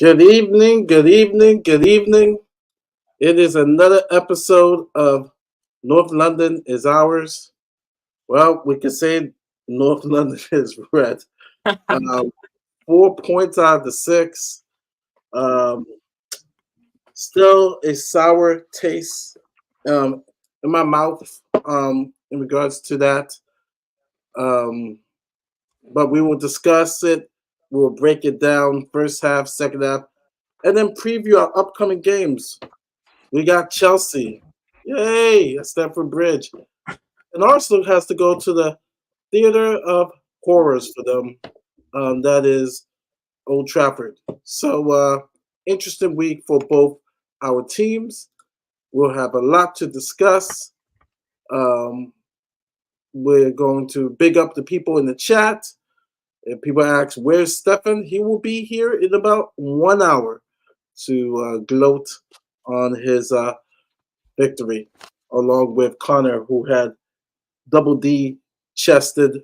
Good evening, good evening, good evening. It is another episode of North London is Ours. Well, we can say North London is red. 4 points out of the 6. Um, Still a sour taste in my mouth in regards to that. But we will discuss it. We'll break it down first half, second half, and then preview our upcoming games. We got Chelsea. Yay, at Stamford Bridge. And Arsenal has to go to the theater of horrors for them. That is Old Trafford. So, interesting week for both our teams. We'll have a lot to discuss. We're going to big up the people in the chat. If people ask, where's Stefan? He will be here in about 1 hour to gloat on his victory, along with Connor, who had double D chested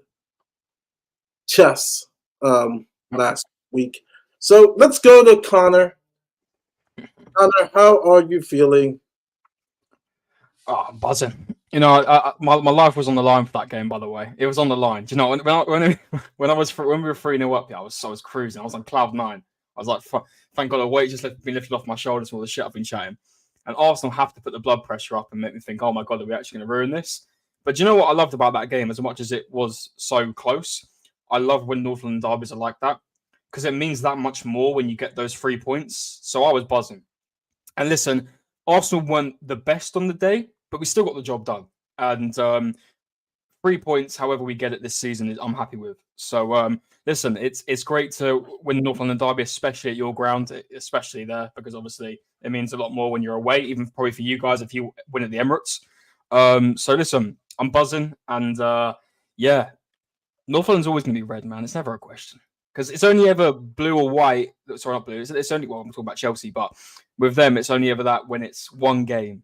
chess last week. So let's go to Connor. Connor, how are you feeling? Oh, I'm buzzing. You know, my life was on the line for that game. By the way, it was on the line. Do you know when we were 3-0 up? Yeah, I was cruising. I was on cloud 9. I was like, thank God, a weight just been lifted off my shoulders from all the shit I've been chatting. And Arsenal have to put the blood pressure up and make me think, oh my God, are we actually going to ruin this? But do you know what I loved about that game? As much as it was so close, I love when North London derbies are like that because it means that much more when you get those 3 points. So I was buzzing. And listen, Arsenal weren't the best on the day, but we still got the job done. And 3 points, however we get it this season, I'm happy with. So listen, it's great to win North London derby, especially at your ground, especially there, because obviously it means a lot more when you're away, even probably for you guys if you win at the Emirates. So listen, I'm buzzing, and yeah, North London's always going to be red, man. It's never a question. Because it's only ever blue or white. Sorry, not blue. It's only, well, I'm talking about Chelsea, but with them, it's only ever that when it's one game.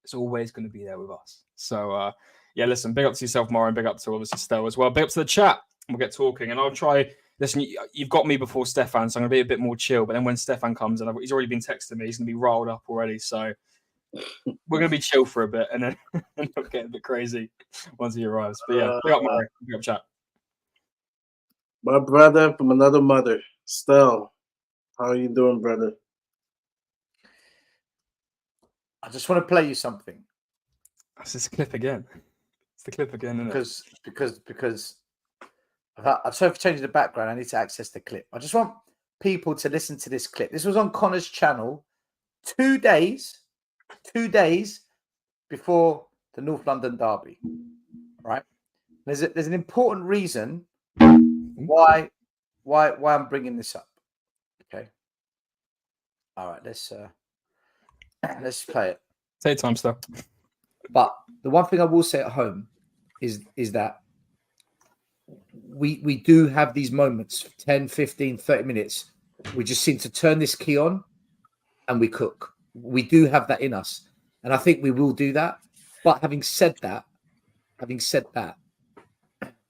It's always going to be there with us. So, yeah, listen, big up to yourself, Mauro, and big up to obviously Stell as well. Big up to the chat. We'll get talking, and I'll try. Listen, you've got me before Stefan, so I'm going to be a bit more chill. But then when Stefan comes in, he's already been texting me. He's going to be riled up already. So we're going to be chill for a bit, and then it'll get a bit crazy once he arrives. But yeah, big up, Mauro. Big up, chat. My brother from another mother, Stell. How are you doing, brother? I just want to play you something. That's this clip again. It's the clip again, isn't it? Because I'm sorry for changing the background. I need to access the clip. I just want people to listen to this clip. This was on Connor's channel 2 days before the North London derby. Right? There's an important reason why I'm bringing this up. Okay. All right. Let's play it. Take time, stuff. But the one thing I will say at home is that we do have these moments, 10, 15, 30 minutes. We just seem to turn this key on and we cook. We do have that in us. And I think we will do that. But having said that,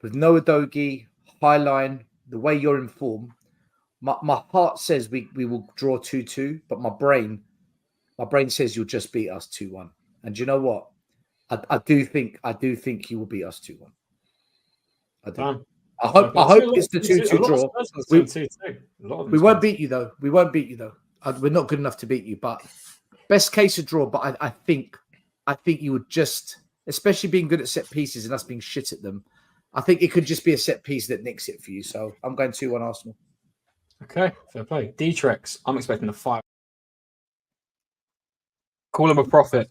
with Noah Dogie, Highline, the way you're informed, my heart says we will draw 2-2, but my brain says you'll just beat us 2-1. And you know what? I do think you will beat us 2-1. I do. I hope it's the 2-2 draw. We won't beat you though. We're not good enough to beat you, but best case a draw. But I think you would just, especially being good at set pieces and us being shit at them, I think it could just be a set piece that nicks it for you. So I'm going 2-1 Arsenal. Okay, fair play. D-Trex, I'm expecting a 5. Call him a prophet.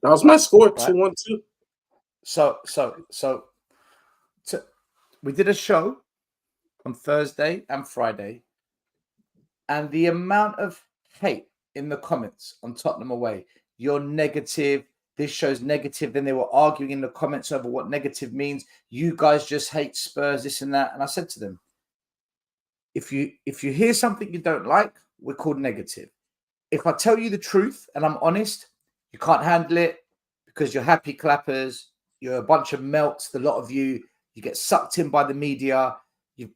That was my score, 2-1 too. So we did a show on Thursday and Friday, and the amount of hate in the comments on Tottenham away, you're negative, this show's negative. Then they were arguing in the comments over what negative means. You guys just hate Spurs, this and that. And I said to them, if you hear something you don't like, we're called negative. If I tell you the truth and I'm honest, you can't handle it because you're happy clappers, you're a bunch of melts, the lot of you get sucked in by the media. You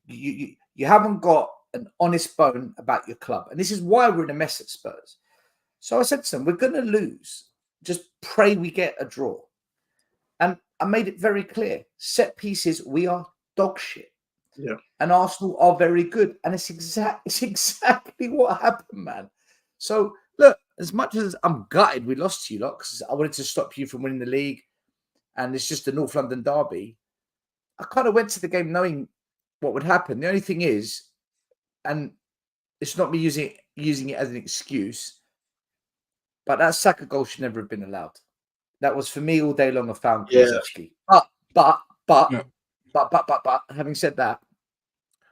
haven't got an honest bone about your club. And this is why we're in a mess at Spurs. So I said to them, we're going to lose. Just pray we get a draw. And I made it very clear. Set pieces, we are dog shit. Yeah. And Arsenal are very good. And it's exactly what happened, man. So, look, as much as I'm gutted we lost to you lot, because I wanted to stop you from winning the league, and it's just the North London derby, I kind of went to the game knowing what would happen. The only thing is, and it's not me using it as an excuse, but that Saka goal should never have been allowed. That was for me all day long a foul. Kulusevski. But having said that,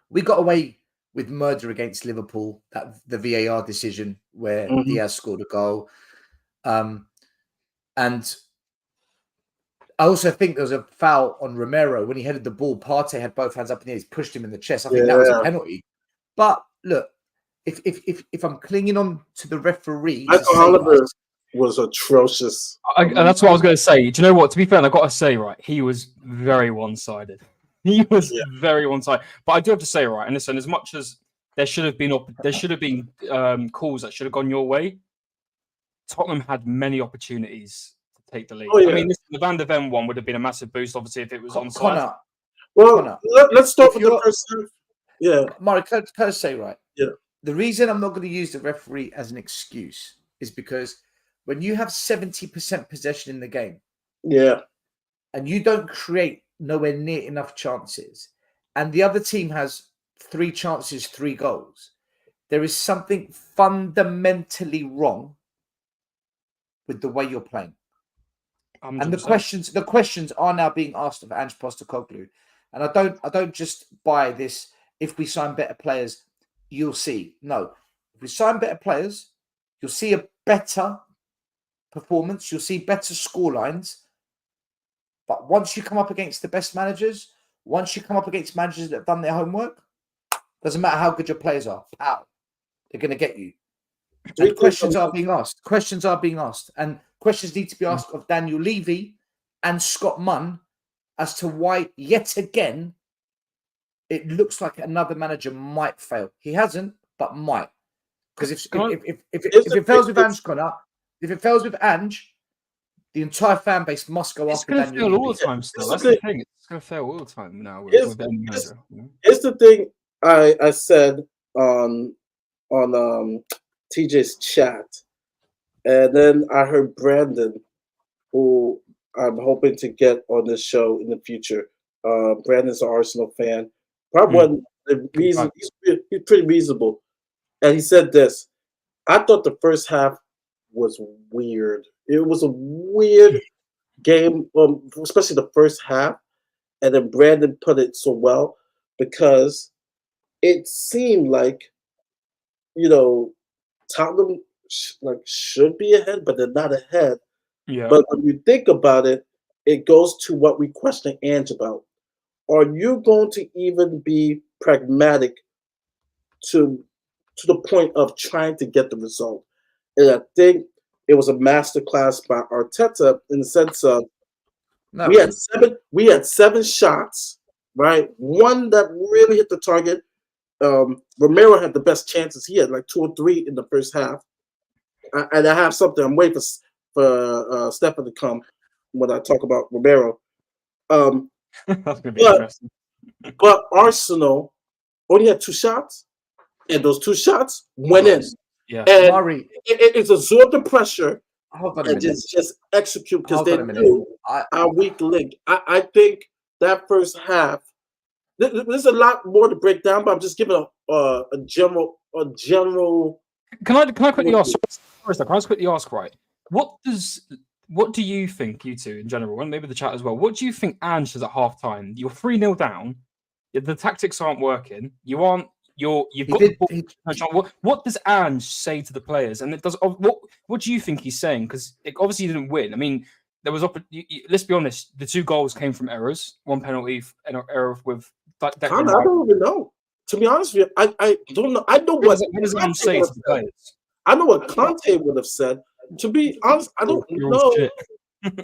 we got away with murder against Liverpool, that the VAR decision where Diaz scored a goal. And I also think there was a foul on Romero when he headed the ball. Partey had both hands up in the air, he pushed him in the chest. I think that was a penalty. But look, if I'm clinging on to the referee, I thought Oliver was atrocious. That's what I was going to say. Do you know what? To be fair, I got to say, right, he was very one-sided. He was very one-sided. But I do have to say, right, and listen, as much as there should have been calls that should have gone your way, Tottenham had many opportunities to take the lead. I mean, the Van der Ven one would have been a massive boost, obviously, if it was onside. Well, let's start with the first half. Yeah. Mark, can I say, right? Yeah. The reason I'm not going to use the referee as an excuse is because when you have 70% possession in the game, and you don't create nowhere near enough chances, and the other team has 3 chances, 3 goals, there is something fundamentally wrong with the way you're playing. 100%. And the questions are now being asked of Ange Postecoglou, and I don't just buy this. If we sign better players, you'll see. No, if we sign better players, you'll see a better performance. You'll see better scorelines. But once you come up against the best managers, once you come up against managers that have done their homework, doesn't matter how good your players are, pow, they're going to get you. And questions are being asked. Questions are being asked. And questions need to be asked of Daniel Levy and Scott Munn as to why, yet again, it looks like another manager might fail. He hasn't, but might. Because if it fails with Ange, Connor, if it fails with Ange, the entire fan base must go it's after Daniel Levy. It's going to fail all the time still. That's the thing. It's going to fail all the time now with any manager. Here's the thing I said on TJ's chat, and then I heard Brandon, who I'm hoping to get on this show in the future. Brandon's an Arsenal fan. Probably one the reason he's pretty reasonable, and he said this. I thought the first half was weird. It was a weird game, especially the first half. And then Brandon put it so well because it seemed like, Tottenham should be ahead, but they're not ahead. Yeah. But when you think about it, it goes to what we questioned Ange about. Are you going to even be pragmatic to the point of trying to get the result? And I think it was a masterclass by Arteta in the sense of we had 7 shots, right? One that really hit the target. Romero had the best chances. He had like 2 or 3 in the first half. And I have something. I'm waiting for Stefan to come when I talk about Romero. That's gonna be interesting. But Arsenal only had 2 shots, and those 2 shots went in. Yeah, and Murray, it's absorbed the pressure and just execute because they knew our weak link. I think that first half. There's a lot more to break down, but I'm just giving a general. Can I quickly ask? First, can I just quickly ask? Right, what do you think, you two in general, and maybe the chat as well? What do you think Ange says at halftime? You're 3-0 down. The tactics aren't working. You've got the ball. What does Ange say to the players? And it does. What do you think he's saying? Because obviously he didn't win. I mean, there was. Let's be honest. The 2 goals came from errors. 1 penalty, an error with. I don't even know. To be honest with you, I don't know. I know what does Ange say to the players? I know what Conte would have said. To be honest, I don't know.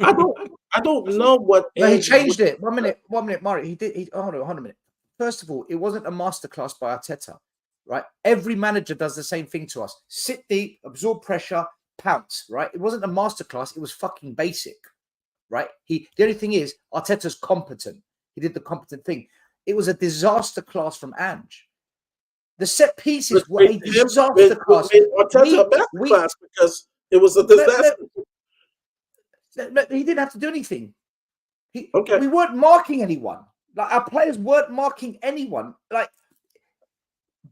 I don't know what. No, he changed it. 1 minute, Murray. He did. Hold on a minute. First of all, it wasn't a masterclass by Arteta. right? Every manager does the same thing to us. Sit deep, absorb pressure, pounce, right? It wasn't a masterclass. It was fucking basic, right? The only thing is, Arteta's competent. He did the competent thing. It was a disaster class from Ange. The set pieces were a disaster class. Arteta a best class because it was a disaster. He didn't have to do anything. Okay. We weren't marking anyone. Like, our players weren't marking anyone. Like,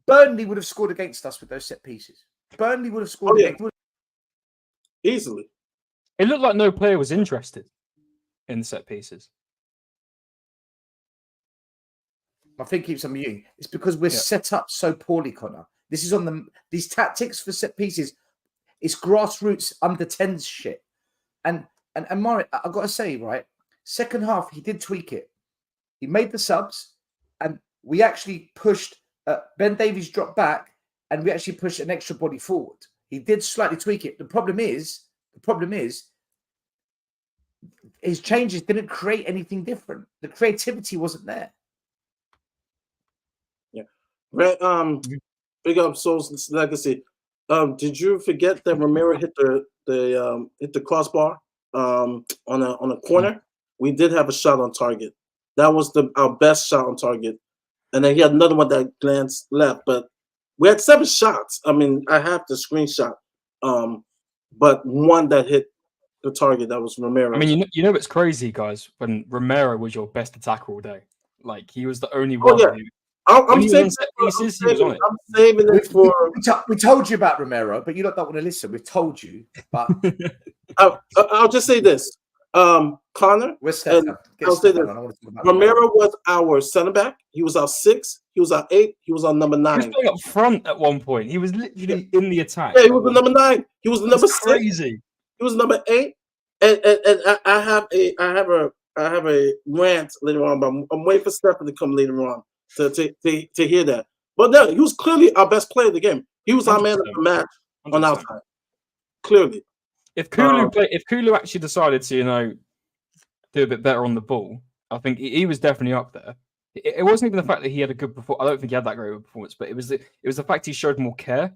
Burnley would have scored against us with those set pieces. Burnley would have scored against easily. It looked like no player was interested in the set pieces. My thing keeps on muting. It's because we're set up so poorly, Connor. This is on these tactics for set pieces. It's grassroots under 10s shit. And Murray, I've got to say, right, second half, he did tweak it. He made the subs, and we actually pushed, Ben Davies dropped back, and we actually pushed an extra body forward. He did slightly tweak it. The problem is, his changes didn't create anything different. The creativity wasn't there. Yeah. Big up Soul's legacy. Did you forget that Romero hit the crossbar on a corner? We did have a shot on target. That was our best shot on target. And then he had another one that glanced left. But we had 7 shots. I mean, I have the screenshot. But one that hit the target, that was Romero. I mean, you know it's crazy, guys, when Romero was your best attacker all day. Like, he was the only one who... I'm saving it for. We told you about Romero, but you don't want to listen. We've told you, but I'll just say this: Connor. I'll say this. Romero was our center back. He was our 6. He was our 8. He was our number 9. He was playing up front at one point. He was literally in the attack. Yeah, he was the number 9. He was the number 6. Crazy. He was number 8. And I have a rant later on, but I'm waiting for Stefan to come later on to hear that. But no, he was clearly our best player of the game. He was our 100%. Man of the match 100%. On our side. Clearly. If Kulu actually decided to, do a bit better on the ball, I think he was definitely up there. It wasn't even the fact that he had a good performance. I don't think he had that great of a performance, but it was the fact he showed more care.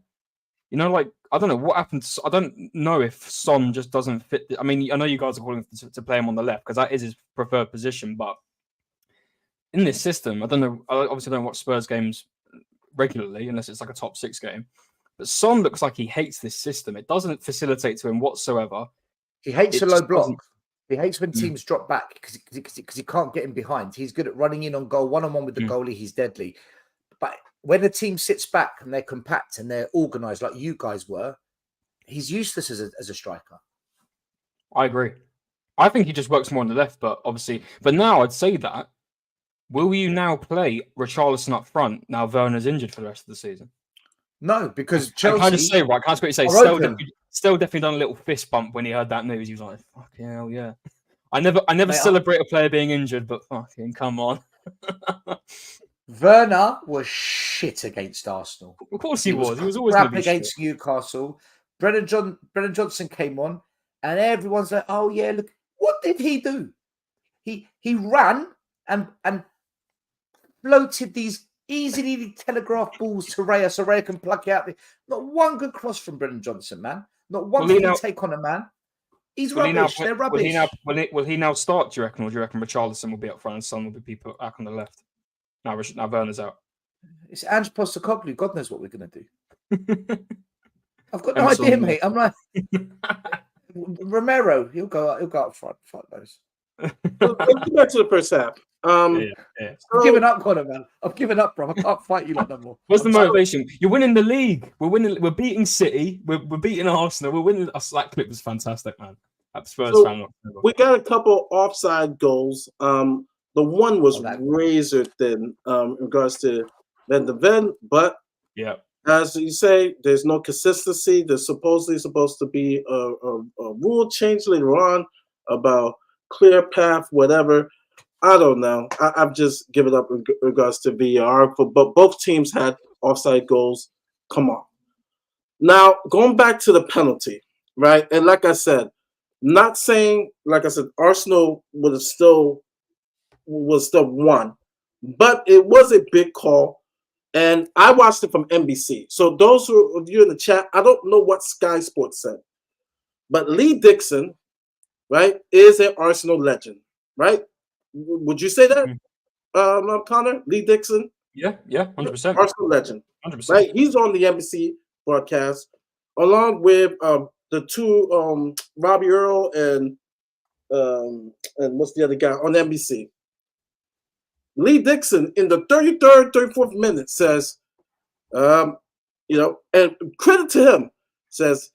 Like, I don't know what happened. I don't know if Son just doesn't fit. I mean, I know you guys are calling to play him on the left because that is his preferred position, but in this system, I don't know. I obviously don't watch Spurs games regularly unless it's like a top 6 game. But Son looks like he hates this system. It doesn't facilitate to him whatsoever. He hates a low block. He hates when teams drop back because he can't get in behind. He's good at running in on goal, one-on-one with the goalie. He's deadly. But when a team sits back and they're compact and they're organised like you guys were, he's useless as a striker. I agree. I think he just works more on the left, but now I'd say that. Will you now play Richarlison up front now Werner's injured for the rest of the season? No, because Chelsea... Can I just say, right, can I quickly say, Still definitely done a little fist bump when he heard that news. He was like, fucking hell, yeah. I never celebrate a player being injured, but fucking come on. Werner was shit against Arsenal. Of course he was. He was always crap against Newcastle. Brennan Johnson came on, and everyone's like, "Oh yeah, look, what did he do? He ran and floated these easily telegraphed balls to Raya, so Raya can pluck it out. Not one good cross from Brennan Johnson, man. Not one take on a man. He's rubbish. They're rubbish. Will he now start? Do you reckon, or do you reckon Richarlison will be up front and Son will be put back on the left? Now Werner's out. It's Ange Postecoglou. God knows what we're going to do. I've got no idea, mate. I'm like Romero. He'll go up front. Fuck those. Let's get back to the first half. I'm giving up, Connor, man. I've given up, bro. I can't fight you like that more. What's the motivation? You're winning the league. We're winning. We're beating City. We're beating Arsenal. We're winning. That clip was fantastic, man. At Spurs fan. We got a couple offside goals. The one was razor thin in regards to Van de Ven, but as you say, there's no consistency. There's supposedly supposed to be a rule change later on about clear path, whatever. I don't know. I've just given up in regards to VAR, but both teams had offside goals. Come on. Now, going back to the penalty, right? And like I said, not saying, like I said, Arsenal was still won, but it was a big call. And I watched it from NBC. So those of you in the chat, I don't know what Sky Sports said, but Lee Dixon, right, is an Arsenal legend, right? Would you say that, Connor? Lee Dixon? Yeah, 100%. Arsenal legend, 100%. right? He's on the NBC broadcast along with the two Robbie Earl and what's the other guy on NBC. Lee Dixon in the 33rd, 34th minute says, and credit to him, says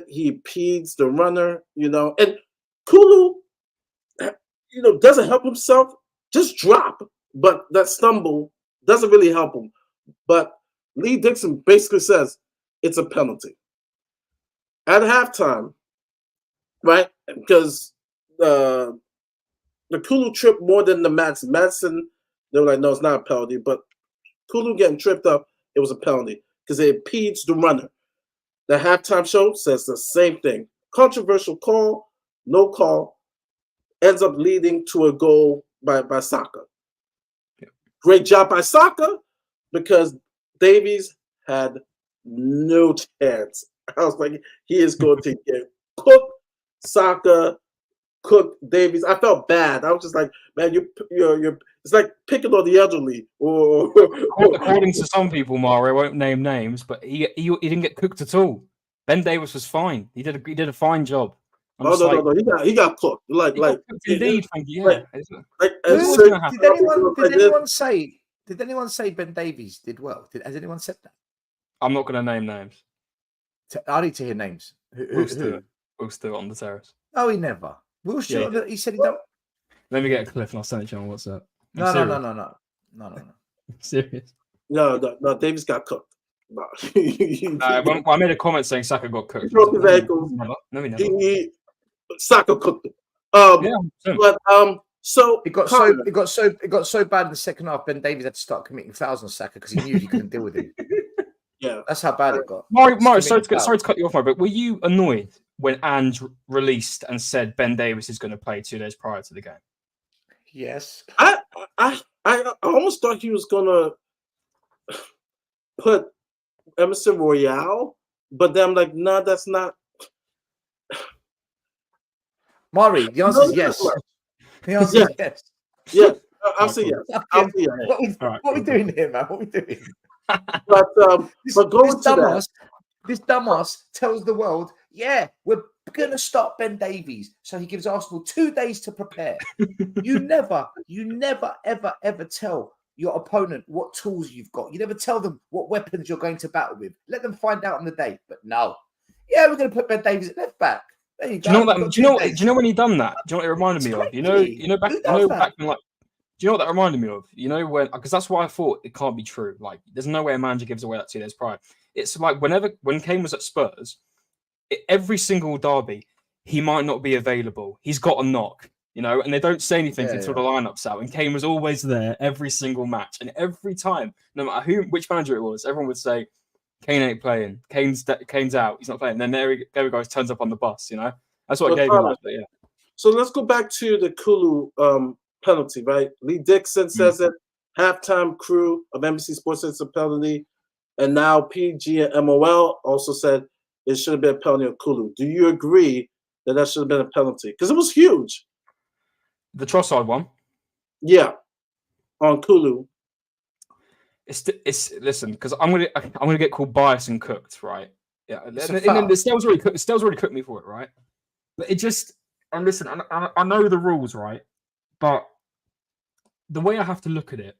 he peeds the runner, and Kulu, doesn't help himself, just drop, but that stumble doesn't really help him. But Lee Dixon basically says it's a penalty. At halftime, right, because the Kulu tripped more than the Madsen. Madsen, they were like, no, it's not a penalty, but Kulu getting tripped up, it was a penalty because it impedes the runner. The halftime show says the same thing. Controversial call, no call, ends up leading to a goal by Saka. Yeah. Great job by Saka because Davies had no chance. I was like, he is going to get cooked. Saka, cooked Davies. I felt bad. I was just like, man, you're. It's like picking on the elderly. According to some people, Mario, I won't name names, but he didn't get cooked at all. Ben Davies was fine. He did a fine job. No. He got cooked. Indeed, thank you. Yeah. Did anyone say Ben Davies did well? Has anyone said that? I'm not going to name names. I need to hear names. Will Stewart on the terrace. Oh, he never. Will Stewart. Yeah. He said he don't. Let me get a clip and I'll send it to you on WhatsApp. No. Serious? No. Davies got cooked. No. I made a comment saying Saka got cooked. He broke his ankles. No, he never. Saka cooked him. But so it got so bad in the second half. Ben Davies had to start committing fouls on Saka because he knew he couldn't deal with him. Yeah, that's how bad it got. Mario, sorry to cut you off, Mario, but were you annoyed when Ange released and said Ben Davies is going to play 2 days prior to the game? Yes. I almost thought he was going to put Emerson Royale, but then I'm like, no, that's not. Mari, the answer is yes. The answer is yes. Yeah, I'll say yes. I'll say yes. What are we doing here, man? What are we doing? But going to this dumbass tells the world, yeah, we're going to stop Ben Davies. So he gives Arsenal 2 days to prepare. You never, ever tell your opponent what tools you've got. You never tell them what weapons you're going to battle with. Let them find out on the day. But no. Yeah, we're going to put Ben Davies at left back. There you go. Do you know when he done that? Do you know what it reminded me of? You know back in like. Do you know what that reminded me of? You know when, because that's why I thought it can't be true. Like, there's no way a manager gives away that 2 days prior. It's like when Kane was at Spurs, every single derby, he might not be available. He's got a knock, and they don't say anything until the lineup's out. And Kane was always there every single match, and every time, no matter which manager it was, everyone would say, Kane ain't playing. Kane's out. He's not playing. And then there he goes, turns up on the bus. That's what gave him that. Yeah. So let's go back to the Kulu penalty, right? Lee Dixon says it. Halftime crew of NBC Sports says it's a penalty, and now PG and MOL also said it should have been a penalty on Kulu. Do you agree that should have been a penalty? Because it was huge. The Trossard one. Yeah, on Kulu. It's listen, because I'm gonna get called biased and cooked, right? Yeah, and then the Stell's already cooked me for it, right? But it just, and listen, I know the rules, right? But the way I have to look at it,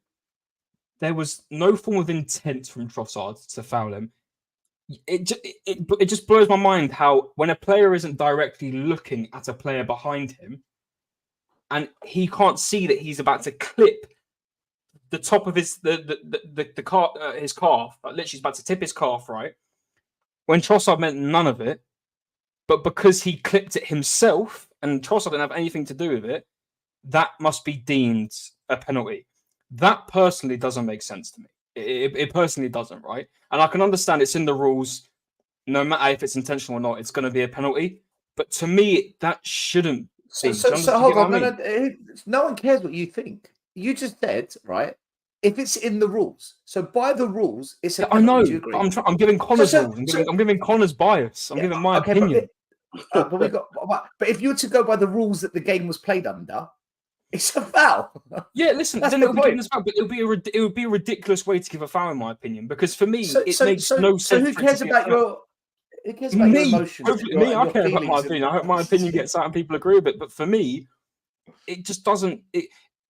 there was no form of intent from Trossard to foul him. It just blows my mind how when a player isn't directly looking at a player behind him, and he can't see that he's about to clip the top of his his calf, like literally he's about to tip his calf, right? When Trossard meant none of it, but because he clipped it himself and Trossard didn't have anything to do with it, that must be deemed a penalty. That personally doesn't make sense to me. It personally doesn't, right? And I can understand it's in the rules. No matter if it's intentional or not, it's going to be a penalty. But to me, that shouldn't be. So hold on. No one cares what you think. You just said, right, if it's in the rules. So by the rules, it's a I penalty. know. Do you agree? I'm giving Connor's So- rules. I'm giving Connor's bias. I'm giving my opinion. But if you were to go by the rules that the game was played under, it's a foul. Yeah, listen, That's then the it'll be point. given as foul, but it would be a ridiculous way to give a foul, in my opinion, because for me, it makes so, no so sense. who for it cares to be a about foul. your? Who cares about your emotions? Hopefully, and I your care about my feelings and- opinion. I hope my opinion gets out and people agree with it. But for me, it just doesn't.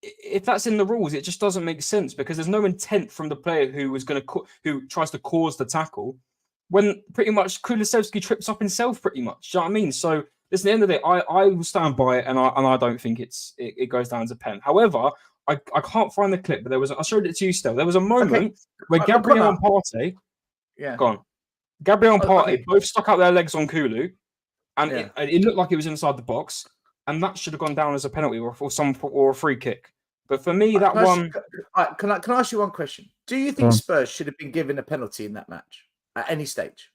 If that's in the rules, it just doesn't make sense because there's no intent from the player who tries to cause the tackle when pretty much Kulusevski trips up himself. Pretty much, do you know what I mean? So, listen, at the end of the day, I will stand by it, and I don't think it goes down as a pen. However, I can't find the clip, but I showed it to you still. There was a moment where Gabriel and Partey, gone. Gabriel and Partey both stuck out their legs on Kulu, and it looked like it was inside the box, and that should have gone down as a penalty or a free kick. But for me, that one. Can I ask you one question? Do you think Spurs should have been given a penalty in that match at any stage?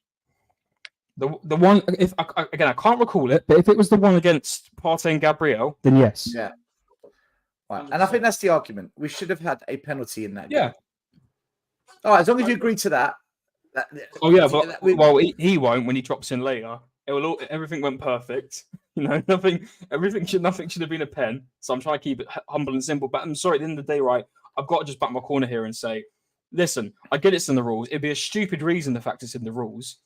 The one, if again, I can't recall it, but if it was the one against Partey and Gabriel, then yes. Yeah. Right. And I think that's the argument. We should have had a penalty in that game. Yeah. All right, as long as you agree to that. He won't when he drops in later. Everything went perfect. Nothing should have been a pen. So I'm trying to keep it humble and simple. But I'm sorry, at the end of the day, right, I've got to just back my corner here and say, listen, I get it's in the rules. It'd be a stupid reason the fact it's in the rules.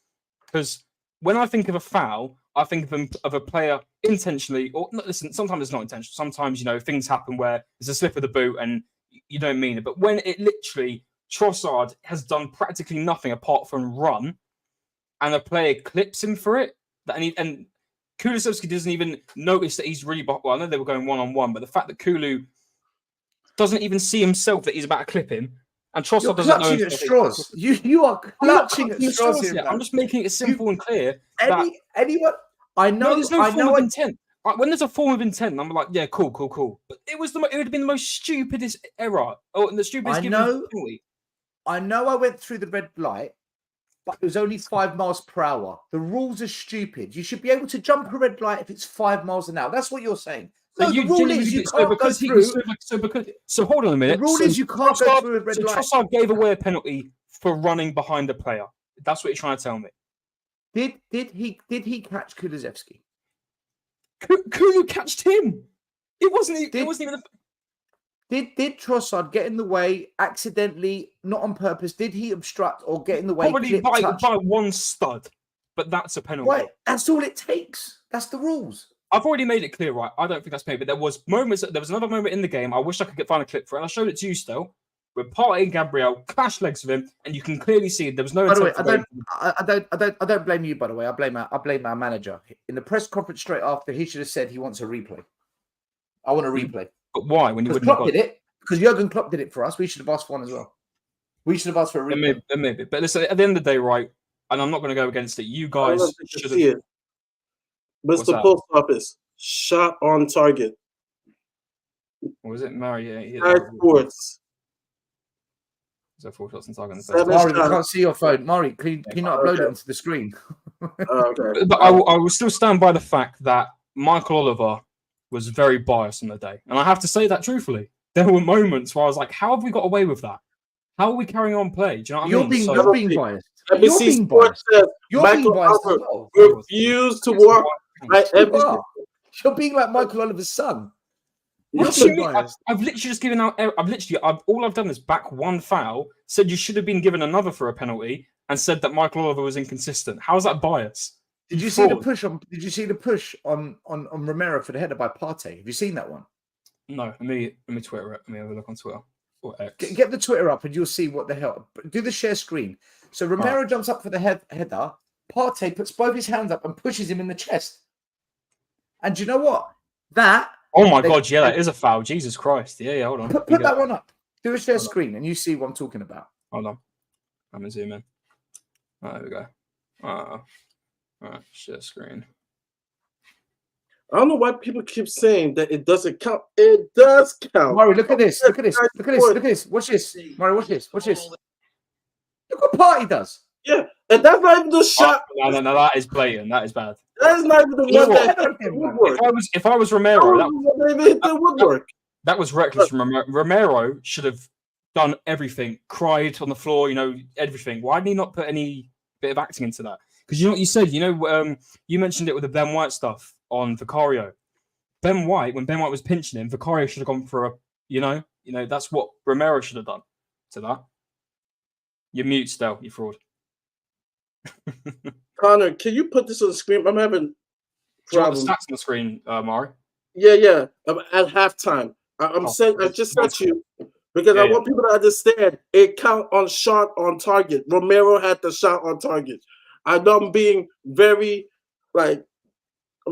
Because when I think of a foul, I think of a player intentionally, or listen, sometimes it's not intentional. Sometimes, things happen where there's a slip of the boot and you don't mean it. But when it literally, Trossard has done practically nothing apart from run, and a player clips him for it, and Kulusevski doesn't even notice that he's really... Well, I know they were going one-on-one, but the fact that Kulu doesn't even see himself that he's about to clip him, and Trossard doesn't know... Clutching at straws. You are clutching at straws here. I'm just making it simple and clear. Anyone... I know... there's no form of intent. When there's a form of intent, I'm like, yeah, cool. But it would have been the most stupidest error. The stupidest penalty. I know I went through the red light, but it was only 5 miles per hour. The rules are stupid. You should be able to jump a red light if it's 5 miles an hour. That's what you're saying. No, the rule is you can't go through. So hold on a minute. The rule is you can't go through a red light. Trossard gave away a penalty for running behind a player. That's what you're trying to tell me. Did he catch Kulusevski? Kulu catched him. It wasn't even. Did Trossard get in the way accidentally, not on purpose? Did he obstruct or get in the way? Probably by one stud, but that's a penalty. Right, that's all it takes. That's the rules. I've already made it clear, right? I don't think that's penalty, but there was another moment in the game. I wish I could find a clip for it. And I showed it to you still, where Partey and Gabriel clashed legs with him, and you can clearly see there was no. By the way, I don't blame you. By the way, I blame our manager. In the press conference straight after, he should have said he wants a replay. I want a replay. But why? When you wouldn't Klopp did it, because Jurgen Klopp did it for us. We should have asked for one as well. We should have asked for a replay. Maybe. But listen, at the end of the day, right, and I'm not going to go against it. You guys should have... it. Mr. Post Office, shot on target. What was it? Murray? Sports. So 4 shots on target. Murray, I can't see your phone. Murray, can you not upload it onto the screen? Okay. But I will still stand by the fact that Michael Oliver was very biased on the day. And I have to say that truthfully. There were moments where I was like, how have we got away with that? How are we carrying on play? Do you know what I mean? You're being biased. You're being biased. Michael Oliver refused to walk. You're being like Michael Oliver's son. I've literally just given out... all I've done is back one foul, said you should have been given another for a penalty, and said that Michael Oliver was inconsistent. How is that bias? Did you see the push on? Did you see the push on Romero for the header by Partey? Have you seen that one? No. Let me Twitter it. Let me have a look on Twitter or X. Get the Twitter up and you'll see what the hell. Do the share screen. So Romero jumps up for the header. Partey puts both his hands up and pushes him in the chest. And do you know what? Oh my God! Yeah, that is a foul. Jesus Christ! Yeah. Hold on. Put that one up. Do a share screen and you see what I'm talking about. Hold on. I'm gonna zoom in. Oh, there we go. All right, share screen. I don't know why people keep saying that it doesn't count. It does count. Murray, look at this. Look at this. Watch this. Murray, watch this. Look what Partey does. Yeah, and that's not even the shot. No, that is blatant. That is bad. That is not even the one that would work. If I was Romero, that would work. That was reckless from Romero. Romero should have done everything, cried on the floor, everything. Why did he not put any bit of acting into that? Because you know what you said, you mentioned it with the Ben White stuff on Vicario. Ben White, when Ben White was pinching him, Vicario should have gone for that's what Romero should have done to that. You're mute still, you fraud. Connor, can you put this on the screen? I'm having problems. Do you want the stats on the screen, Mari? Yeah. At halftime. I just sent you because I want people to understand it count on shot on target. Romero had the shot on target. I know I'm being very I'm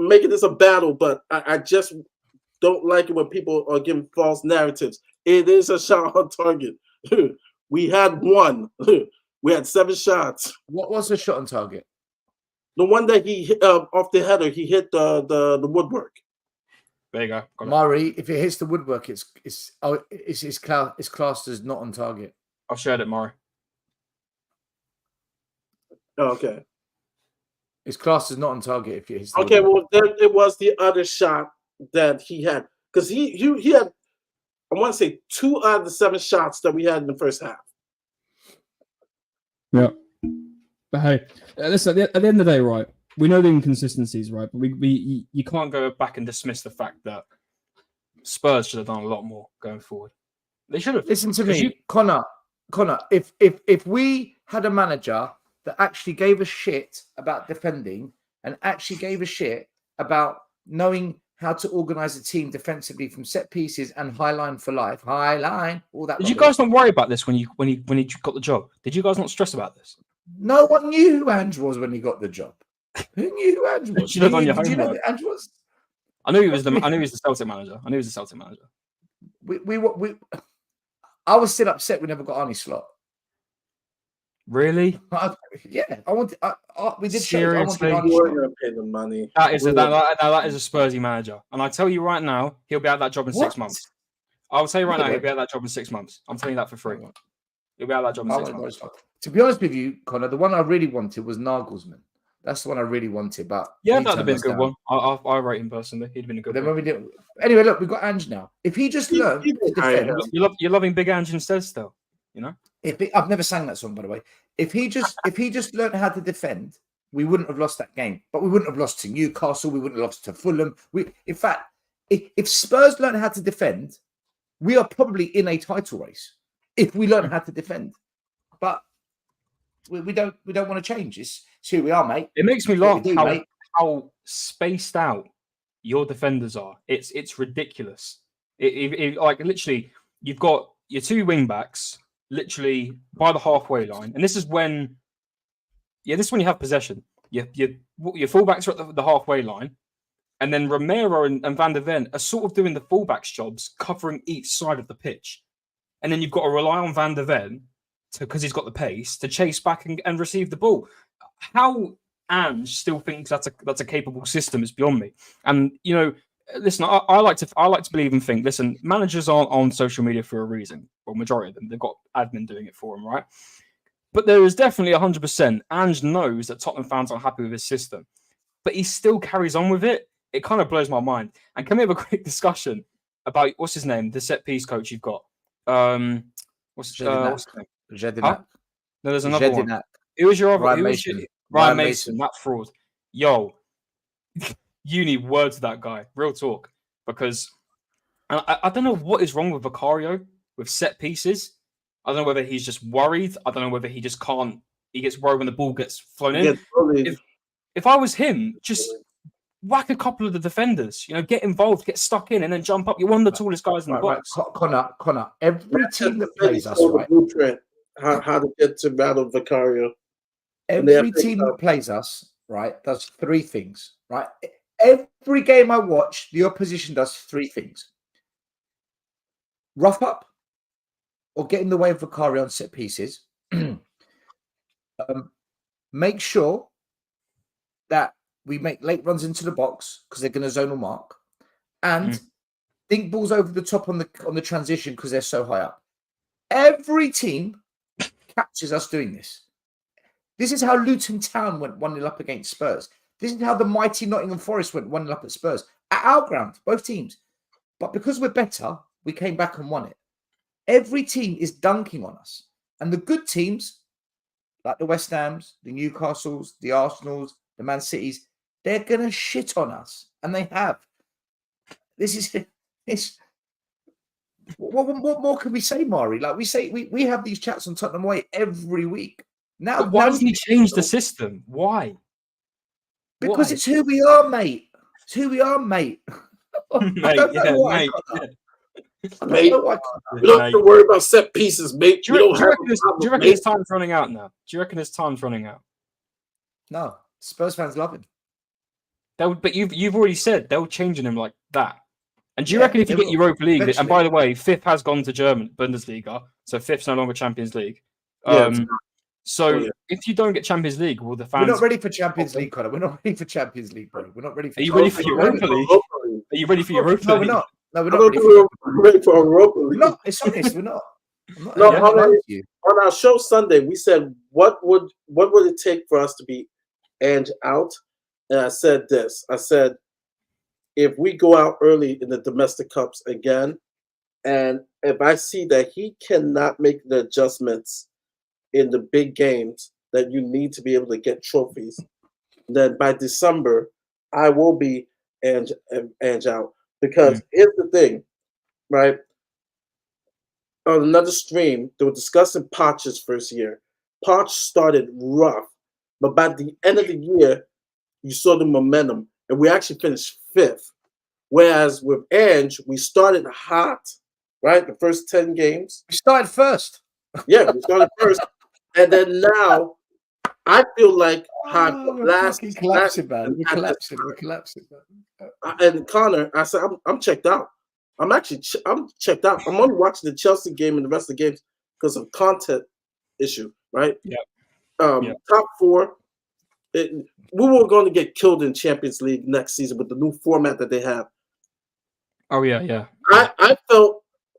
making this a battle, but I just don't like it when people are giving false narratives. It is a shot on target. We had one. We had 7 shots. What was the shot on target? The one that he hit off the header, he hit the woodwork. There you go. Murray, if it hits the woodwork, it's classed as not on target. I've shared it, Murray. Oh, okay. It's classed as not on target if it hits. Okay, well then it was the other shot that he had because he had, I want to say 2 out of the 7 shots that we had in the first half. Yeah, but hey, listen. At the end of the day, right? We know the inconsistencies, right? But you can't go back and dismiss the fact that Spurs should have done a lot more going forward. They should have. Listen to me, Connor. If we had a manager that actually gave a shit about defending and actually gave a shit about knowing how to organize a team defensively from set pieces and high line for life, all that. Did you guys not worry about this when he got the job? Did you guys not stress about this? No one knew who Ange was when he got the job. Who knew who Ange was? You should have done your homework. Did you know who Ange was? I knew he was the Celtic manager. I was still upset we never got Arnie Slot. Really? Yeah, I wanted. We did. Seriously, we're going to pay the money. That is a Spursy manager, and I tell you right now, he'll be out of that job in 6 months. I'll tell you right now, he'll be out of that job in 6 months. I'm telling you that for free. He'll be out of that job in 6 months. To be honest with you, Connor, the one I really wanted was Nagelsmann. That's the one I really wanted. But yeah, that'd have been a good one. I rate him personally. He'd been a good one. Anyway, look, we've got Ange now. If he just learned to defend, you're loving Big Ange instead, still. I've never sang that song, by the way. If he just learned how to defend, we wouldn't have lost that game. But we wouldn't have lost to Newcastle. We wouldn't have lost to Fulham. In fact, if Spurs learn how to defend, we are probably in a title race. If we learn how to defend, but we don't want to change. It's who we are, mate. It makes me laugh how spaced out your defenders are. It's ridiculous. Like literally, you've got your 2 wing backs literally by the halfway line, and this is when you have possession. Your fullbacks are at the halfway line, and then Romero and Van der Ven are sort of doing the fullbacks' jobs, covering each side of the pitch, and then you've got to rely on Van der Ven because he's got the pace to chase back and receive the ball. How Ange still thinks that's a capable system is beyond me. And listen, I like to believe and think. Listen, managers aren't on social media for a reason. Well, majority of them, they've got admin doing it for them, right? But there is definitely 100%. Ange knows that Tottenham fans aren't happy with his system, but he still carries on with it. It kind of blows my mind. And can we have a quick discussion about what's his name, the set piece coach you've got? What's his name? Huh? No, there's another one. Who was your other? Ryan Mason. That fraud. Yo, you need words of that guy. Real talk. Because I don't know what is wrong with Vicario with set pieces. I don't know whether he's just worried. I don't know whether he just can't. He gets worried when the ball gets flown in. If I was him, just whack a couple of the defenders. Get involved, get stuck in, and then jump up. You're one of the tallest guys in the box. Connor, every team that plays us, right? How to get to battle Vicario. Every team that plays us, right, does 3 things, right? Every game I watch, the opposition does 3 things. Rough up or get in the way of Vicario on set pieces. Make sure that we make late runs into the box because they're going to zonal mark. And think balls over the top on the transition because they're so high up. Every team catches us doing this. This is how Luton Town went 1-0 up against Spurs. This is how the mighty Nottingham Forest went 1-0 up at Spurs. At our ground, both teams. But because we're better, we came back and won it. Every team is dunking on us. And the good teams, like the West Hams, the Newcastles, the Arsenals, the Man Cities, they're going to shit on us. And they have. This is... It's, what more can we say, Mari? Like we have these chats on Tottenham Way every week. Now, But why doesn't he change the system? Why? Because Why? it's who we are, mate. It's who we are, mate. Mate, yeah, mate. Mate, we don't have to worry about set pieces, mate. Do you reckon his time's running out now? Do you reckon his time's running out? No, Spurs fans love him. But you've already said they'll change him like that. And do you reckon if you get Europa League, eventually. and by the way, fifth has gone to German Bundesliga, so fifth's no longer Champions League. If you don't get Champions League, will the fans? We're not ready for Champions League, Connor. We're not ready for Champions League, bro. We're not ready for. Are you ready for Europa League? Are you ready for Europa League? No, we're not. No, we're not ready for Europa League. No, it's honest. We're not. On our show Sunday, we said what would it take for us to be Ange out? And I said this. I said, if we go out early in the domestic cups again, and if I see that he cannot make the adjustments in the big games that you need to be able to get trophies, then by December, I will be Ange out. Because here's the thing, right? On another stream, they were discussing Poch's first year. Poch started rough, but by the end of the year, you saw the momentum, and we actually finished 5th. Whereas with Ange, we started hot, right? The first 10 games. We started first. Yeah, we started first. And then now, I feel like we're collapsing, man. We're collapsing. And Connor, I said, I'm checked out. I'm checked out. I'm only watching the Chelsea game and the rest of the games because of content issue, right? Yeah. Top 4. We were going to get killed in Champions League next season with the new format that they have. Oh yeah.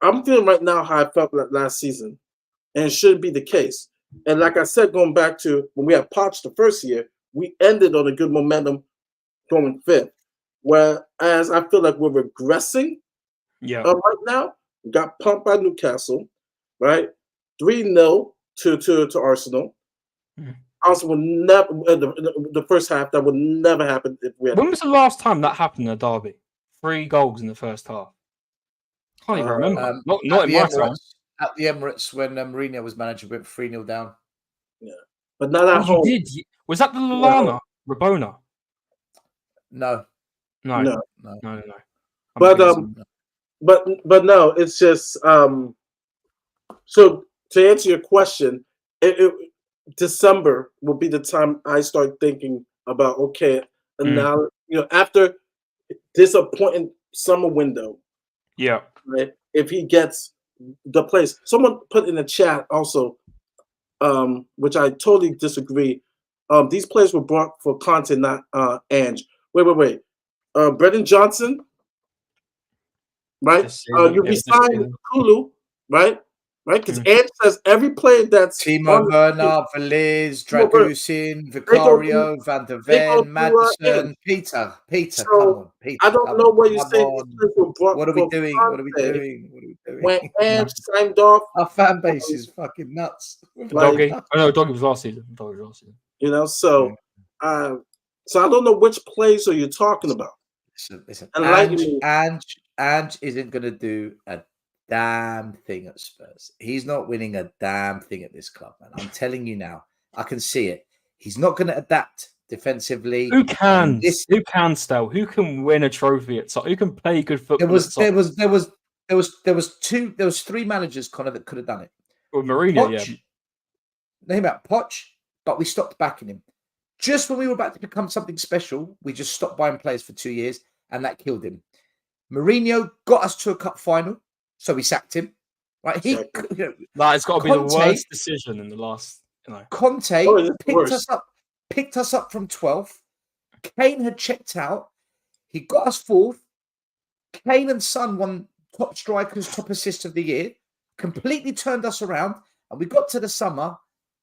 I'm feeling right now how I felt last season, and it shouldn't be the case. And like I said, going back to when we had Poch the first year, we ended on a good momentum going 5th. Whereas I feel like we're regressing. Yeah. Right now, we got pumped by Newcastle, right? 3-0 to Arsenal. Also, will never the first half. That would never happen if we had. When was the last time that happened in a derby? 3 goals in the first half. Can't even remember. Not in my time. At the Emirates when Mourinho was manager, went 3-0 down. Yeah, but not at home. Was that the Lallana Rabona? No. But no, it's just so to answer your question, December will be the time I start thinking about and now after disappointing summer window, right? If he gets the place, someone put in the chat also, which I totally disagree. These players were brought for content, not Ange. Wait. Brendan Johnson, right? You'll be signed Kulu, right? Right? Because Ange says every player that's Timo Werner, Veliz, Dragusin, Vicario, Van der Ven, Madison, Peter. So, come on, Peter. I don't know what you're saying. What are we doing? When Ange signed off, our fan base is fucking nuts. Doggy. Doggy was last season. So I don't know which plays are you talking about. Listen. Ange isn't going to do a damn thing at Spurs. He's not winning a damn thing at this club, man. I'm telling you now. I can see it. He's not going to adapt defensively. Who can? Who can still? Who can win a trophy at Who can play good football? There was 3 managers, Connor, that could have done it. Well, Mourinho, Name about Poch, but we stopped backing him. Just when we were about to become something special, we just stopped buying players for 2 years, and that killed him. Mourinho got us to a cup final, so we sacked him. Right? It's got to be the worst decision in the last. Conte picked us up from 12th. Kane had checked out. He got us 4th. Kane and Son won top strikers, top assist of the year. Completely turned us around, and we got to the summer,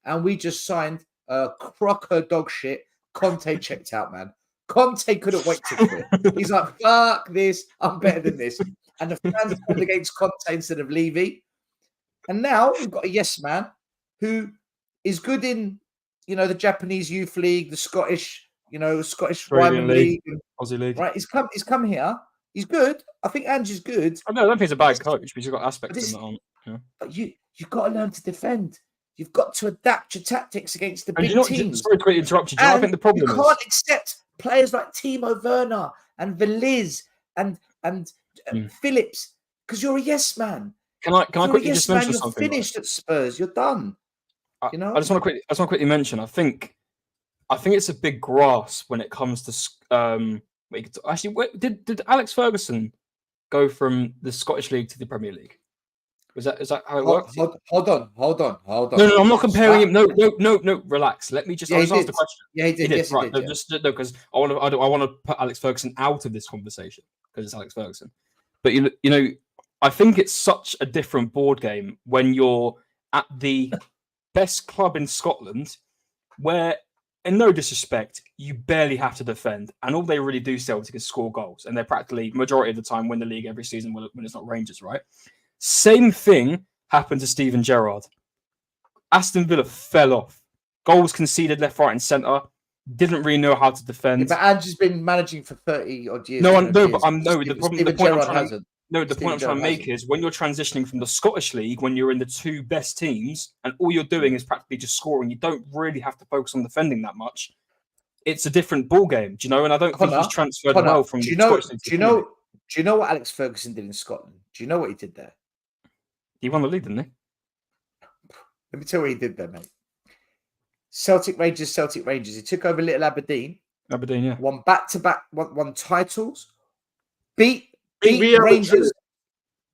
and we just signed a crocker dog shit. Conte checked out, man. Conte couldn't wait to quit. He's like, fuck this. I'm better than this. And the fans turned against Conte instead of Levy. And now we've got a yes man who is good in, the Japanese youth league, the Scottish, Scottish Australian Rivalry league, Aussie League. right? He's come here. He's good. I think Ange's good. I don't think he's a bad coach, but he's got aspects in that aren't. But you've got to learn to defend. You've got to adapt your tactics against the big teams. Sorry to interrupt you. Do you know what I think the problem you can't accept players like Timo Werner and Veliz and Phillips because you're a yes man. Can I quickly just mention you're something? You're finished at Spurs. You're done. I just want to quickly mention. I think it's a big grasp when it comes to did Alex Ferguson go from the Scottish League to the Premier League? Is that how it works? Hold on. No, I'm not comparing him. No, relax. Let me just ask the question. Yeah, he did. Yes, right. He did, Just because I want to put Alex Ferguson out of this conversation because it's Alex Ferguson. But I think it's such a different board game when you're at the best club in Scotland, where, in no disrespect, you barely have to defend, and all they really do, Celtic, is score goals, and they're practically majority of the time win the league every season when it's not Rangers, right? Same thing happened to Steven Gerrard. Aston Villa fell off. Goals conceded left, right, and centre. Didn't really know how to defend. Yeah, but Ange's been managing for 30 odd years. The point I'm trying to make is when you're transitioning from the Scottish League, when you're in the two best teams, and all you're doing is practically just scoring, you don't really have to focus on defending that much. It's a different ball game, do you know? And I don't think he's transferred well from the Scottish League. Do you know what Alex Ferguson did in Scotland? Do you know what he did there? He won the league, didn't he? Let me tell you what he did there, mate. Celtic Rangers. He took over Little Aberdeen. Yeah. Won back-to-back, won titles. Beat Rangers.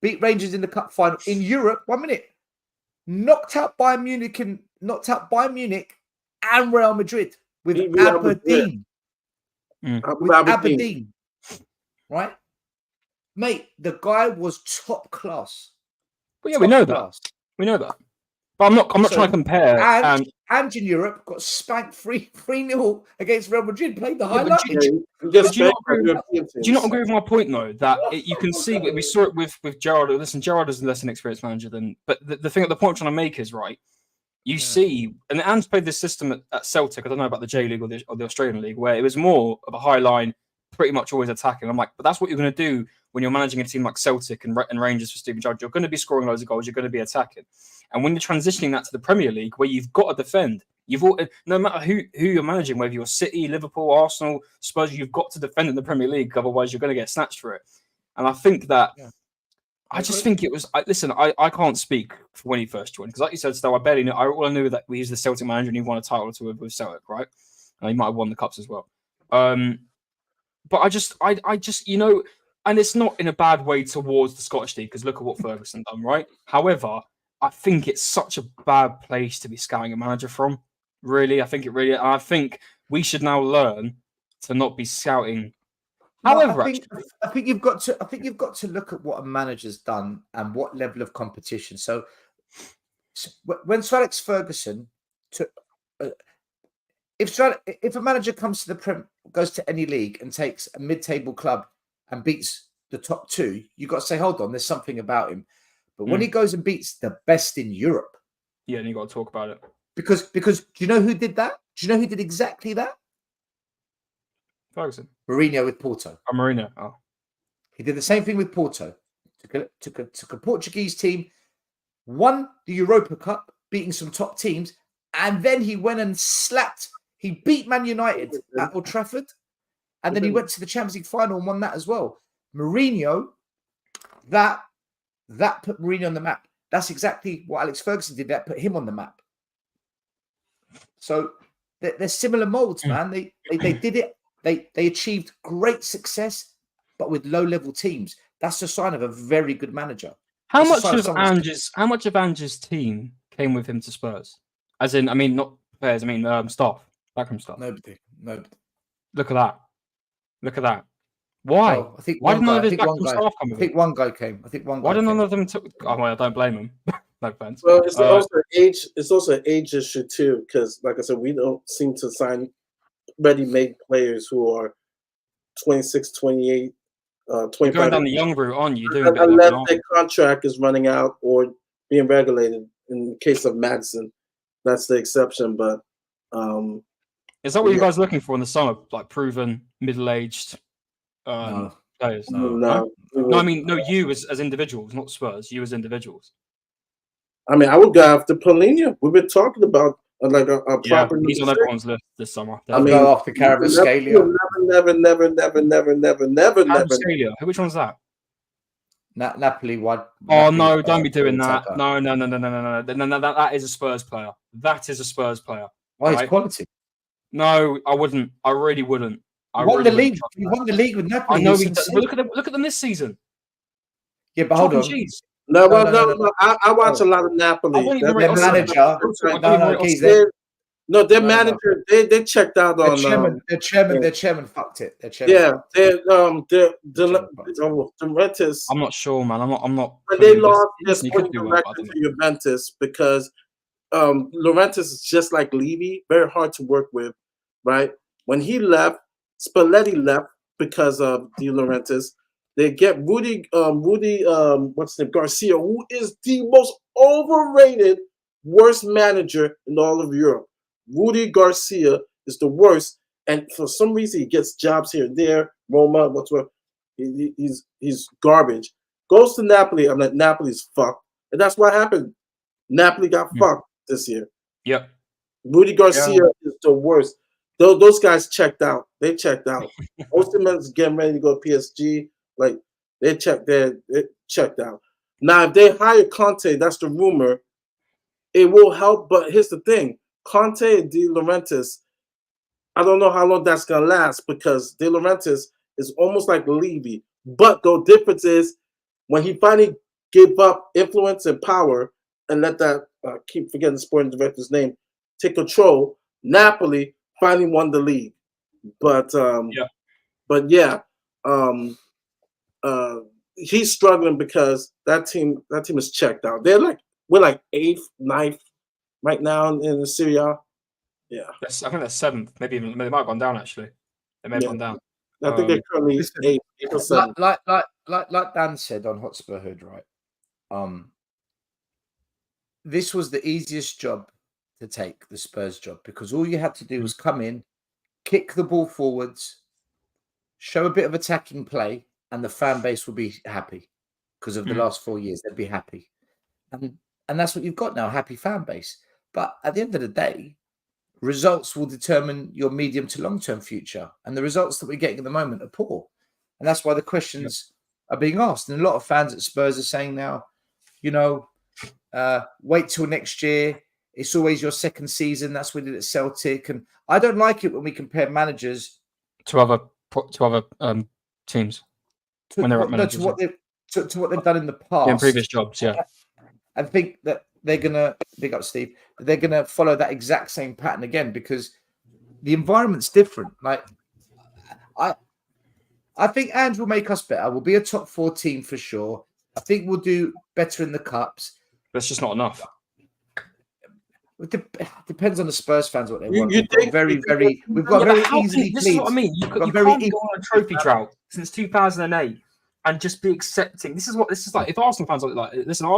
Beat Rangers in the cup final. In Europe, 1 minute. Knocked out Bayern Munich and Real Madrid with Aberdeen. Aberdeen. Right? Mate, the guy was top class. Well, yeah, we know that. But I'm not trying to compare. And in Europe, got spanked 3-0 against Real Madrid. Played the highlight. Do you not agree with my point though? That you can see we saw it with Gerrard. Listen, Gerrard is a less experienced manager than. But the point I'm trying to make is right. You see, and Anne's played this system at Celtic. I don't know about the J League or the Australian League, where it was more of a high line, pretty much always attacking. I'm like, but that's what you're going to do when you're managing a team like Celtic and Rangers for Steven Gerrard. You're going to be scoring loads of goals. You're going to be attacking. And when you're transitioning that to the Premier League, where you've got to defend, no matter who you're managing, whether you're City, Liverpool, Arsenal, Spurs, you've got to defend in the Premier League. Otherwise, you're going to get snatched for it. And I think that, I just think it was. I can't speak for when he first joined because, like you said, Stowe, I barely knew. All I knew that he was the Celtic manager and he won a title or two with Celtic, right? And he might have won the cups as well. But I just, and it's not in a bad way towards the Scottish League because look at what Ferguson done, right? However, I think it's such a bad place to be scouting a manager from. Really, I think we should now learn to not be scouting. However, I think you've got to look at what a manager's done and what level of competition. So when Sir Alex Ferguson took, if a manager comes to goes to any league and takes a mid-table club and beats the top two, you've got to say, hold on, there's something about him. But when he goes and beats the best in Europe, yeah, and you got to talk about it because do you know who did that? Do you know who did exactly that? Ferguson. Mourinho with Porto. Oh, Mourinho. Oh, he did the same thing with Porto. Took a Portuguese team, won the Europa Cup, beating some top teams, and then he went and he beat Man United at Old Trafford, and then he went to the Champions League final and won that as well. Mourinho, that put Mourinho on the map. That's exactly what Alex Ferguson did. That put him on the map. So they're similar molds, man. They did it. They achieved great success, but with low-level teams. That's a sign of a very good manager. How much of Ange's team came with him to Spurs? As in, I mean, not players. I mean, staff, backroom staff. Nobody. Look at that. Why? Well, I think why did none of his backroom staff come with him? I think one guy came. Why did none of them took? Oh, well, I don't blame him. No offense. Well, it's also age. It's also an age issue too, because, like I said, we don't seem to sign ready-made players who are 26, 28, 25. You're going down the young route, aren't you? Unless their contract is running out or being regulated. In the case of Madison, that's the exception. But is that what you yeah. guys are looking for in the summer? Like proven, middle-aged players? No, No, I mean, no, you as individuals, not Spurs. You as individuals. I mean, I would go after Polina. We've been talking about like a proper. He's on everyone's list this summer. I'll go after Kvaratskhelia. Never. Kvaratskhelia. Which one's that? Napoli. What? Oh no! Don't be doing that. No. That is a Spurs player. That is a Spurs player. Why is quality? No, I wouldn't. I really wouldn't. He won the league. He won the league with Napoli. I know. Look at them this season. Yeah, but hold on. No. I watch a lot of Napoli. Their manager. Their manager. They checked out on their chairman fucked it. Juventus. I'm not sure, man. I'm not. When they lost their sporting director to Juventus because Laurentiis is just like Levy, very hard to work with, right? When he left, Spalletti left because of De Laurentiis. They get Rudy Garcia, who is the most overrated, worst manager in all of Europe. Rudy Garcia is the worst, and for some reason he gets jobs here and there. Roma, whatsoever. He's garbage. Goes to Napoli. I'm like, Napoli's fucked, and that's what happened. Napoli got fucked this year. Yep. Rudy Garcia is the worst. Those guys checked out. They checked out. Osimhen's getting ready to go to PSG. Like they checked out. Now, if they hire Conte, that's the rumor. It will help, but here's the thing: Conte and De Laurentiis. I don't know how long that's gonna last because De Laurentiis is almost like Levy. But the difference is when he finally gave up influence and power and let that keep forgetting the sporting director's name take control. Napoli finally won the league, but he's struggling because that team is checked out. We're like 8th, 9th right now in the Serie A. Yeah, I think they're 7th. Maybe they might have gone down actually. They may have gone down. I think they're currently 8th or 7th. Like Dan said on Hotspur Hood, right? This was the easiest job to take, the Spurs job, because all you had to do was come in, kick the ball forwards, show a bit of attacking play, and the fan base will be happy because of the last 4 years. They'd be happy. And that's what you've got now, happy fan base. But at the end of the day, results will determine your medium to long-term future. And the results that we're getting at the moment are poor. And that's why the questions are being asked. And a lot of fans at Spurs are saying now, wait till next year. It's always your second season. That's what we did at Celtic. And I don't like it when we compare managers to other teams when they're at managers. To what they've done in the past. In previous jobs, yeah. I think that they're going to, big up Steve, they're going to follow that exact same pattern again because the environment's different. Like, I think Ange will make us better. We'll be a top 4 team for sure. I think we'll do better in the cups. That's just not enough. It depends on the Spurs fans what they want. We've got This is what I mean. You can't go on a trophy drought since 2008 and just be accepting. This is like. If Arsenal fans are like, listen,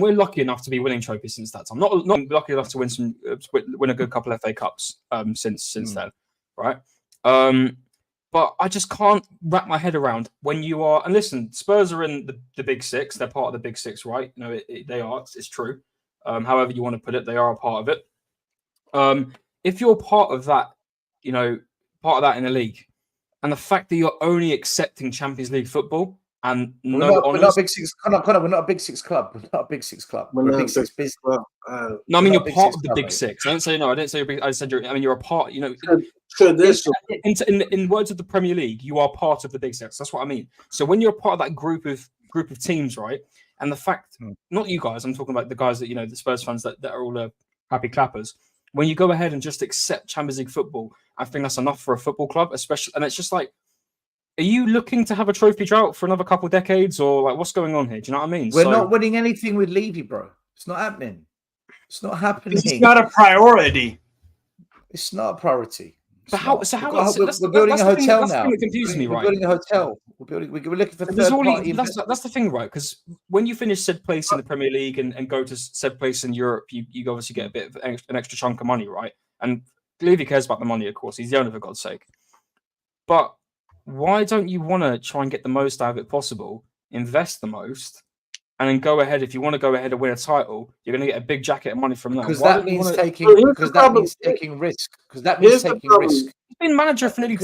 we're lucky enough to be winning trophies since that time. Not lucky enough to win a good couple of FA Cups since then, right? But I just can't wrap my head around when you are. And listen, Spurs are in the Big Six. They're part of the Big Six, right? They are. It's true. However you want to put it, they are a part of it. If you're part of that, in a league, and the fact that you're only accepting Champions League football and we're not a Big Six. We're not a Big Six club. We're not a Big Six club. We're a Big Six business. No, I mean you're part of the Big Six. I didn't say no. I didn't say you're big. I said you're a part. In words of the Premier League, you are part of the Big Six. That's what I mean. So when you're part of that group of teams, right? And the fact, not you guys, I'm talking about the guys that, the Spurs fans that are all happy clappers. When you go ahead and just accept Champions League football, I think that's enough for a football club, especially. And it's just like, are you looking to have a trophy drought for another couple of decades or like what's going on here? Do you know what I mean? We're not winning anything with Levy, bro. It's not happening. It's not happening. It's not a priority. It's not a priority. But how? So how? We're building a hotel that's now. the thing that confuses me, We're right? building a hotel. We're looking for There's third party. that's the thing, right? Because when you finish said place in the Premier League and go to said place in Europe, you obviously get a bit of an extra chunk of money, right? And Levy cares about the money, of course. He's the owner, for God's sake. But why don't you want to try and get the most out of it possible, invest the most, and then go ahead? If you want to go ahead and win a title, you're going to get a big jacket of money from that. Because Why that don't you means wanna- taking. Because that means taking risk. Because that means taking risk. He's been manager for nearly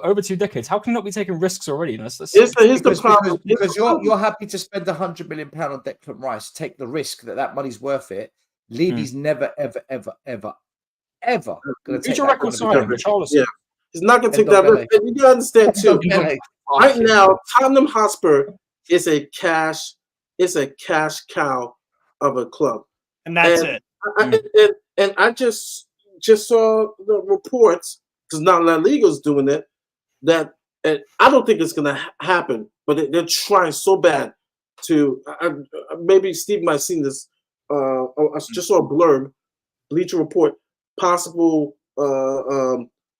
over 2 decades. How can you not be taking risks already? Here's the problem. Because you're happy to spend £100 million on Declan Rice, take the risk that money's worth it. Levy's never, ever, ever, ever, ever going to take your that record kind of signing, Richarlison? Yeah, he's not going to take that risk. And you gotta understand too. Right now, Tottenham Hotspur is a cash cow of a club, and that's it. And I just saw the reports, because now La Liga's doing it, that and I don't think it's going to happen, but they're trying so bad to. Maybe Steve might have seen this. I just saw a blurb, Bleacher Report, possible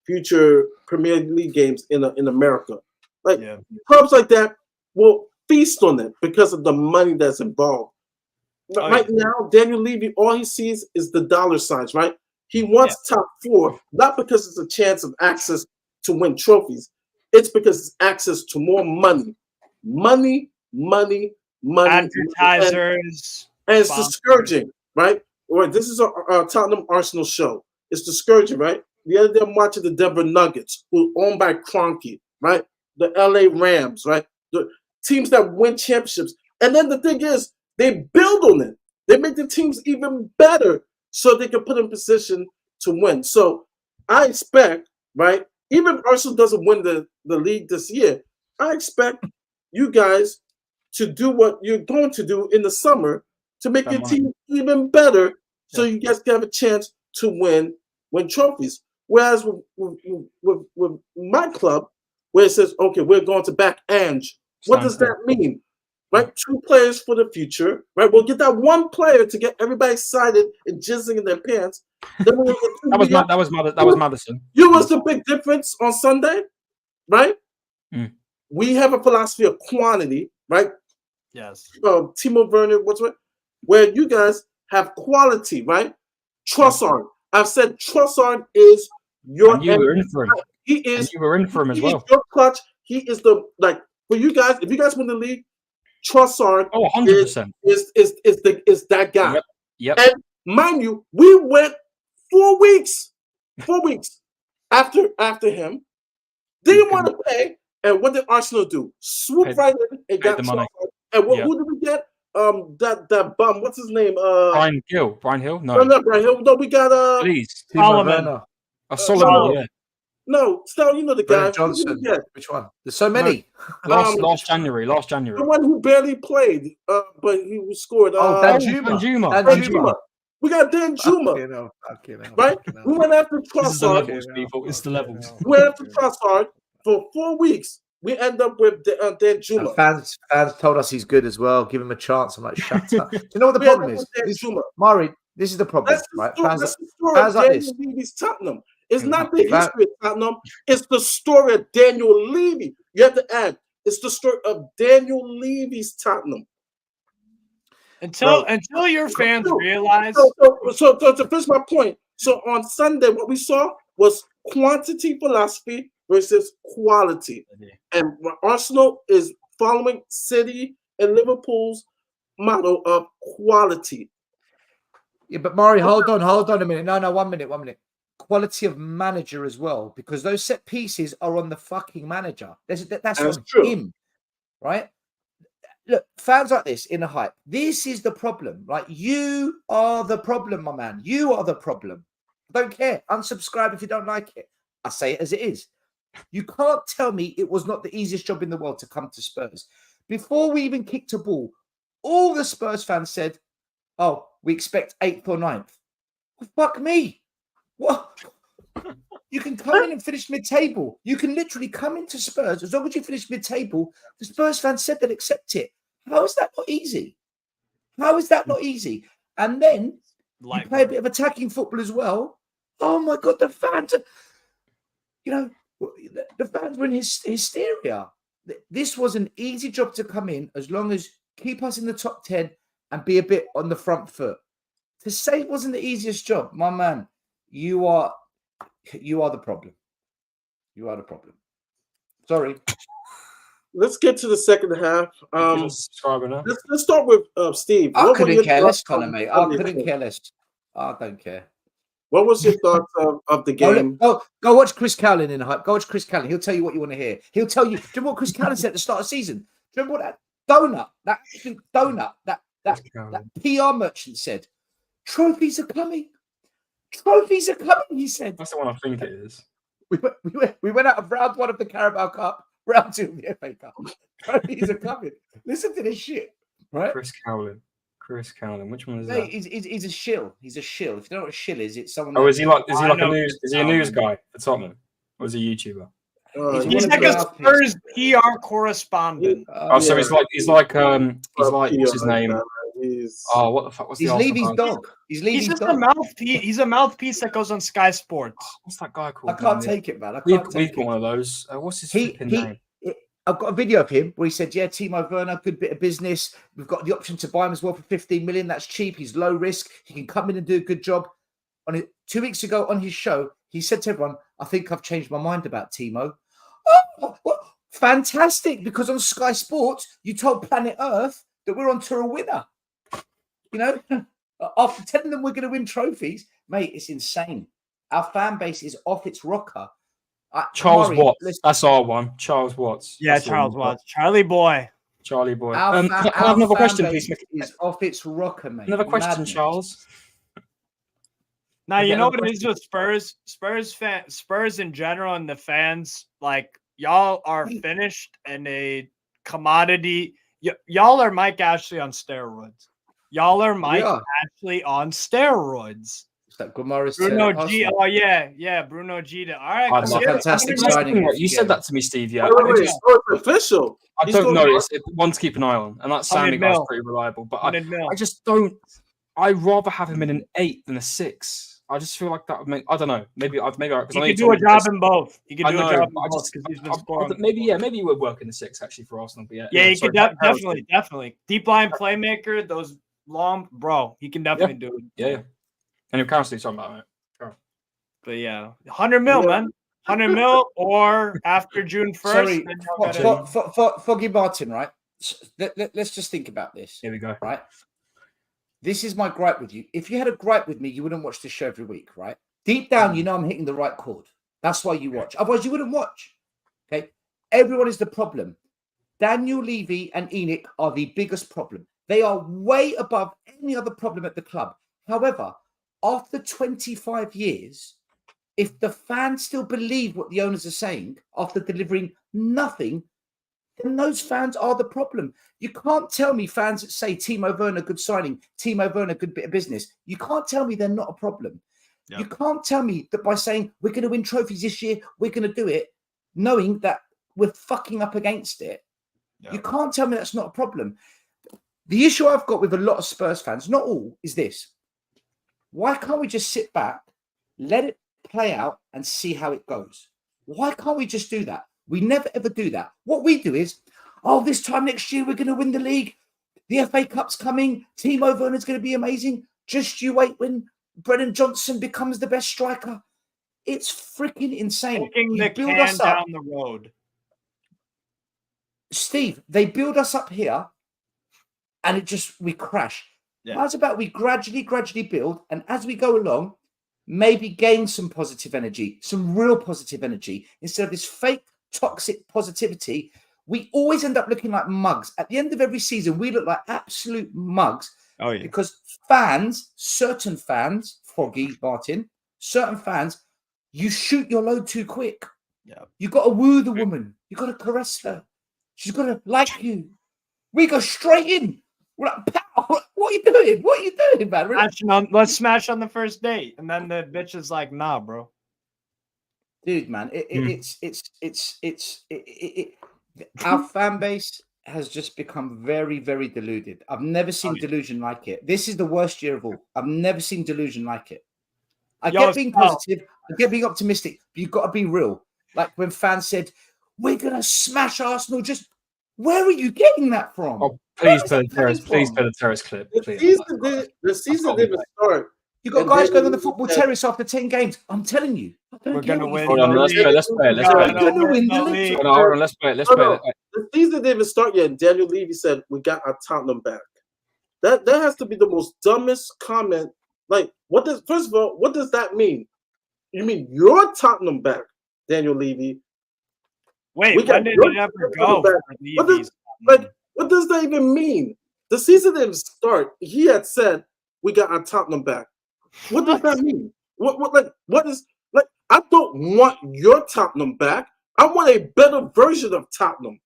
future Premier League games in America. Like clubs like that will feast on it because of the money that's involved. Right now, Daniel Levy, all he sees is the dollar signs, right? He wants top 4, not because it's a chance of access to win trophies. It's because it's access to more money. Money. Advertisers. And it's discouraging, right? Or this is a Tottenham Arsenal show. It's discouraging, right? The other day I'm watching the Denver Nuggets, who are owned by Kroenke, right? The LA Rams, right? The teams that win championships. And then the thing is, they build on it. They make the teams even better so they can put in position to win. So I expect, right, even if Arsenal doesn't win the league this year, I expect you guys to do what you're going to do in the summer to make your team even better so you guys can have a chance to win trophies. Whereas with my club, where it says, okay, we're going to back Ange, what does that mean? Right, 2 players for the future. Right, we'll get that 1 player to get everybody excited and jizzing in their pants. Then we'll get that was Madison. You was the big difference on Sunday, right? We have a philosophy of quantity, right? Yes. Timo Werner, where you guys have quality, right? Trossard. I've said Trossard is your. And you were in for him. He is. And you were in for him as well. Your clutch. He is the for you guys. If you guys win the league, Trossard 100% is that guy. Yep. And mind you, we went 4 weeks after him. Didn't want to pay, and what did Arsenal do? Swoop right in and got the money. And who did we get? That bum. What's his name? Brian Hill. No, not Brian Hill. No, we got Solomon. Solomon. Yeah. No, Stel, you know the guy. Johnson. Which one? There's so many. Last January. The one who barely played, but he scored. Danjuma. We got Danjuma. Right? We went after Trossard. It's the levels. We went after Trossard for 4 weeks. We end up with Danjuma. Fans told us he's good as well. Give him a chance. I'm like, shut up. Do you know what the problem is? Mari, this is the problem, right? Fans like this. Levy's Tottenham. It's not the history of Tottenham. It's the story of Daniel Levy. You have to add, it's the story of Daniel Levy's Tottenham. Until your fans realize. So to finish my point, so on Sunday, what we saw was quantity philosophy versus quality. And Arsenal is following City and Liverpool's model of quality. Yeah, but Mari, hold on a minute. No, 1 minute. Quality of manager as well, because those set pieces are on the fucking manager. That's on him, right? Look, fans like this in a hype. This is the problem, right? You are the problem, my man. You are the problem. I don't care. Unsubscribe if you don't like it. I say it as it is. You can't tell me it was not the easiest job in the world to come to Spurs. Before we even kicked a ball, all the Spurs fans said, oh, we expect 8th or 9th. Well, fuck me. What? You can come in and finish mid-table. You can literally come into Spurs. As long as you finish mid-table, the Spurs fans said they'll accept it. How is that not easy? And then you play a bit of attacking football as well. Oh, my God, the fans. You know, the fans were in hysteria. This was an easy job to come in as long as keep us in the top 10 and be a bit on the front foot. To say it wasn't the easiest job, my man, you are the problem. You are the problem. Sorry. Let's get to the second half. Subscriber now. Let's start with Steve. I What were couldn't your care less, thoughts Connor, on mate. the I couldn't game? care less. I don't care. What was your thoughts of the game? Go watch Chris Cowlin in hype. Go watch Chris Cowlin. He'll tell you what you want to hear. He'll tell you. Do you remember what Chris Cowlin said at the start of the season? Do you remember what that donut, that PR merchant said? Trophies are coming. Trophies are coming, he said. That's the one I think it is. We went out of round 1 of the Carabao Cup, round 2 of the FA Cup. Trophies are coming. Listen to this shit, right? Chris Cowlin. Which one is Mate, that? he's a shill. He's a shill. If you don't know what a shill is, it's someone. Oh, is he like a news Cowlin. guy for Tottenham? Or is he a YouTuber? He's like a Spurs PR correspondent. So he's like what's his name? What the fuck? What's He's the Levy's dog. He's Levy's He's just dog. a mouthpiece. He's a mouthpiece that goes on Sky Sports. What's that guy called? I can't take it, man. We've got one of those. What's his flipping name? I've got a video of him where he said, yeah, Timo Werner, good bit of business. We've got the option to buy him as well for 15 million. That's cheap. He's low risk. He can come in and do a good job. 2 weeks ago on his show, he said to everyone, I think I've changed my mind about Timo. Oh, well, fantastic. Because on Sky Sports, you told Planet Earth that we're on to a winner. You know, after telling them we're going to win trophies, mate, it's insane. Our fan base is off its rocker. Charles Murray, Watts. listen. That's our one. Charles Watts. Yeah, That's Charles Watts. Charlie boy. Charlie boy. Our can I have another question, please? Is off its rocker, mate. Another question, Madness. Charles. Now you know what it is with Spurs. Spurs in general, and the fans, like y'all are finished and a commodity. Y'all are Mike Ashley on steroids. Y'all are Mike Ashley on steroids. That Gomaris Bruno G. Oh yeah, Bruno G. All right, That's a fantastic signing. You said that to me, Steve. Yeah, Wait, it's official. I don't know. It's one to keep an eye on, and that sounding guy's pretty reliable. But I just don't. I'd rather have him in an 8 than a 6. I just feel like that would make. I don't know. Maybe. He can do a job in both. He can do a job in both because he's been scoring. Maybe he would work in the 6 actually for Arsenal. But he could definitely deep line playmaker. Those long, bro. He can definitely do it. Yeah. And you're constantly talking about it. But yeah, 100 mil, man. 100 mil or after June 1st. Sorry, Foggy Martin, right? Let's just think about this. Here we go. Right? This is my gripe with you. If you had a gripe with me, you wouldn't watch this show every week, right? Deep down, you know I'm hitting the right chord. That's why you watch. Otherwise, you wouldn't watch. Okay? Everyone is the problem. Daniel Levy and Enoch are the biggest problem. They are way above any other problem at the club. However, after 25 years, if the fans still believe what the owners are saying after delivering nothing, then those fans are the problem. You can't tell me fans that say Timo Werner, good signing, Timo Werner, good bit of business. You can't tell me they're not a problem. Yep. You can't tell me that by saying we're going to win trophies this year, we're going to do it, knowing that we're fucking up against it. Yep. You can't tell me that's not a problem. The issue I've got with a lot of Spurs fans, not all, is this. Why can't we just sit back, let it play out and see how it goes? Why can't we just do that? We never, ever do that. What we do is, this time next year, we're going to win the league. The FA Cup's coming. Timo Werner's going to be amazing. Just you wait when Brennan Johnson becomes the best striker. It's freaking insane. Taking the can down the road. Steve, they build us up here and we crash. Yeah. How's about we gradually build, and as we go along, maybe gain some positive energy, some real positive energy, instead of this fake toxic positivity. We always end up looking like mugs. At the end of every season, we look like absolute mugs. Oh, yeah. Because fans, certain fans, Foggy Martin, certain fans, you shoot your load too quick. Yeah. You got to woo the woman. You got to caress her. She's got to like you. We go straight in. We're like, pow, what are you doing? What are you doing, man? Let's smash on the first date. And then the bitch is like, nah, bro. Dude, man, our fan base has just become very, very deluded. I've never seen delusion like it. This is the worst year of all. I've never seen delusion like it. I get being positive. I get being optimistic, but you've got to be real. Like when fans said, "We're gonna smash Arsenal," just where are you getting that from? Oh, please Where play is the that coming terrace. Please from? play the terrace clip. The Please. season gotta be didn't start. You got And guys then going on the you football said- terrace after 10 games. I'm telling you, I don't We're care gonna what you win think. Hold on, the let's league. play. Let's play. Let's We're play. We're gonna win the league. Hold on. Let's play. Let's No, play. no. The season didn't even start yet. Daniel Levy said we got our Tottenham back. That has to be the most dumbest comment. Like, what does first of all, what does that mean? You mean your Tottenham back, Daniel Levy? Wait, We got when did your it ever Tottenham go back. for What does- Levy's? Like, what does that even mean? The season didn't start. He had said we got our Tottenham back. What does that mean? What is like? I don't want your Tottenham back. I want a better version of Tottenham,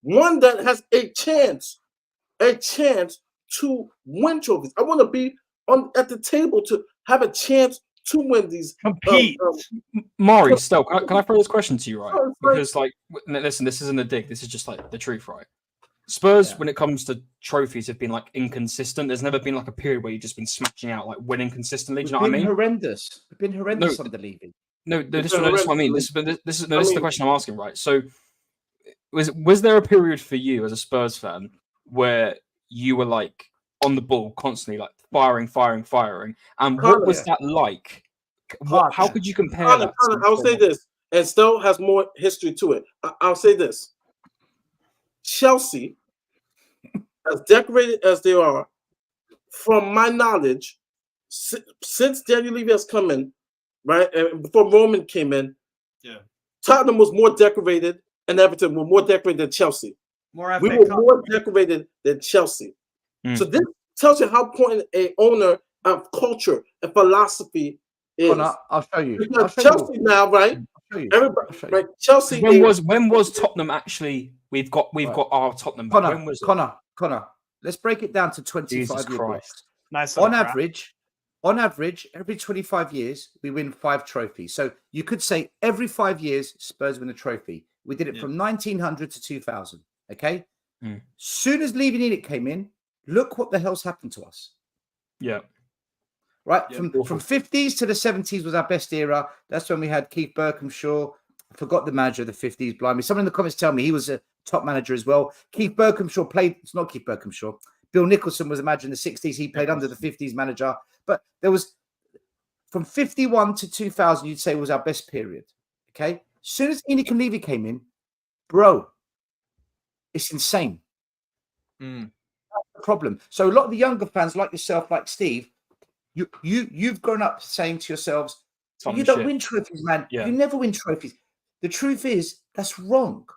one that has a chance to win trophies. I want to be at the table to have a chance to win these. Compete. Maury, still, can I throw this question to you, right? Oh, it's fine. Because, like, listen, this isn't a dig. This is just like the truth, right? Spurs, when it comes to trophies, have been like inconsistent. There's never been like a period where you've just been smashing out, like winning consistently. Do you know what I mean? Horrendous. We've been horrendous under Levy. No, It's this is what I mean. horrendous. This is the question I'm asking, right? So, was there a period for you as a Spurs fan where you were like on the ball constantly, like firing? And what was that like? How could you compare that? I'll say this, and Stowe has more history to it. I'll say this: Chelsea, as decorated as they are, from my knowledge, since Daniel Levy has come in, right, and before Roman came in, Tottenham was more decorated, and Everton were more decorated than Chelsea. We were more decorated than Chelsea. So this tells you how important a owner of culture and philosophy is. Connor, I'll show you. Because Chelsea now, right? Everybody, right? Chelsea. When was Tottenham actually? We've got our Tottenham. Connor, when was it? Connor, let's break it down to 25 year blocks. Nice. On average, every 25 years, we win 5 trophies. So you could say every 5 years, Spurs win a trophy. We did it from 1900 to 2000. Okay. Soon as Levy Needit came in, look what the hell's happened to us. Yeah. Right. From 50s to the 70s was our best era. That's when we had Keith Berkhamshaw. I forgot the manager of the 50s. Blimey. Someone in the comments tell me he was a top manager as well. Keith Berkhamshaw played. It's not Keith Berkhamshaw. Bill Nicholson was a manager in the 60s. He played under the 50s manager. But there was from 51 to 2000, you'd say was our best period. Okay. As soon as Enoch and Levy came in, bro, it's insane. That's the problem. So a lot of the younger fans like yourself, like Steve, you've grown up saying to yourselves, you don't win trophies, man. You never win trophies. The truth is, that's wrong.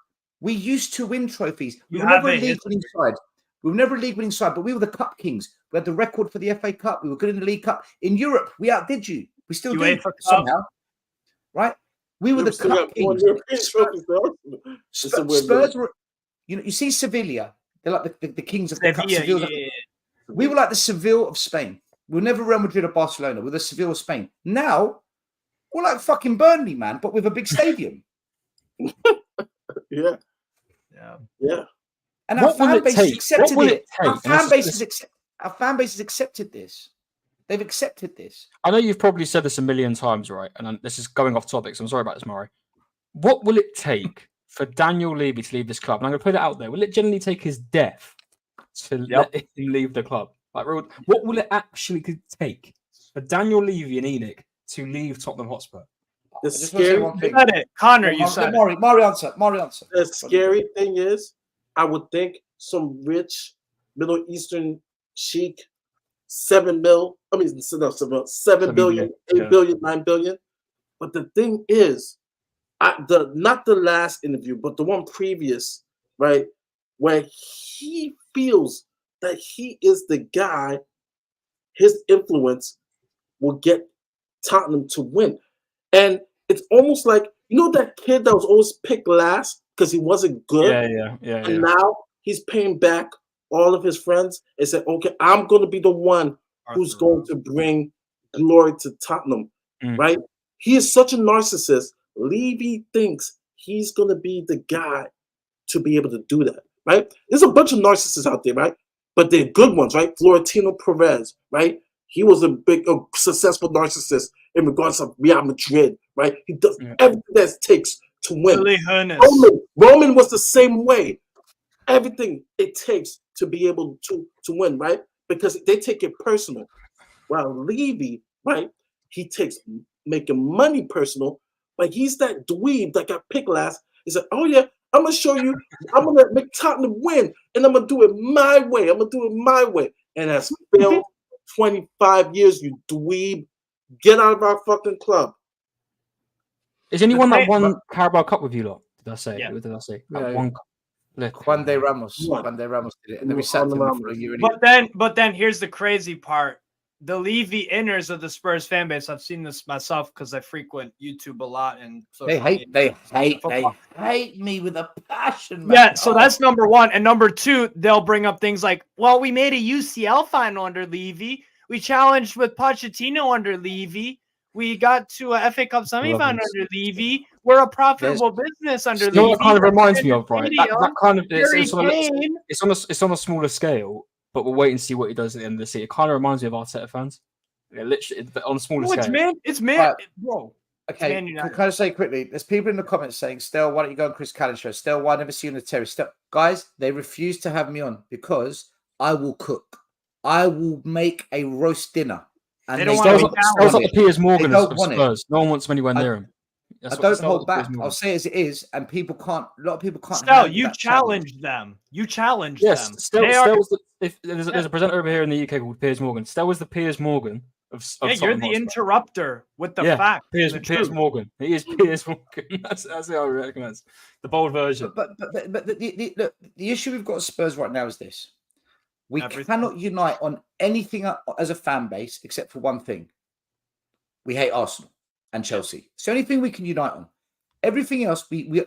We used to win trophies. We were never a league-winning side. We were never a league-winning side, but we were the cup kings. We had the record for the FA Cup. We were good in the League Cup. In Europe, we outdid you. We still do somehow, right? We were the cup kings. Spurs were, you see Sevilla. They're like the kings of the cup. We were like the Seville of Spain. We were never Real Madrid or Barcelona. We're the Seville of Spain. Now, we're like fucking Burnley, man, but with a big stadium. Yeah. And our fan base has accepted it. Our fan base has accepted this. They've accepted this. I know you've probably said this a million times, right? And this is going off topic, so I'm sorry about this, Murray. What will it take for Daniel Levy to leave this club? And I'm going to put it out there. Will it generally take his death to let him leave the club? Like, what will it actually take for Daniel Levy and Enoch to leave Tottenham Hotspur? The scary thing. You said it. Connor, you said it. Maury answer. The scary thing is, I would think some rich Middle Eastern sheik, 7 billion, 8 billion, 9 billion. But the thing is, not the last interview, but the one previous, right, where he feels that he is the guy, his influence will get Tottenham to win. And it's almost like, that kid that was always picked last because he wasn't good? And now he's paying back all of his friends and said, okay, I'm going to be the one who's going to bring glory to Tottenham, right? He is such a narcissist. Levy thinks he's going to be the guy to be able to do that, right? There's a bunch of narcissists out there, right? But they're good ones, right? Florentino Perez, right? He was a successful narcissist in regards to Real Madrid, right? He does everything that it takes to win. Really Hoeneß. Roman was the same way. Everything it takes to be able to win, right? Because they take it personal. While Levy, right, he takes making money personal, but he's that dweeb that got picked last. He said, oh yeah, I'm going to show you, I'm going to make Tottenham win, and I'm going to do it my way. I'm going to do it my way. And that's failed 25 years, you dweeb. Get out of our fucking club. Is anyone that won Carabao Cup with you lot? Did I say? Yeah. What did I say? Yeah. One. Juan de Ramos. Juan de Ramos did it. And then we sacked him for a year. But then here's the crazy part. The Levy inners of the Spurs fan base, I've seen this myself because I frequent YouTube a lot and they hate me with a passion, man. Yeah, so that's number one. And number two, they'll bring up things like, well, we made a UCL final under Levy. We challenged with Pochettino under Levy. We got to a FA Cup semifinal under Levy. We're a profitable business under Levy. You know what it kind of reminds me of, right? That kind of Kane. it's on a smaller scale, but we'll wait and see what he does at the end of the season. It kind of reminds me of Arteta fans. Yeah, literally on a smaller scale. It's man. Bro. Okay, can I just say quickly? There's people in the comments saying, "Stel, why don't you go on Chris Callen's show? Stel, why I never see you on the terrace?" Guys, they refuse to have me on because I will cook. I will make a roast dinner. And they don't want to like the Piers Morgan of Spurs. No one wants them anywhere near him. I don't hold back. I'll say as it is, and people can't. A lot of people can't. Stel, you challenge them. You challenge them. There's a presenter over here in the UK called Piers Morgan. Stel was the Piers Morgan of you're the interrupter with the fact. Piers Morgan. He is Piers Morgan. That's how I recognise the bold version. But the issue we've got at Spurs right now is this: we cannot unite on anything as a fan base except for one thing. We hate Arsenal and Chelsea. It's the only thing we can unite on. Everything else, we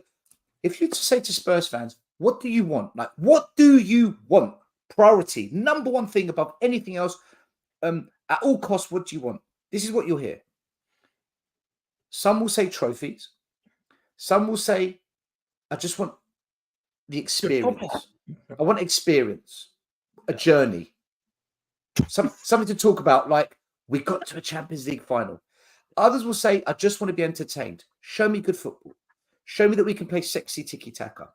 if you say to Spurs fans, what do you want? Like, what do you want? Priority, number one thing above anything else. At all costs, what do you want? This is what you'll hear. Some will say trophies. Some will say, I just want the experience. I want experience, a journey, something to talk about. Like, we got to a Champions League final. Others will say, I just want to be entertained. Show me good football. Show me that we can play sexy tiki-taka.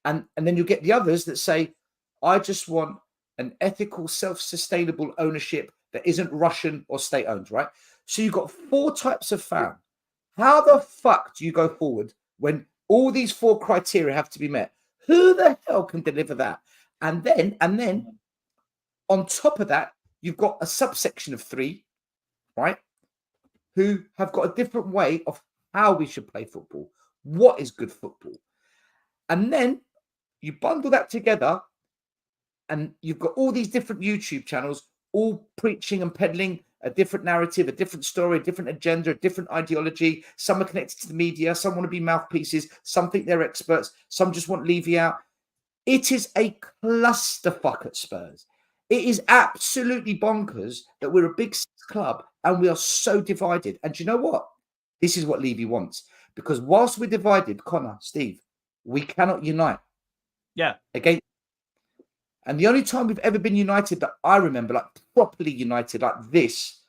And then you'll get the others that say, I just want an ethical, self-sustainable ownership that isn't Russian or state-owned, right? So you've got four types of fan. How the fuck do you go forward when all these four criteria have to be met? Who the hell can deliver that? And then on top of that, you've got a subsection of three, right? Who have got a different way of how we should play football. What is good football? And then you bundle that together and you've got all these different YouTube channels all preaching and peddling a different narrative, a different story, a different agenda, a different ideology. Some are connected to the media. Some want to be mouthpieces. Some think they're experts. Some just want Levy out. It is a clusterfuck at Spurs. It is absolutely bonkers that we're a big club and we are so divided. And do you know what? This is what Levy wants. Because whilst we're divided, Connor, Steve, we cannot unite. Yeah. Again. And the only time we've ever been united that I remember, like properly united like this,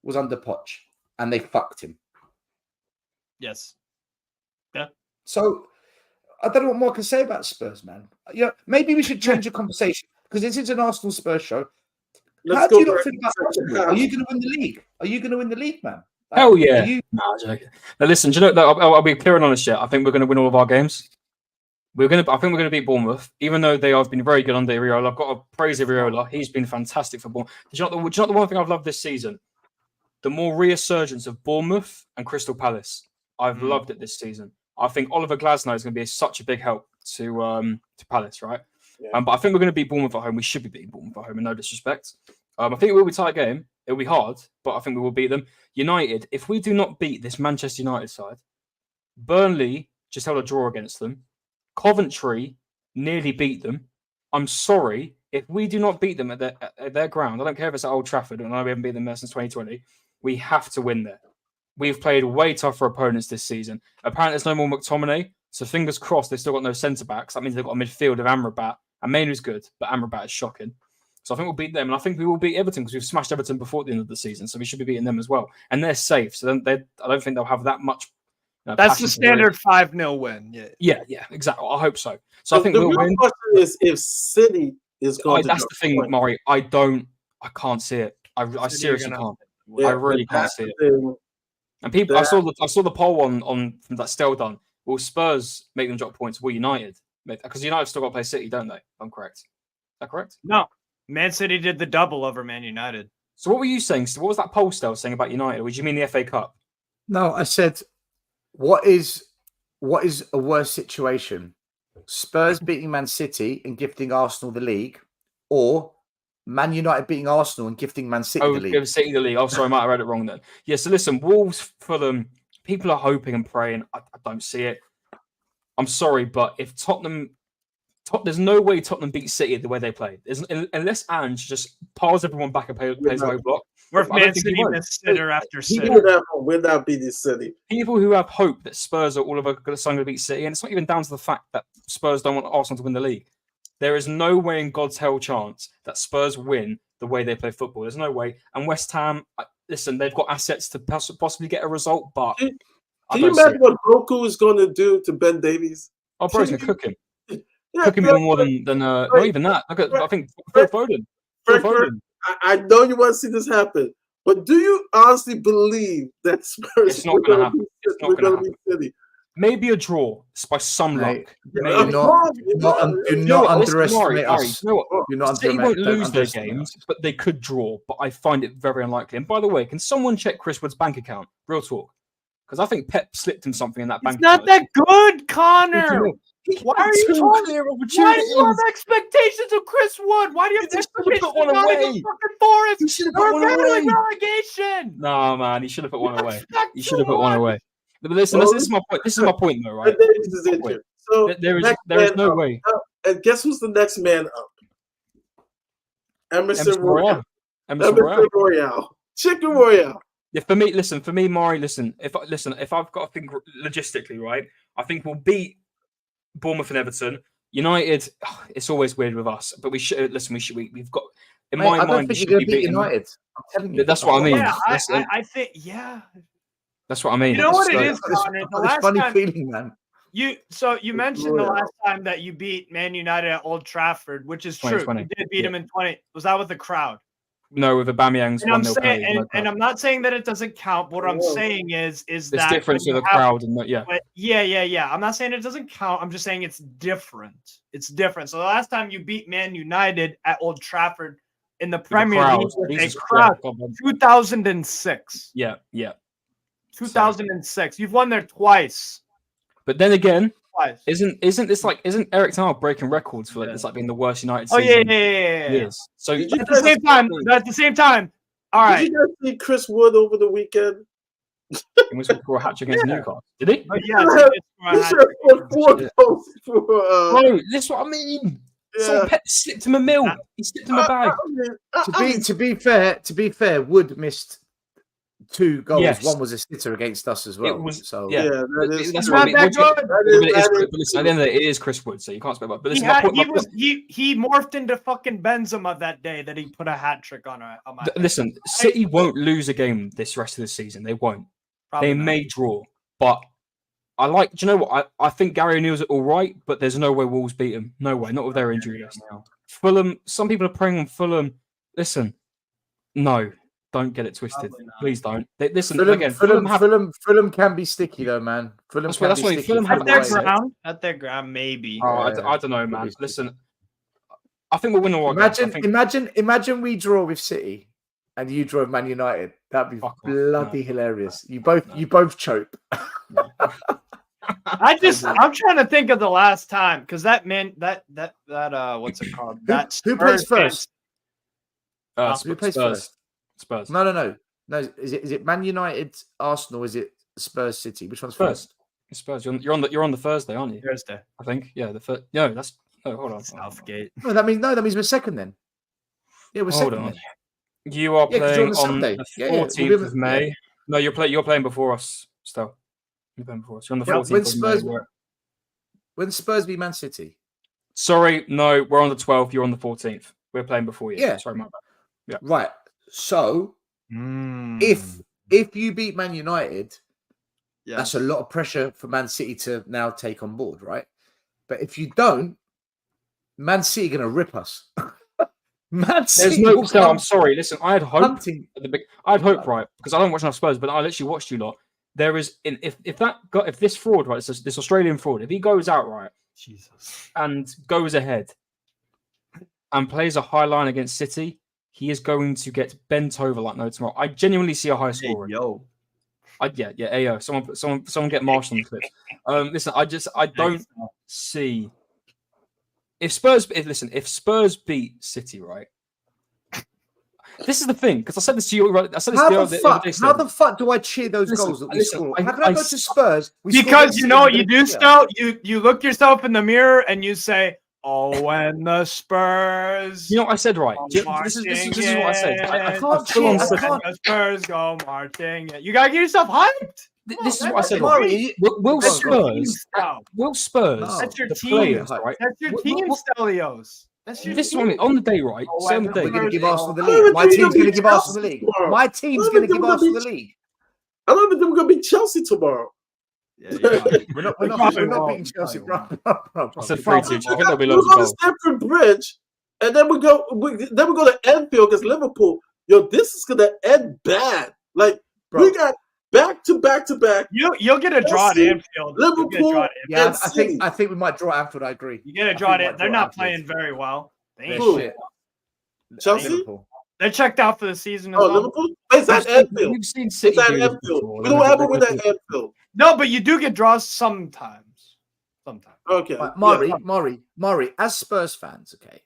was under Poch. And they fucked him. Yes. Yeah. So I don't know what more I can say about Spurs, man. You know, maybe we should change the conversation because this is an Arsenal Spurs show. How do you not think about Arsenal? Are you going to win the league? Are you going to win the league, man? Hell yeah. No, joking. Now listen, do you know, I'll be clear and honest here. I think we're going to win all of our games. I think we're going to beat Bournemouth, even though they have been very good under Iriola. I've got to praise Iriola. He's been fantastic for Bournemouth. Do you know the one thing I've loved this season? The more resurgence of Bournemouth and Crystal Palace. I've loved it this season. I think Oliver Glasgow is going to be such a big help to Palace, right? Yeah. But I think we're going to beat Bournemouth at home. We should be beating Bournemouth at home, in no disrespect. I think it will be a tight game. It'll be hard, but I think we will beat them. United, if we do not beat this Manchester United side, Burnley just held a draw against them. Coventry nearly beat them. I'm sorry. If we do not beat them at their ground, I don't care if it's at Old Trafford, and I know we haven't beaten them there since 2020, we have to win there. We've played way tougher opponents this season. Apparently, there's no more McTominay, so fingers crossed they've still got no centre-backs. That means they've got a midfield of Amrabat. And Mainoo's good, but Amrabat is shocking. So I think we'll beat them, and I think we will beat Everton because we've smashed Everton before the end of the season, so we should be beating them as well. And they're safe, so I don't think they'll have that much know, That's the passion for it. standard 5-0 win. Yeah. Yeah, exactly. I hope so. So I think the we'll real win. question is if City is going to. That's the thing, Maury. I can't see it. I City are seriously gonna- can't. Yeah, I really but can't that's see the it. thing. And people, I saw the poll on from that Stell done. Will Spurs make them drop points? Will United? Because United still got to play City, don't they? If I'm correct. Is that correct? No, Man City did the double over Man United. So what were you saying? So what was that poll Stell saying about United? Or did you mean the FA Cup? No, I said, what is a worse situation? Spurs beating Man City and gifting Arsenal the league, or Man United beating Arsenal and gifting Man City the league? Give City the league. Oh, sorry, I might have read it wrong then. Yeah, so listen, Wolves, Fulham, people are hoping and praying. I don't see it. I'm sorry, but if there's no way Tottenham beat City the way they played. Unless Ange just piles everyone back and plays low block. Or if I don't Man think he City won't. missed sitter after sitter. People will not beat this City. People who have hope that Spurs are all of a sudden going to beat City, and it's not even down to the fact that Spurs don't want Arsenal to win the league. There is no way in God's hell chance that Spurs win the way they play football. There's no way. And West Ham, listen, they've got assets to possibly get a result, but Can you imagine what Goku is going to do to Ben Davies? Oh, bro, he's going to cook him. Yeah, Cook him even more than not even that. Look at, I think, Phil Foden. Phil Frank, Foden. I know you want to see this happen, but do you honestly believe that Spurs It's not going to happen. It's not going to happen. City? Maybe a draw by some luck. Do not underestimate us. You know what? City won't don't lose their underestimate games, us. but they could draw. But I find it very unlikely. And by the way, can someone check Chris Wood's bank account? Real talk. Because I think Pep slipped him something in that He's bank not account. that good, Connor. Why are you talking? Why do you have expectations of Chris Wood? Why do you have expectations of Nottingham fucking Forest? He should have They're put one away. battling relegation. No, man, he should have put one away. Expect He should have put one too away. But listen, this is my point. This is my point, though, right? Ben Davies is injured. So There is no way. And guess who's the next man up? Emerson Royale. Emerson Royale. Chicken Royale. Yeah, for me, Maury, if I've got to think logistically, right, I think we'll beat Bournemouth and Everton. United, it's always weird with us, but we should we've got in my mind. I don't think you're going to beat United. I'm telling you. That's what I mean. Yeah, I think, yeah. That's what I mean. You know what it is, Connor? The last funny time feeling, man. you mentioned the last time that you beat Man United at Old Trafford, which is true. 2020. You did beat them in 20. Was that with the crowd? No, with Aubameyang's And I'm 1-0 saying, penalty, and I'm not saying that it doesn't count. But what I'm saying is there's that difference with the crowd and that, yeah. Yeah. I'm not saying it doesn't count. I'm just saying it's different. It's different. So the last time you beat Man United at Old Trafford in the Premier League with a crowd, 2006. Yeah. 2006. You've won there twice. But then again, Twice. isn't Eric Ten Hag breaking records for this being the worst United Oh season? yeah. Years. So Did you At the same time. All right. Did you guys see Chris Wood over the weekend? he was for a hat trick against Newcastle. Did he? But yeah, He should have put 4 posts for. Bro, that's what I mean. So Pep slipped him a mill. He slipped him a bag. To be fair, Wood missed 2 goals. Yes. One was a sitter against us as well. Was, so yeah, that is that's true. what I mean. Not that But listen, at the end of the day, it is Chris Wood, so you can't speak about. But listen, he morphed into fucking Benzema that day that he put a hat trick on my listen, City won't lose a game this rest of the season. They won't. Probably They not. may draw, but do you know what? I think Gary O'Neill's all right, but there's no way Wolves beat him. No way, not with their injury list now. Fulham, some people are preying on Fulham. Listen, no, don't get it twisted. Please don't. Fulham can be sticky though, man. That's what Fulham have at their ground, maybe. Oh, I don't know, man. Listen, I think we'll win all right. Imagine we draw with City and you draw with Man United. That'd be bloody hilarious. You both choke. I'm trying to think of the last time because that what's it called? Who plays first? Who plays first? Spurs. No. Is it Man United, Arsenal? Is it Spurs, City? Which one's first? It's Spurs. You're on the Thursday, aren't you? Thursday. I think. Yeah. The first. No, that's. Oh, hold on. Southgate. No, that means we're second then. Yeah, we're second. Then. You are playing on the 14th of May. Yeah. No, you're playing before us still. You're playing before us. You're on the 14th of May. When Spurs beat Man City. Sorry, no, we're on the 12th. You're on the 14th. We're playing before you. Yeah. Sorry, my bad. Yeah. Right. So if you beat Man United, That's a lot of pressure for Man City to now take on board, right? But if you don't, Man City going to rip us. Man City. There's no. I'm sorry. Listen, I had hope. Hunting. I had hope, right? Because I don't watch enough Spurs, but I literally watched you lot. There is, if this fraud, right? This Australian fraud, if he goes out right, Jesus, and goes ahead, and plays a high line against City, he is going to get bent over like no tomorrow. I genuinely see a high score. Ayo. Someone get Marshall on the clips. Listen, I don't see if Spurs beat City, right? This is the thing, because I said this to you. Right? I said this How the fuck do I cheer those goals that we score? How can I go to Spurs? Because you know what you do, Stout? You look yourself in the mirror and you say, "Oh, when the Spurs." You know what I said, right? This is what I said. I can't cheer. The Spurs go marching. You gotta get yourself hyped. This is what I said. Will Spurs? That's your the team. Players, right? That's your team, Stelios. This is what I mean. On the day, right? We're going to give Arsenal the league. My team's going to give Arsenal the league. My team's going to give Arsenal the league. I don't even think we're going to beat Chelsea tomorrow. We're not beating Chelsea, bro. I said 3-2. I think there'll be We loads go of to goals. Stamford Bridge, and then we go to Anfield against Liverpool. Yo, this is going to end bad. Like, we got back to back. You'll get a draw at Anfield. Liverpool. Yeah, I think we might draw Anfield. I agree. You get a draw at. They're not playing very well. Chelsea. They're checked out for the season. As well. Liverpool. It's at Anfield. We've seen City It's at Anfield. We don't ever win at Anfield. No, but you do get draws sometimes. Okay. Maury, as Spurs fans, okay,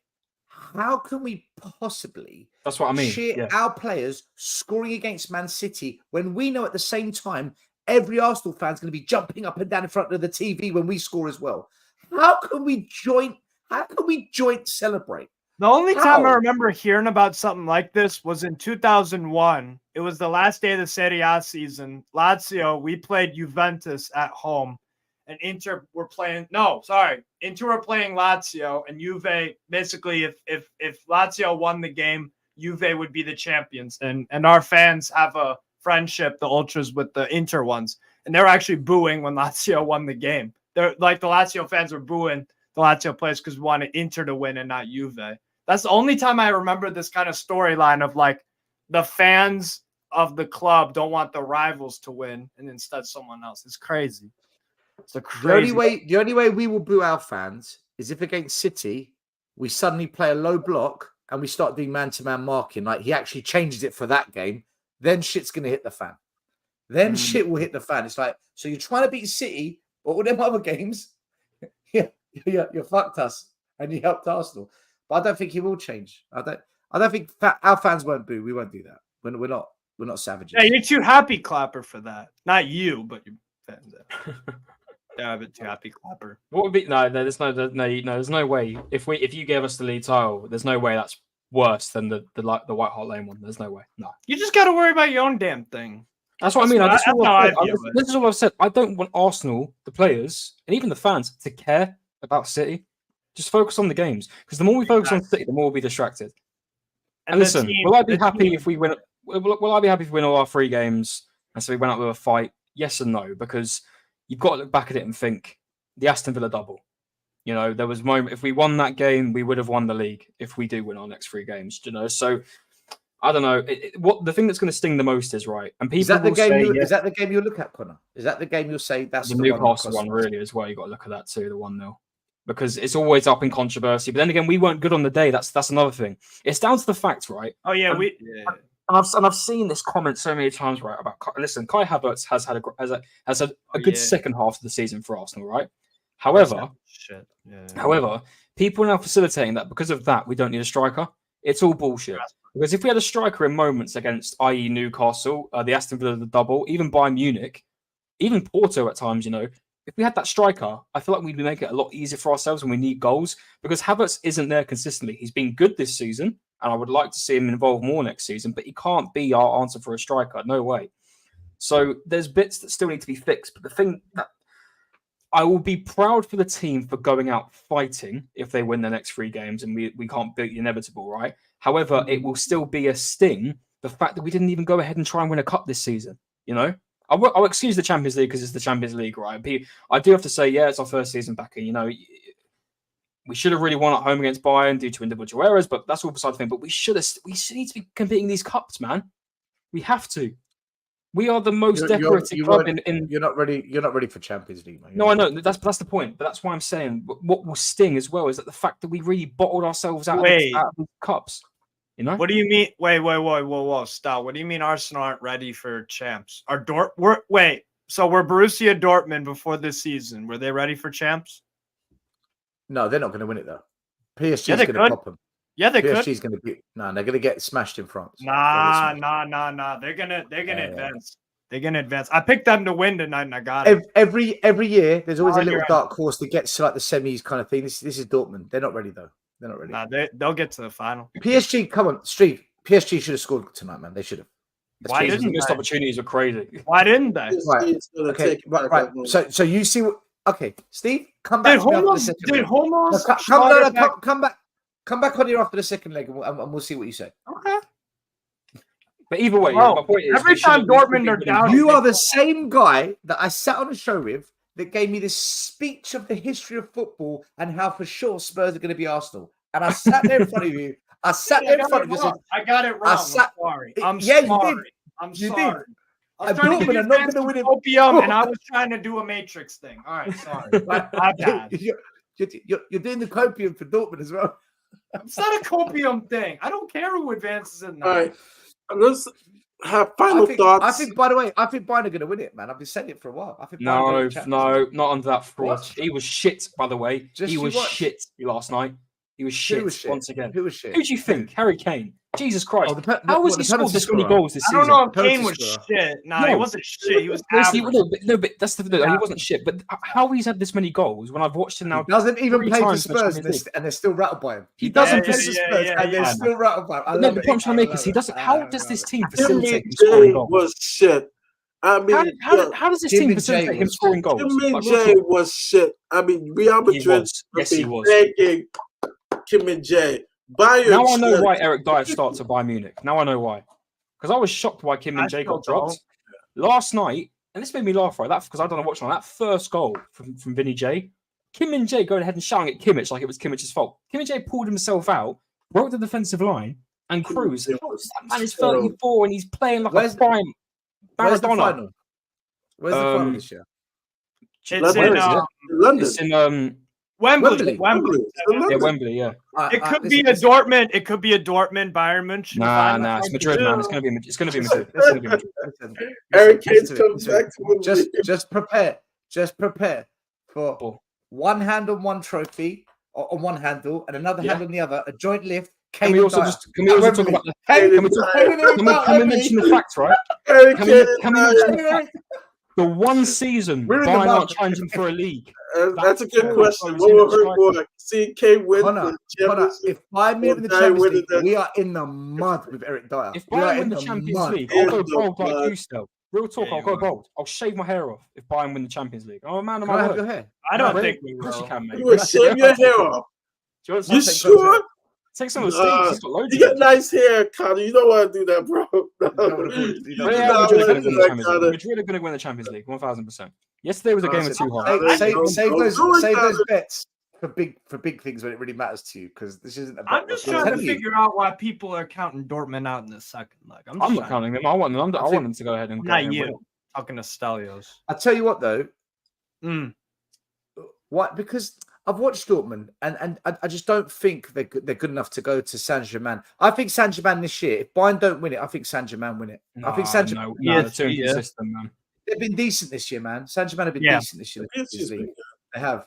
how can we possibly That's what I mean. cheer our players scoring against Man City when we know at the same time every Arsenal fan's going to be jumping up and down in front of the TV when we score as well? How can we joint celebrate? The only time I remember hearing about something like this was in 2001. It was the last day of the Serie A season. Lazio, we played Juventus at home, and Inter were playing. Inter were playing Lazio, and Juve. Basically, if Lazio won the game, Juve would be the champions. And our fans have a friendship, the ultras, with the Inter ones, and they were actually booing when Lazio won the game. They're like the Lazio fans were booing the Lazio players because we wanted Inter to win and not Juve. That's the only time I remember this kind of storyline of like the fans of the club don't want the rivals to win and instead someone else. It's crazy. The only way we will boo our fans is if against City we suddenly play a low block and we start doing man-to-man marking. Like he actually changes it for that game. Then shit's gonna hit the fan. Then shit will hit the fan. It's like, so you're trying to beat City, but all them other games, you fucked us and you helped Arsenal. But I don't think he will change. I don't think our fans won't boo. We won't do that. We're not savages. Yeah, you're too happy, Clapper, for that. Not you, but your fans. Yeah, a bit too happy, Clapper. What would be there's no way. If you gave us the league title, there's no way that's worse than the White Hart Lane one. There's no way. No. You just got to worry about your own damn thing. That's what I mean. This is all I've said. I don't want Arsenal, the players, and even the fans to care about City. Just focus on the games, because the more we focus on City, the more we'll be distracted. And listen, will I be happy if we win? Will I be happy if we win all our 3 games and so we went out with a fight? Yes and no, because you've got to look back at it and think the Aston Villa double. You know, there was a moment if we won that game, we would have won the league. If we do win our next 3 games, you know, so I don't know. What the thing that's going to sting the most is right, and people is that the will game? say, is that the game you look at, Connor? Is that the game you'll say that's the the Newcastle one? Really, as well. You got to look at that too, the 1-0. Because it's always up in controversy. But then again, we weren't good on the day. That's another thing. It's down to the fact, right? Oh yeah, and I've seen this comment so many times, right? About listen, Kai Havertz has had a good second half of the season for Arsenal, right? However, people are now facilitating that because of that we don't need a striker. It's all bullshit. Because if we had a striker in moments against, i.e., Newcastle, the Aston Villa, the double, even Bayern Munich, even Porto at times, you know. If we had that striker, I feel like we'd make it a lot easier for ourselves when we need goals, because Havertz isn't there consistently. He's been good this season, and I would like to see him involved more next season, but he can't be our answer for a striker. No way. So there's bits that still need to be fixed. But the thing that I will be proud for the team for going out fighting if they win the next 3 games and we can't beat the inevitable, right? However, it will still be a sting, the fact that we didn't even go ahead and try and win a cup this season, you know? I'll excuse the Champions League because it's the Champions League, right? I do have to say, yeah, it's our first season back, and we should have really won at home against Bayern due to individual errors, but that's all beside the thing. But we need to be competing these cups, man. We have to. We are the most decorated club in. You're not ready. You're not ready for Champions League, man. No, I know that's the point. But that's why I'm saying what will sting as well is that the fact that we really bottled ourselves out of the cups. What do you mean? Wait, whoa, stop. What do you mean Arsenal aren't ready for champs? So we're Borussia Dortmund before this season. Were they ready for champs? No, they're not going to win it though. PSG is going to pop them. Yeah, they PSG is going to be they're going to get smashed in France. Nah. They're gonna advance. They're gonna advance. I picked them to win tonight, and I got it. Every year, there's always a little dark horse that gets to like the semis kind of thing. This is Dortmund. They're not ready though. They're not ready. Nah, they'll get to the final. PSG, come on, Steve. PSG should have scored tonight, man. They should have. Why didn't they? Missed opportunities are crazy. Why didn't they? Right. Okay. Right. So you see what? Okay, Steve, come back. Come back on here after the second leg, and we'll see what you say. Okay. But either way, my point is every time Dortmund are down, you are the same guy that I sat on a show with that gave me this speech of the history of football and how for sure Spurs are going to be Arsenal. And I sat there in front of you. I got it wrong. I'm sorry. I'm sorry. I was trying to give you not going to win it. Opium, and I was trying to do a Matrix thing. All right, sorry. My bad. You're doing the copium for Dortmund as well. It's not a copium thing. I don't care who advances in that. All right. Let's have final thoughts. I think, by the way, Bayern are going to win it, man. I've been saying it for a while. I think no, not under that fraud. He was shit, by the way. He was shit last night. He was shit once again. Who was shit? Who do you think? Harry Kane. Jesus Christ. How was he scored this many goals this season? I don't know if Kane was shit. No, he wasn't shit. He was average. No, but that's the thing. He wasn't shit. But how he's had this many goals when I've watched him now? He doesn't even play for Spurs and they're still rattled by him. He doesn't play for Spurs and they're still rattled by him. No, the point I'm trying to make is he doesn't. How does this team facilitate him scoring goals? Was shit. I mean, how does this team facilitate him scoring goals? Kim Min-jae was shit. I mean, Real Madrid he was. Begging Kim Min-jae. Now I know why Eric Dyer starts at Bayern Munich. Now I know why. Because I was shocked why Kim Min-jae got dropped last night, and this made me laugh, right? That's because I don't know watching on that first goal from Vinny J. Kim Min-jae going ahead and shouting at Kimmich like it was Kimmich's fault. Kim Min-jae pulled himself out, broke the defensive line, and cruised. That man is 34 and he's playing like a prime Maradona. Where's the final this year? It's in London. It's in Wembley. Yeah, Wembley. Yeah. It could be a Dortmund. It could be a Dortmund Bayern Munich. Nah. It's Madrid, man. It's gonna be Madrid. Eric Kane comes back to just prepare for one hand on one trophy on one handle and another hand on the other. A joint lift. Can we also talk about the? Can we mention the facts, right? Can we mention the facts? The one season Bayern aren't challenging for a league. That's a good question. What will hurt more? See Kane win the Champions League. If Bayern win the Champions League, we are in the mud with Eric Dyer. If Bayern win the Champions League, I'll go bold like you still. Real talk, I'll go bold. I'll shave my hair off if Bayern win the Champions League. I'm a man of my word. Your hair? I don't think we will. Of course you can, mate. You would shave your hair off. You sure? Take some of the Steve's. You got nice hair, Connor. You don't want to do that, bro. Madrid are going to win the Champions League, 1,000%. Yesterday was a game of two hearts. Save those bets for big things when it really matters to you, because this isn't. I'm just trying to figure out why people are counting Dortmund out in the second leg. I'm not counting them. I want them to go ahead and. Not you. Talking to Stelios. I tell you what, though. What? Because I've watched Dortmund, and I just don't think they're good enough to go to Saint-Germain. I think Saint-Germain this year, if Bayern don't win it, I think Saint-Germain win it. I think Saint-Germain. No, they're too inconsistent, man. They've been decent this year, man. Saint-Germain have been decent this year. They have.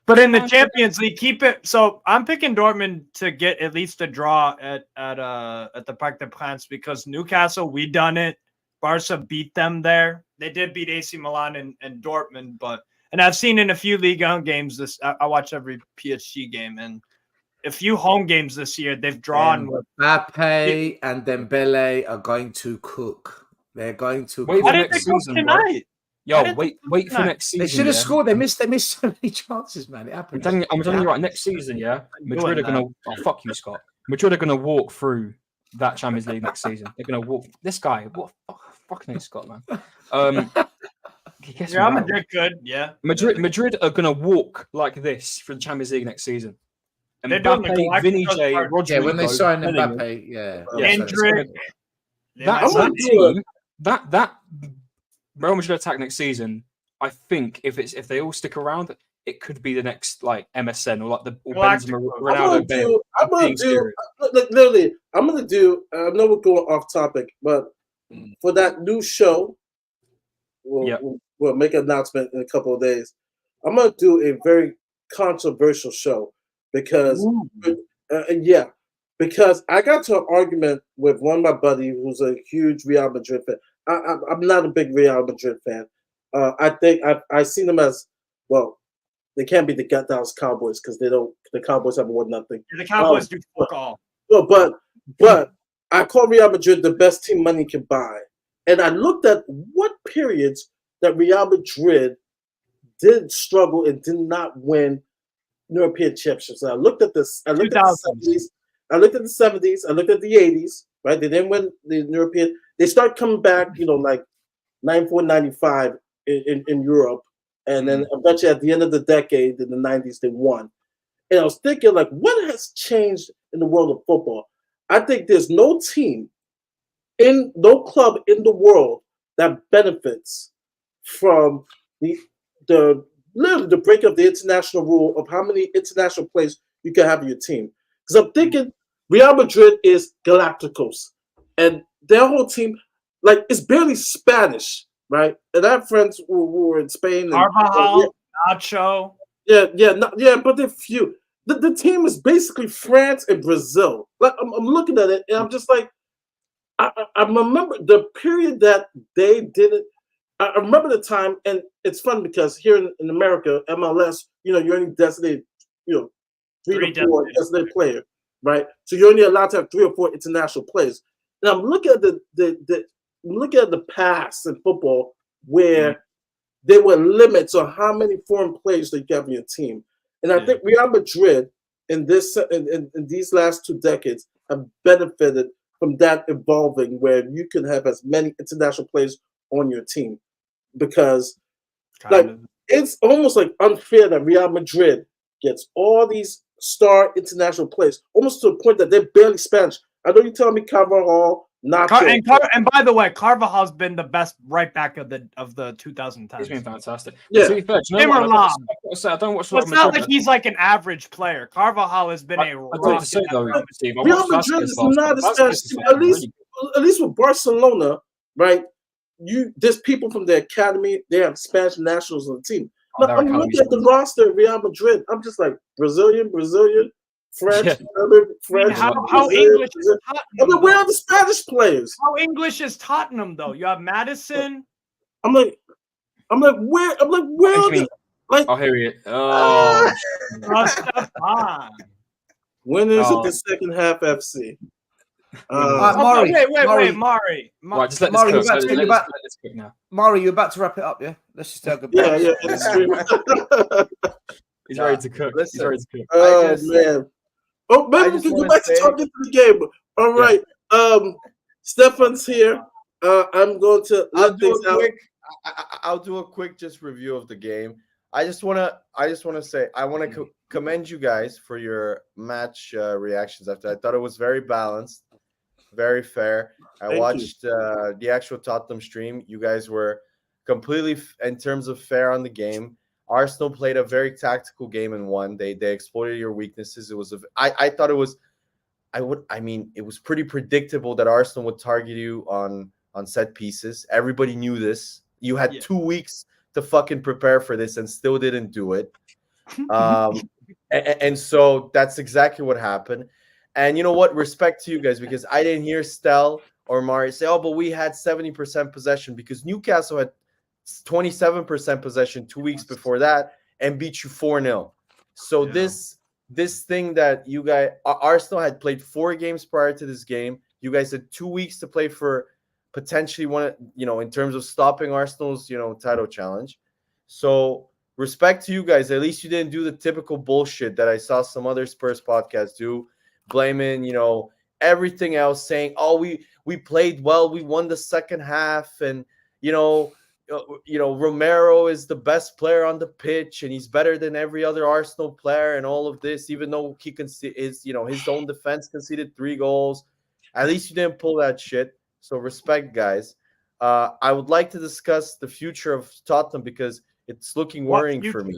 But in the Champions League, keep it. So I'm picking Dortmund to get at least a draw at the Parc des Princes, because Newcastle, we done it. Barca beat them there. They did beat AC Milan and Dortmund, and I've seen in a few Ligue 1 games I watch every PSG game, and a few home games this year they've drawn. Mbappe and Dembele are going to cook. They're going to. Wait for next season tonight. Yo, wait for next season. They should have scored. They missed so many chances, man. It happened. I'm telling you right. Next season, Madrid are gonna. Oh, fuck you, Scott. Madrid are gonna walk through that Champions League next season. They're gonna walk. This guy. What? fucking hate Scott, man. He gets me Real riled. Madrid good, yeah. Madrid are gonna walk like this for the Champions League next season. And They're doing the Mbappe, Vinny Galacticos J, part. Rodrigo, Yeah, when they sign Bellingham. Mbappe, yeah. Hendrick. They might I'm sign gonna do it. Team, that Real Madrid attack next season, I think if they all stick around, it could be the next like MSN or like the or Benzema, Galacticos. Ronaldo, Bale. I'm gonna being do. serious. Like, literally, I'm gonna do. I know we're going off topic, but for that new show, we'll make an announcement in a couple of days. I'm gonna do a very controversial show because, because I got to an argument with one of my buddies who's a huge Real Madrid fan. I'm not a big Real Madrid fan. I think I seen them as well. They can't be the Dallas Cowboys because they don't. The Cowboys haven't won nothing. The Cowboys do fuck all. Well, but I call Real Madrid the best team money can buy, and I looked at what periods that Real Madrid did struggle and did not win European championships. And I looked at this. I looked at the 70s. I looked at the 70s. I looked at the 80s. Right, they didn't win the European. They start coming back, like 94, 95 in Europe. And then eventually at the end of the decade, in the 90s, they won. And I was thinking, like, what has changed in the world of football? I think there's no team, no club in the world that benefits from literally the break of the international rule of how many international players you can have in your team. Because I'm thinking Real Madrid is Galacticos. And their whole team, like, it's barely Spanish. Right, and I have friends who were in Spain. Carvajal, Nacho. Yeah, but they're few. The team is basically France and Brazil. Like I'm looking at it, and I'm just like, I remember the period that they did it. I remember the time, and it's fun because here in America, MLS, you're only designated, 3 to 4 designated player, right? So you're only allowed to have 3 or 4 international players. And I'm looking at the past in football where there were limits on how many foreign players they have in your team. And I think Real Madrid in these last 2 decades have benefited from that evolving where you can have as many international players on your team. Because it's almost like unfair that Real Madrid gets all these star international players, almost to the point that they're barely Spanish. I know you tell me Carvajal, Nacho. And by the way, Carvajal's been the best right back of the 2010s. He's been fantastic. Yeah. To be fair, I don't watch. It's not like he's like an average player. Carvajal has been Real Madrid is not a Spanish team. At least with Barcelona, right? There's people from the academy. They have Spanish nationals on the team. But I'm looking at the roster of Real Madrid. I'm just like Brazilian, French, French. How English is Tottenham? Where are the Spanish players? How English is Tottenham though? You have Madison. I'm like, where are the like? Oh, here he is. Oh, winners of the second half FC. Mari, wait, Mari. Right, just let Mari, this cook now. Mari, you're about to wrap it up, yeah? Let's just tell goodbye. Yeah, it's true. He's ready to cook. Listen, He's ready to cook. Oh man. Oh, maybe we can go back to talking to the game. All right. Stefan's here. I'm going to I'll do a quick just review of the game. I just want to say I want to commend you guys for your match reactions after. I thought it was very balanced, very fair. I watched the actual Tottenham stream. You guys were completely in terms of fair on the game. Arsenal played a very tactical game and won. They exploited your weaknesses. It was I thought it was it was pretty predictable that Arsenal would target you on set pieces. Everybody knew this. You had 2 weeks to fucking prepare for this and still didn't do it. And so that's exactly what happened. And you know what? Respect to you guys, because I didn't hear Stel or Mari say, "Oh, but we had 70% possession," because Newcastle had 27% possession 2 weeks before that and beat you 4-0. So this thing that you guys, Arsenal had played 4 games prior to this game. You guys had 2 weeks to play for potentially one, in terms of stopping Arsenal's, title challenge. So respect to you guys. At least you didn't do the typical bullshit that I saw some other Spurs podcasts do, blaming, everything else, saying, "Oh, we we played well. We won the second half, and Romero is the best player on the pitch, and he's better than every other Arsenal player, and all of this. Even though he his own defense conceded 3 goals, at least you didn't pull that shit. So respect, guys. I would like to discuss the future of Tottenham because it's looking worrying for me.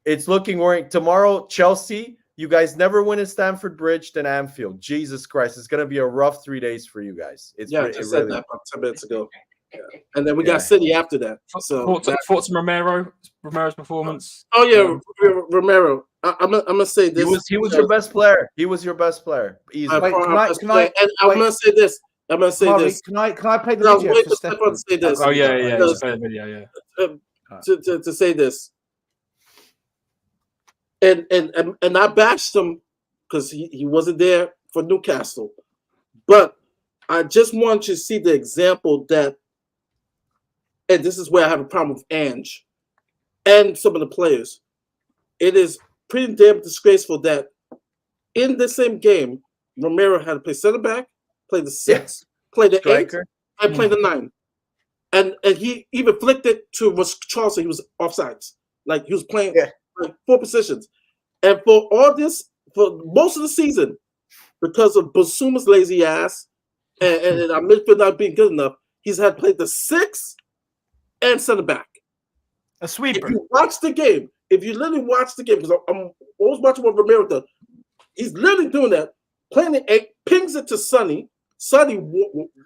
It's looking worrying. Tomorrow, Chelsea, you guys never win at Stamford Bridge, then Anfield. Jesus Christ, it's going to be a rough 3 days for you guys. I just said that about 10 minutes ago. Yeah. And then we got City after that. So thoughts on Romero's performance. Oh yeah, Romero. I'm gonna say this. He was your best player. He was your best player. Easily. And I'm gonna say this. I'm gonna say this. Can I play the video for Stefan? To say this. Oh yeah. Just play the video. Yeah. To say this. And I bashed him because he wasn't there for Newcastle, but I just want you to see the example that. And this is where I have a problem with Ange and some of the players. It is pretty damn disgraceful that in the same game, Romero had to play center back, play the 6, play the striker, 8, and play the 9. And he even flicked it to Charleston. He was offsides. Like he was playing like 4 positions. And for all this, for most of the season, because of Basuma's lazy ass and our midfield not being good enough, he's had to play the 6 and center back. A sweeper. If you watch the game, if you literally watch the game, because I'm always watching what Romero does, he's literally doing that, playing the 8, pings it to Sonny. Sonny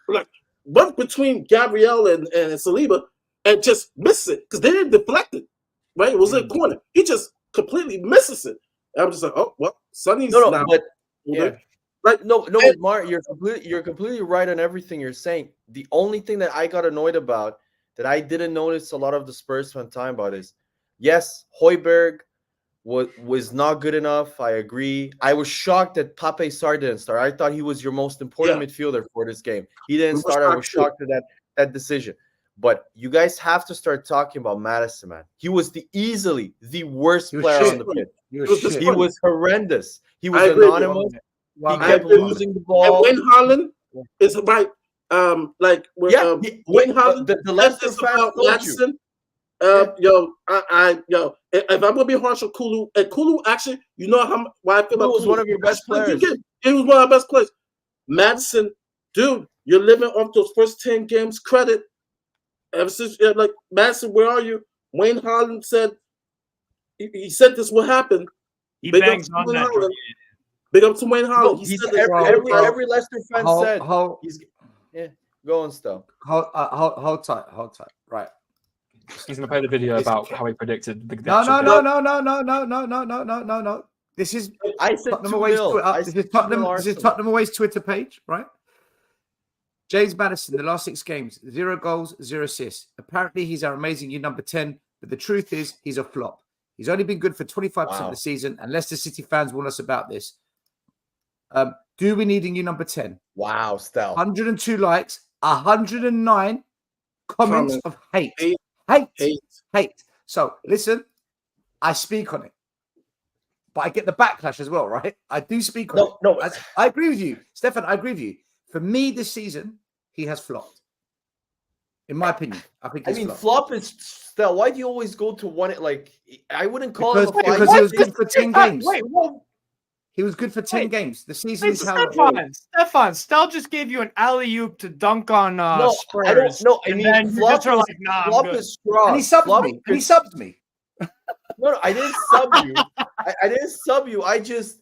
like runs between Gabriel and Saliba and just misses it because they didn't deflect it. Right? It was in the corner. He just completely misses it. And I'm just like, oh well, Sonny's now. But Right? No, Mark, you're completely right on everything you're saying. The only thing that I got annoyed about that I didn't notice a lot of the Spurs fan time about is, yes, Højbjerg was not good enough. I agree. I was shocked that Pape Sarr didn't start. I thought he was your most important midfielder for this game. He didn't start. I was shocked at that decision. But you guys have to start talking about Maddison, man. He was easily the worst player on the pitch. He was horrendous. He was anonymous. He kept losing the ball. And Wayne Holland is right. Wayne Holland. The Leicester fans told you. If I'm gonna be harsh on Kulu, and Kulu actually, you know why I feel about Kulu was one of your best players. He was one of our best players. Maddison, dude, you're living off those first 10 games credit. Ever since, like Maddison, where are you? Wayne Holland said he said this will happen. He bangs on that. Big up to Wayne Holland. He said every Leicester fan said. Go on, still. Hold tight. Right. He's gonna play the video about how he predicted the No. This is Tottenham Away's Tottenham Away's Twitter page, right? James Maddison, the last 6 games, 0 goals, 0 assists. Apparently, he's our amazing new number 10, but the truth is, he's a flop. He's only been good for 25% of the season, and Leicester City fans warn us about this. Do we need a new number 10? Wow, Stel. 102 likes, 109 comments of hate. Hate. So, listen, I speak on it. But I get the backlash as well, right? I do speak on it. No. I agree with you. Stefan, I agree with you. For me, this season, he has flopped. In my opinion, I think he's flopped. Flop is Stel. Why do you always go to one? Like, I wouldn't call him a flop. Because he was good for 10 games. Wait, what? He was good for 10 games. The season is how long? Stefan, Stel just gave you an alley-oop to dunk on Spurs. I don't know. And then you just are like, nah, flop is strong. And he subbed me. No, I didn't sub you. I didn't sub you. I just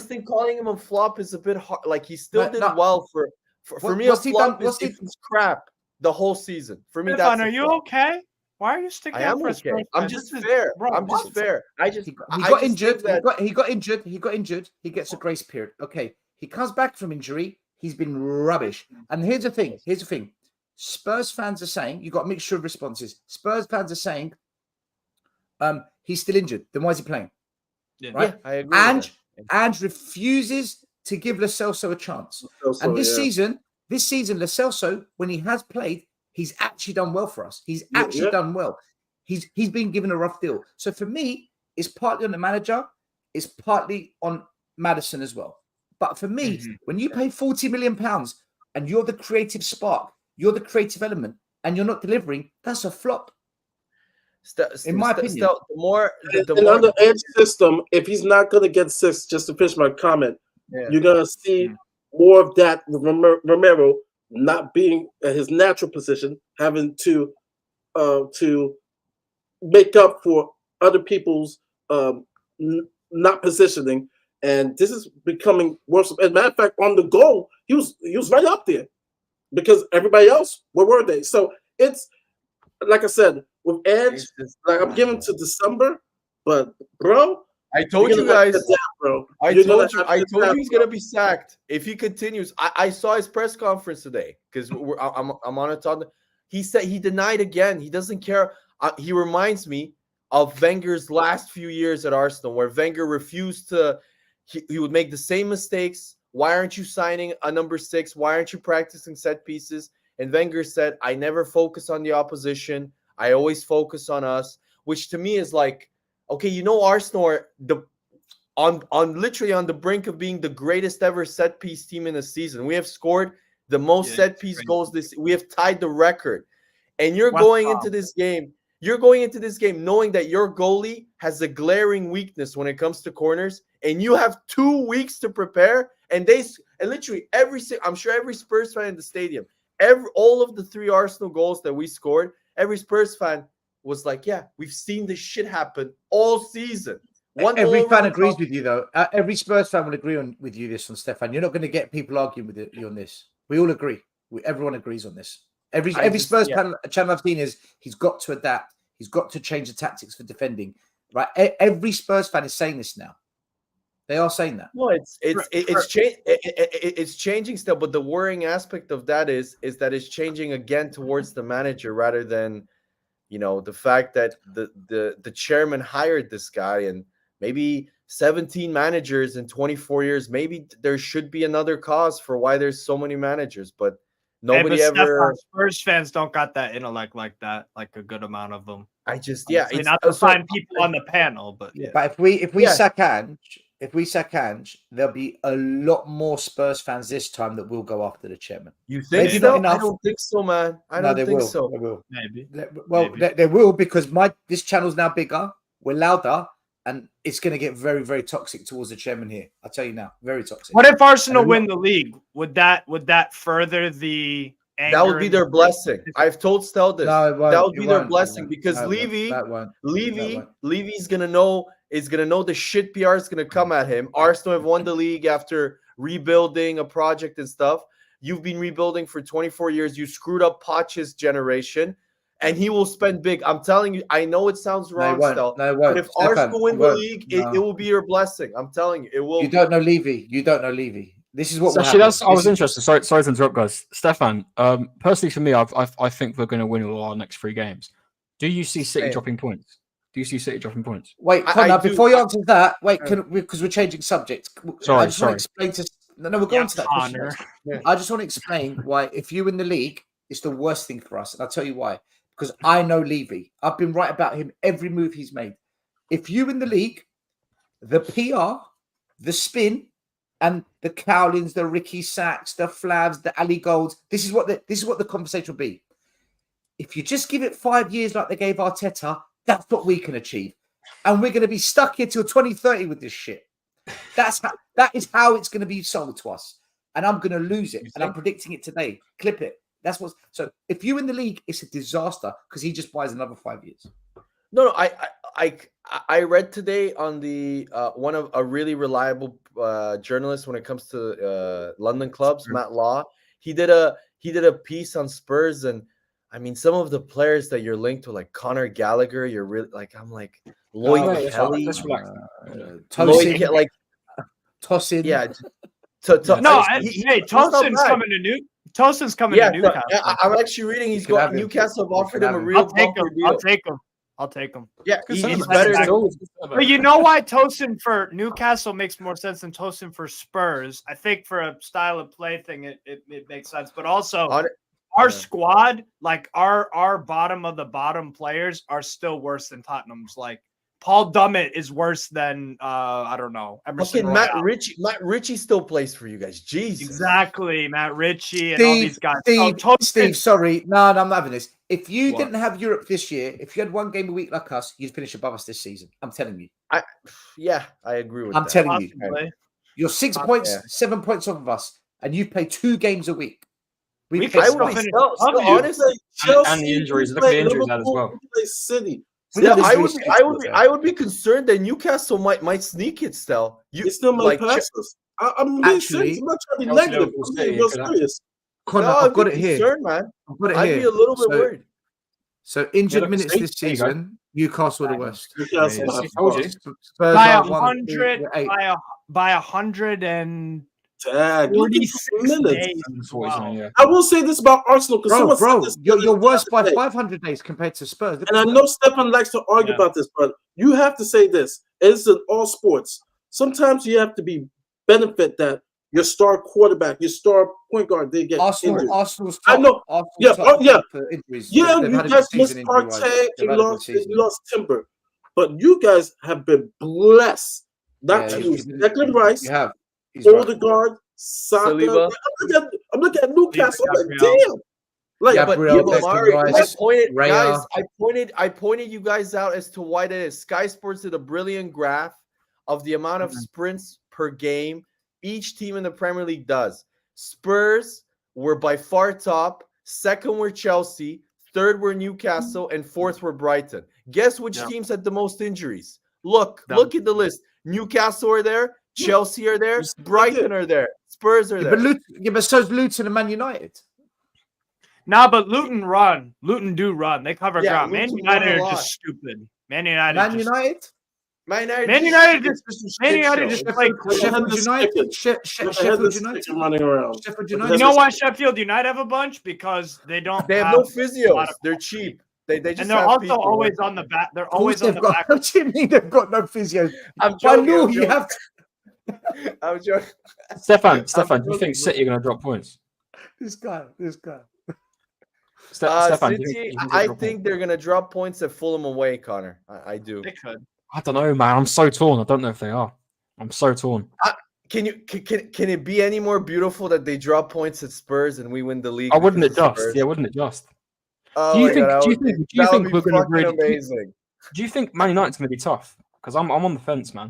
think calling him a flop is a bit hard. Like, he still did well for me. A flop is crap the whole season. For me, Stefan, that's are you okay? Why are you sticking up for okay. I'm just fair. I'm just fair. He got injured. He gets a grace period. Okay. He comes back from injury. He's been rubbish. And here's the thing. Spurs fans are saying, you got a mixture of responses. Spurs fans are saying, he's still injured. Then why is he playing? Yeah. Right? Yeah, I agree. And refuses to give Lo Celso a chance. And this season, Lo Celso, when he has played, he's actually done well for us. He's actually done well. He's been given a rough deal. So for me, it's partly on the manager. It's partly on Maddison as well. But for me, when you pay £40 million and you're the creative spark, you're the creative element, and you're not delivering, that's a flop. In my opinion. The more under Ed's system, if he's not going to get 6, just to finish my comment, you're going to see more of that with Romero not being at his natural position, having to make up for other people's not positioning, and this is becoming worse. As a matter of fact, on the goal, he was right up there because everybody else, where were they? So it's like I said, with Edge, like I'm giving to December, but bro, I told you guys, bro. I told you he's gonna be sacked if he continues. I saw his press conference today because I'm on a Tottenham. He said he denied again. He doesn't care. He reminds me of Wenger's last few years at Arsenal, where Wenger refused to. He would make the same mistakes. Why aren't you signing a number 6? Why aren't you practicing set pieces? And Wenger said, I never focus on the opposition. I always focus on us, which to me is like, okay, Arsenal are literally on the brink of being the greatest ever set piece team in a season. We have scored the most set piece goals this. We have tied the record, and you're going into this game. You're going into this game knowing that your goalie has a glaring weakness when it comes to corners, and you have 2 weeks to prepare. And literally I'm sure every Spurs fan in the stadium, all of the 3 Arsenal goals that we scored, every Spurs fan was like, yeah, we've seen this shit happen all season. Every fan agrees with you, though. Every Spurs fan will agree with you this one, Stefan. You're not going to get people arguing with you on this. We all agree. Everyone agrees on this. Every Spurs channel I've seen is he's got to adapt. He's got to change the tactics for defending. Right? Every Spurs fan is saying this now. They are saying that. No, it's changing still, but the worrying aspect of that is that it's changing again towards the manager rather than, the fact that the chairman hired this guy, and maybe 17 managers in 24 years. Maybe there should be another cause for why there's so many managers, but nobody ever. Spurs fans don't got that intellect like that, like a good amount of them. It's not to find people on the panel, but yeah. But if we sack Ange, there'll be a lot more Spurs fans this time that will go after the chairman. You think so? I don't think so, man. I don't think so. They will. Maybe. They will, because this channel's now bigger. We're louder, and it's going to get very, very toxic towards the chairman here. I'll tell you now, very toxic. What if Arsenal win the league? Would that further the anger? That would be their blessing. I've told Stel this. No, that would be their blessing, because Levy's gonna know the shit PR is gonna come at him. Arsenal have won the league after rebuilding a project and stuff. You've been rebuilding for 24 years. You screwed up Poch's generation, and he will spend big. I'm telling you. I know it sounds wrong, Stel, but if Arsenal win the league, it will be your blessing. I'm telling you, it will. You don't know Levy. This is what. Actually, I was interested. Sorry to interrupt, guys. Stefan, personally for me, I think we're going to win all our next 3 games. Do you see City dropping points? Wait, Connor, before you answer that, because we're changing subject. Sorry. Explain to. No, we're going to that question. I just want to explain why, if you win the league, it's the worst thing for us, and I'll tell you why. Because I know Levy. I've been right about him every move he's made. If you win the league, the PR, the spin, and the Cowlings, the Ricky Sacks, the Flavs, the Ali Golds, this is what the conversation will be. If you just give it 5 years like they gave Arteta, that's what we can achieve. And we're going to be stuck here till 2030 with this shit. That is how it's going to be sold to us. And I'm going to lose it. And I'm predicting it today. Clip it. So if you win the league, it's a disaster, because he just buys another 5 years. No, I read today on the one of a really reliable journalist when it comes to London clubs, Matt Law. He did a piece on Spurs, and I mean, some of the players that you're linked to, like Conor Gallagher, you're really like, I'm like Lloyd Kelly, Tosin. Yeah. Tosin's coming to Newcastle. I'm actually reading he's going. Newcastle have offered him a real bumper deal. I'll take him. Yeah, he's better. But you know why Tosin for Newcastle makes more sense than Tosin for Spurs? I think for a style of play thing, it makes sense. But also, our squad, like our bottom of the bottom players, are still worse than Tottenham's. Like Paul Dummett is worse than I don't know. Emerson Fucking Royale. Matt Ritchie still plays for you guys. Jesus. Exactly, Matt Ritchie and all these guys. Steve, sorry. No, I'm not having this. If you What? didn't have Europe this year, if you had one game a week like us, you'd finish above us this season. I'm telling you. Yeah, I agree with I'm that. telling you. Possibly. You're 6 Yeah. points, 7 points off of us, and you play 2 games a week. We play could I still would be finish still above you. honestly. And the injuries. Look at the injuries out as well. We play City. Yeah, City's I would be concerned that Newcastle might sneak it still. You still might pass us. I'm being serious. I'm not trying to be Chelsea, negative. Liverpool, I'm being City, real it could happen. serious. Connor, No, I've got I'd it be here. concerned, man. I've got it I'd here. be a little bit worried. So injured look, minutes see, this there you go. season, Newcastle the worst. Newcastle Yeah, have I told you. lost. Spurs By are 100, 1-8. by 146 Dad, look at the minutes. days. Wow. Yeah. I will say this about Arsenal because someone Bro, said this. you're worse by today. 500 days compared to Spurs. Look And I at know Stefan likes to argue Yeah. about this, but you have to say this. It's in all sports. Sometimes you have to be benefit that your star quarterback, your star point guard, they get injured. Arsenal's I top. know. Arsenal's Yeah, top yeah. for injuries. Yeah, They've you had a guys good missed season injury-wise. Partey, They've you had a good lost season. Timber. But you guys have been blessed not Yeah, to you- lose Declan Rice, You have. He's right. Odegaard, Saka. Saliba. I'm looking at Newcastle. I'm like, Gabriel. damn. Like, Yeah, but Gabriel, Declan Declan Rice, Raya. I pointed you guys out as to why that is. Sky Sports did a brilliant graph of the amount of sprints per game each team in the Premier League does. Spurs were by far top. Second were Chelsea. Third were Newcastle, and fourth were Brighton. Guess which teams had the most injuries? Look at the list. Newcastle are there. Chelsea are there. Brighton are there. Spurs are there. But so's Luton and Man United. Nah, but Luton do run. They cover Yeah, ground. Man Luton United run a are lot. just stupid. Man United. Man United? Man United just play cool. Sheffield United? Sheffield United? running around. Sheffield You United? know why Sheffield United have a bunch? Because they don't. They have no physios. They're cheap. They just And they're have also people. always on the back. They're Of course always on they've the got, back. what do you mean they've got no physio? I'm By joking. law, I'm you joking. have to. I'm joking. Stefan, do you think City are going to drop points? This guy. Stefan, do you City, think I think they're gonna drop points at Fulham away, Connor. I do. They could. I don't know, man. I'm so torn. I don't know if they are. I'm so torn. Can it be any more beautiful that they drop points at Spurs and we win the league? Oh, wouldn't because it of just? Spurs? Yeah, wouldn't it just? Oh Do you my think- God, do you that think- would do you that think would we're be gonna fucking really- amazing? Do you think Man United's going to be tough? Because I'm on the fence, man.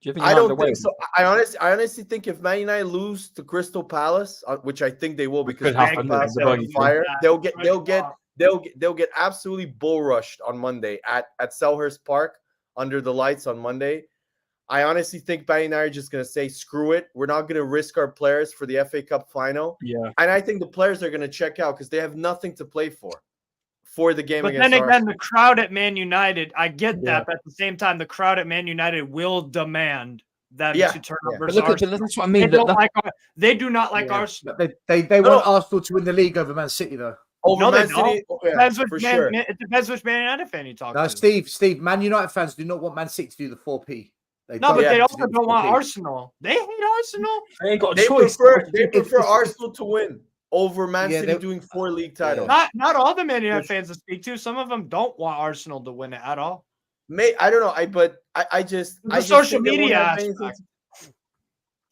Do you think I United don't will think so. I honestly think if Man United lose to Crystal Palace, which I think they will, because could Crystal happen, Palace they're are on going to. fire, they'll get absolutely bull rushed on Monday at Selhurst Park under the lights on Monday. I honestly think Man United are just going to say, screw it. We're not going to risk our players for the FA Cup final. Yeah. And I think the players are going to check out because they have nothing to play for the game But against then again, Arsenal. the crowd at Man United, I get Yeah. that. But at the same time, the crowd at Man United will demand them Yeah, to turn yeah. up But versus look at Arsenal. that's what I They, mean. don't like, they do not like Yeah. Arsenal. They No. want Arsenal to win the league over Man City, though. Over No, they Man City, don't. yeah, Depends which for Man, sure. it depends which Man United fan you talk No, to. Steve, Man United fans do not want Man City to do the 4P. No, but Yeah. they also do the don't want 4P. Arsenal. They hate Arsenal. They ain't got a They choice. prefer Arsenal to win over Man Yeah, City they- doing 4 league titles. Not all the Man United fans to speak to. Some of them don't want Arsenal to win it at all. I don't know. I just The I just social think they won't media have anything aspect. to-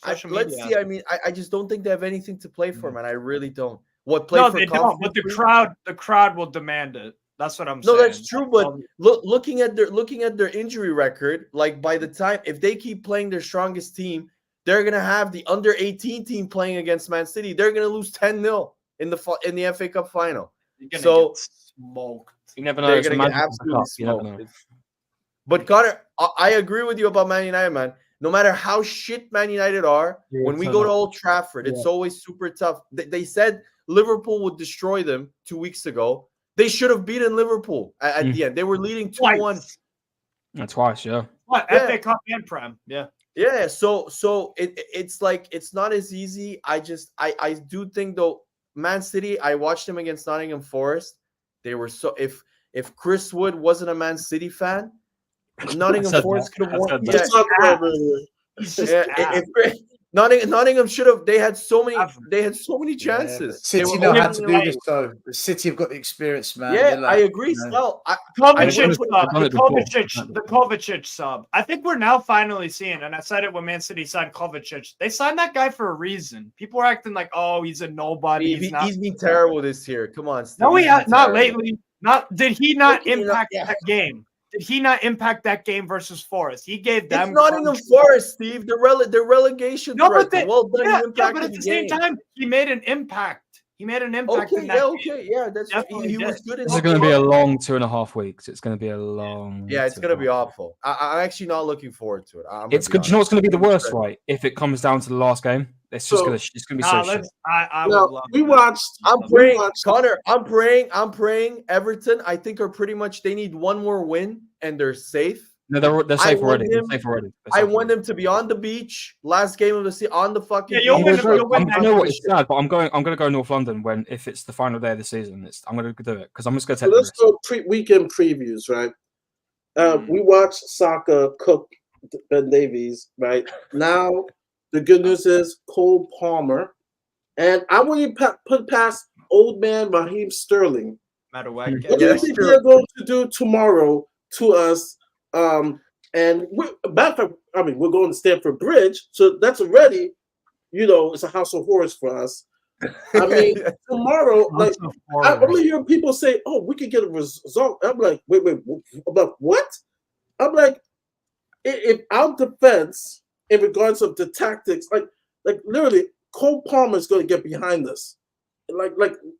Social let's media see. I mean, I just don't think they have anything to play for, man. I really don't. What play No, for they don't. But Conference the crowd will demand it. That's what I'm saying. No, that's true. But Um, looking at their injury record, like by the time if they keep playing their strongest team, they're gonna have the under 18 team playing against Man City. They're gonna lose 10-0 in the FA Cup final. you're gonna So- get smoked. You never know. They're It's gonna a get magic absolutely cup, you never smoked. know. But Connor, I agree with you about Man United, man. No matter how shit Man United are, Yeah, when we so go to much. Old Trafford, it's always super tough. They said Liverpool would destroy them 2 weeks ago. They should have beaten Liverpool at the end. They were leading 2-1. Twice, yeah. What? Yeah. FA Cup and Prem. Yeah. Yeah, so it's like it's not as easy. I do think though, Man City, I watched them against Nottingham Forest. They were so if Chris Wood wasn't a Man City fan, Nottingham said Forest that. could have I won. said that. Yeah, Let's talk about it. He's just yeah, ass. Nottingham should have. They had so many. Definitely. They had so many chances. They City were know how opening to it do up. this, though. The City have got the experience, man. Yeah, They're like, I agree. you know. Well, I've Kovacic, done it before. the Kovacic sub. I think we're now finally seeing, and I said it when Man City signed Kovacic. They signed that guy for a reason. People are acting like, oh, he's a nobody. Steve, He's he's been terrible this year. Come on, Steve. No, he He's been not terrible. lately. Did he not Okay, impact yeah. that game? Did he not impact that game versus Forest? He gave them. It's Nottingham Forest, Steve. They're relegation No, threat. but they, Well done. yeah, You yeah, impacted but at the the same game. time, he made an impact. He made an impact. Okay, in yeah, that okay, yeah. That's Definitely he did. was good in This is that going to be a game. long 2.5 weeks. It's going to be a long. Yeah, it's 2.5 gonna be weeks. awful. I'm actually not looking forward to it. It's good. Do you know what's going to be the worst, right? If it comes down to the last game, it's just So- going to. It's going to be Nah, so shit. let's. I Now, would love. we that. watched. I'm we praying, watched- Connor. I'm praying. Everton, I think, are pretty much. They need one more win, and they're safe. No, they're I safe want already. They're him- safe already. I want them to be on the beach. Last game of the season, on the fucking. Yeah, you'll beach. win. Although, You'll win you that know what? game. It's sad, but I'm going to go North London if it's the final day of the season. I'm going to do it because I'm just going to So take the let's risk. go weekend previews, right? We watched Saka cook Ben Davies, right? Now the good news is Cole Palmer, and I wouldn't put past old man Raheem Sterling. Matter what. What Yeah, do you that's think true. they're going to do tomorrow to us? And matter of fact, I mean, we're going to Stamford Bridge, so that's already, it's a house of horrors for us. I mean, tomorrow, like, I'm hearing people say, "Oh, we could get a result." I'm like, wait, about what? I'm like, if our defense, in regards of the tactics, like literally, Cole Palmer is going to get behind us, like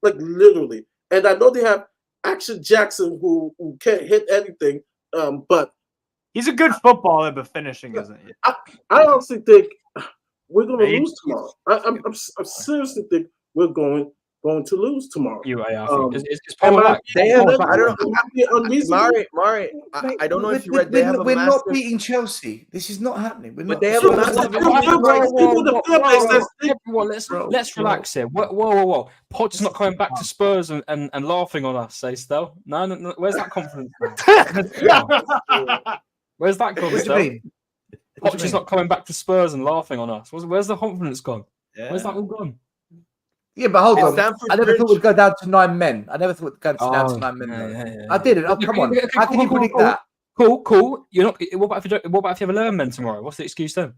literally. And I know they have Action Jackson who can't hit anything, but He's a good footballer, but finishing isn't it? I honestly think we're going to Maybe. lose tomorrow. I seriously think we're going to lose tomorrow. I think. It's Am Palmer I- back. They have. Palmer back. I don't know. Am I being unreasonable? Mari, I don't know if you read. They have a We're massive. not beating Chelsea. This is not happening. We're But not. they have So a that's massive. the people in the fan base that's thinking, Everyone, let's relax here. Whoa. Potter's not coming back to Spurs and laughing on us, say Stel. No. Where's that confidence? Where's that gone, What do you Stel? mean? What do you Potter's mean? not coming back to Spurs and laughing on us. Where's the confidence gone? Where's that all gone? Yeah, but hold It's on. Stamford I never Bridge. thought we'd go down to 9 men. I never thought we'd go down to 9 men. Though. yeah. I didn't. Oh, come on. Okay, How can you cool, predict cool. that? Cool. You're not. What about if you have 11 men tomorrow? What's the excuse then?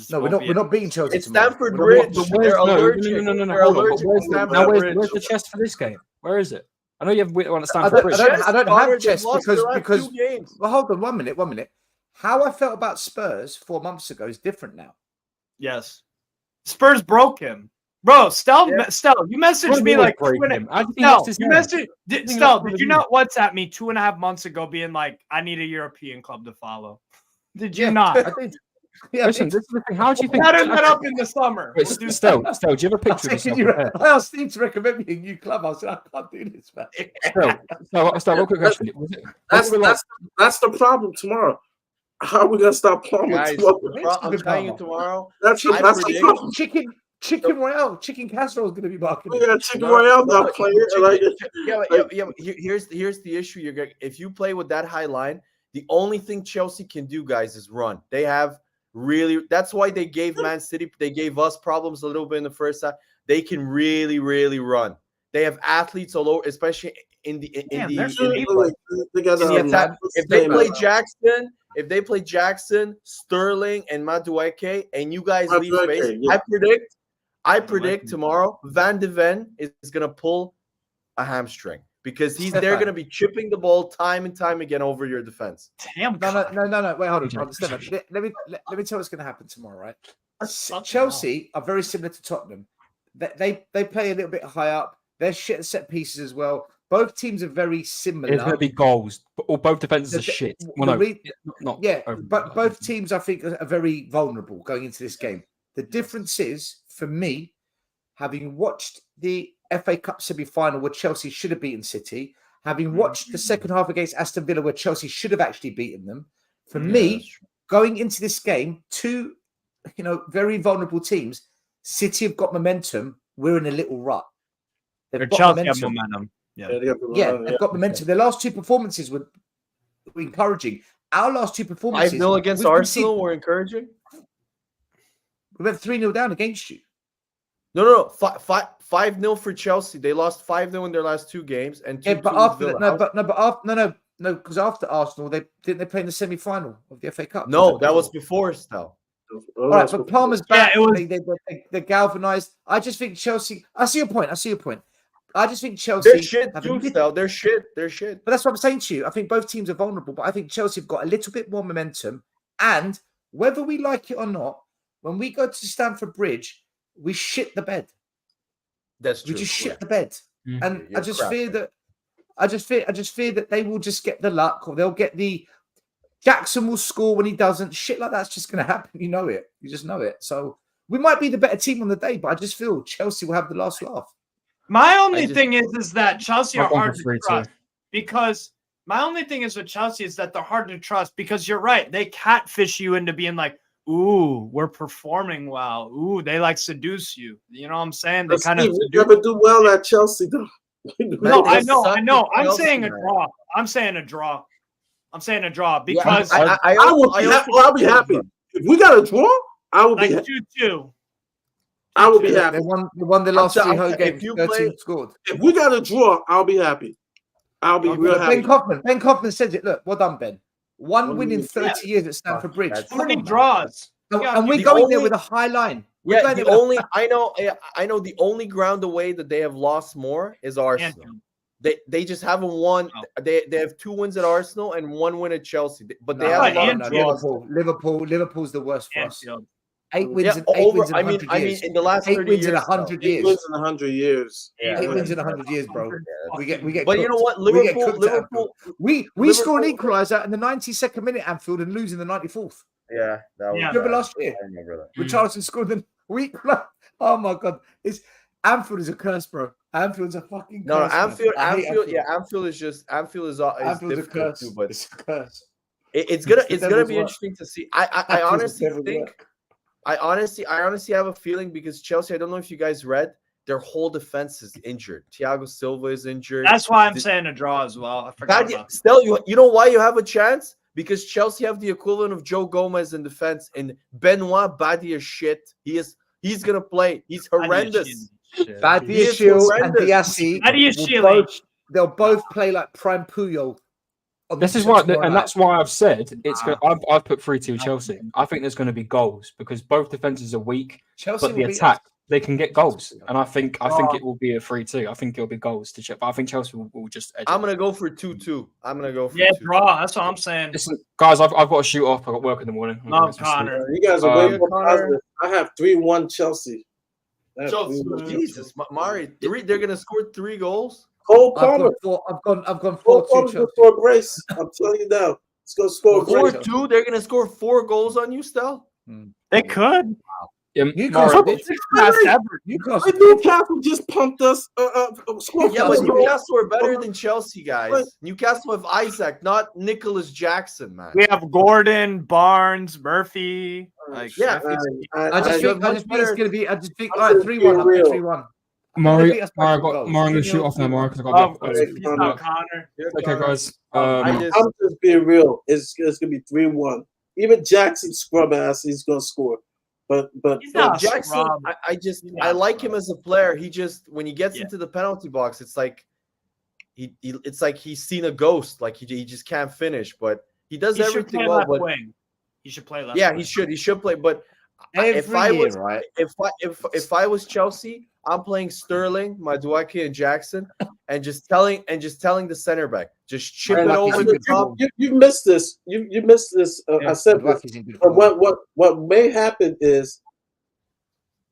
No, we're not beating Chelsea. It's tomorrow. Stamford We're not- Bridge. But They're no, allergic. no. They're Hold on, allergic but to Stamford Bridge. where's the chest for this game? Where is it? I know you have one at I Stamford don't, Bridge. I don't Connor, have they've chess lost their last because 2 games. well, hold on 1 minute. How I felt about Spurs 4 months ago is different now. Yes. Spurs broke him. Bro, Stel, you messaged What me do you like break 2 and him? How do you think No, that's his you name? messaged think Stel, that's did you not WhatsApp me 2.5 months ago being like, I need a European club to follow? Did you not? I did. Yeah, I Listen, did. this is the thing. How do you think? Set that up in the summer. Wait, We'll do Stel, do you have a I picture of said, yourself? can you, prepared? I asked Steve to recommend me a new club. I said, I can't do this, man. Stel, real quick question. that's the problem tomorrow. How are we going to stop Palmer Guys, tomorrow? I'm telling you tomorrow. That's I the predict- problem. Chicken Royale, chicken casserole is going to be marketed. We got Chicken Royale not playing. Here's the issue. You're getting if you play with that high line, the only thing Chelsea can do, guys, is run. They have really. That's why they gave Man City. They gave us problems a little bit in the first half. They can really run. They have athletes all over, especially in the attack. If they play Jackson, Sterling, and Madueke, and you guys leave space, yeah. I predict tomorrow Van de Ven is going to pull a hamstring because they're going to be chipping the ball time and time again over your defense. Damn. No. Wait, hold on. Stefan, let me tell you what's going to happen tomorrow, right? Chelsea are very similar to Tottenham. They play a little bit high up. They're shit at set pieces as well. Both teams are very similar. It's going to be goals, or both defenses are shit. Well, but both teams, I think, are very vulnerable going into this game. The difference is, for me, having watched the FA Cup semi-final where Chelsea should have beaten City, having watched the second half against Aston Villa where Chelsea should have actually beaten them, for me, going into this game, two, very vulnerable teams. City have got momentum. We're in a little rut. They've got momentum. They've got momentum. Their last 2 performances were encouraging. Our last 2 performances 5-0 against Arsenal were encouraging. We went 3-0 down against you. No. 5-0 for Chelsea. They lost 5-0 in their last 2 games, and 2-2 Yeah, but with after Villa. that, no, because after Arsenal, they play in the semi-final of the FA Cup. No, that was before still. All right, but Palmer's back. Yeah, it was. They're galvanized. I just think Chelsea. I see your point. I just think Chelsea. They're shit too, still. They're shit. But that's what I'm saying to you. I think both teams are vulnerable, but I think Chelsea have got a little bit more momentum. And whether we like it or not, when we go to Stamford Bridge, we shit the bed. That's true. We just shit the bed. Mhm. And You're I just crap, fear man. that. I just fear that they will just get the luck, or they'll get the. Jackson will score when he doesn't. Shit like that's just going to happen. You know it. You just know it. So we might be the better team on the day, but I just feel Chelsea will have the last laugh. My only thing is that Chelsea are I've gone hard for to 3-2. trust because my only thing is with Chelsea is that they're hard to trust because you're right. They catfish you into being like, ooh, we're performing well. Ooh, they like seduce you. You know what I'm saying? They kind of we never do well at Chelsea, though. No, I know. I'm Chelsea, saying a man. draw. I'm saying a draw Yeah, because I'll be happy. If we got a draw, I will like be 2-2. I will be happy. They won the last 3 home if games. you 13 play- scored. If we got a draw, I'll be happy. I'll be real happy. Ben Kaufman says it. Look, well done, Ben. One win in 30 years at Stamford Bridge. That's- How many Come on, man. draws? And we're The going there only- with a high line. Yeah, the only I know the only ground away that they have lost more is Arsenal. They just haven't won. Oh. They have 2 wins at Arsenal and 1 win at Chelsea. But they No, have a lot Anfield. of draws. Liverpool's the worst for us. Anfield. 8 wins Yeah, in 8 wins in I 100 mean, years. in the last 8 30 wins years, in 100 8 years. wins in 100 years. Yeah, 8 wins in 100 years, bro. We get. But you know cooked. what? We get cooked at Liverpool. We score an Liverpool- equaliser in the 92nd minute at Anfield and lose in the 94th. Yeah, that was Yeah. Remember bad. last year? I remember that. When Charlton scored the week. Oh my god, Anfield is a curse, bro. Anfield's a fucking No, curse. man. Anfield. I hate Anfield is Anfield's a difficult curse. too, but It's a curse. it's gonna the be devil's work. interesting to see. I Anfield's honestly the devil's think. work. I honestly have a feeling because Chelsea. I don't know if you guys read. Their whole defense is injured. Thiago Silva is injured. That's why I'm saying a draw as well. I forgot God, about that. still, you know why you have a chance? Because Chelsea have the equivalent of Joe Gomez in defense, and Benoit Badi is shit. He's gonna play. He's horrendous. Badiashile and horrendous. Diassi Badiashile. they'll both play like prime Puyol. on This the is why, tomorrow and night. that's why I've said it's. I've put 3-2 Chelsea. I think there's going to be goals because both defenses are weak, Chelsea but the will beat attack us. they can get goals, and I think it will be a 3-2. I think it'll be goals to Chelsea, but I think Chelsea will just. Edge I'm it. gonna go for 2-2. I'm gonna go for Yeah, 2-2. draw. That's what I'm saying. Listen, guys, I've got to shoot off. I've got work in the morning. I'm No, gonna get some sleep. Connor. You guys are way Um, more Connor. positive. I have 3-1 Chelsea. I have Chelsea. 3-1 Jesus, Mari, they're gonna score 3 goals. Cole I've Palmer. gone Cole 4-2 Palmer's going Chelsea. to score a brace. I'm telling you now. It's going to score a brace. 4-2. They're gonna score 4 goals on you, still. They could. Yeah, Newcastle Mari- did. Past Everton. Newcastle did. Newcastle just pumped us. Scored Yeah, but us. Newcastle are better than Chelsea, guys. Newcastle have Isaac, not Nicholas Jackson, man. We have Gordon, Barnes, Murphy. Like, Yeah, I just think much it's better- going to be. I just think I'm all right, gonna 3-1. be I'm real. 3-1. Mari, beat us by Mari, two goals. I'm going to shoot off now, Mari, because I've got. Oh, Okay, he's Connor. not Connor. Okay, guys. I just, I'm just being real. It's going to be 3-1. Even Jackson scrub ass, he's going to score. But He's no, not Jackson, scrub. I like him as a player. He just when he gets Yeah. into the penalty box, it's like it's like he's seen a ghost. Like he just can't finish. But he does He should everything play well. left But wing. He should play left yeah, wing. he should play. But if Every I year, was right? if I was Chelsea, I'm playing Sterling, Madueke, and Jackson, and just telling the center back, just chip it Madueke's over in the good top. form. you missed this. You missed this. I said this. Madueke's in good But form. what may happen is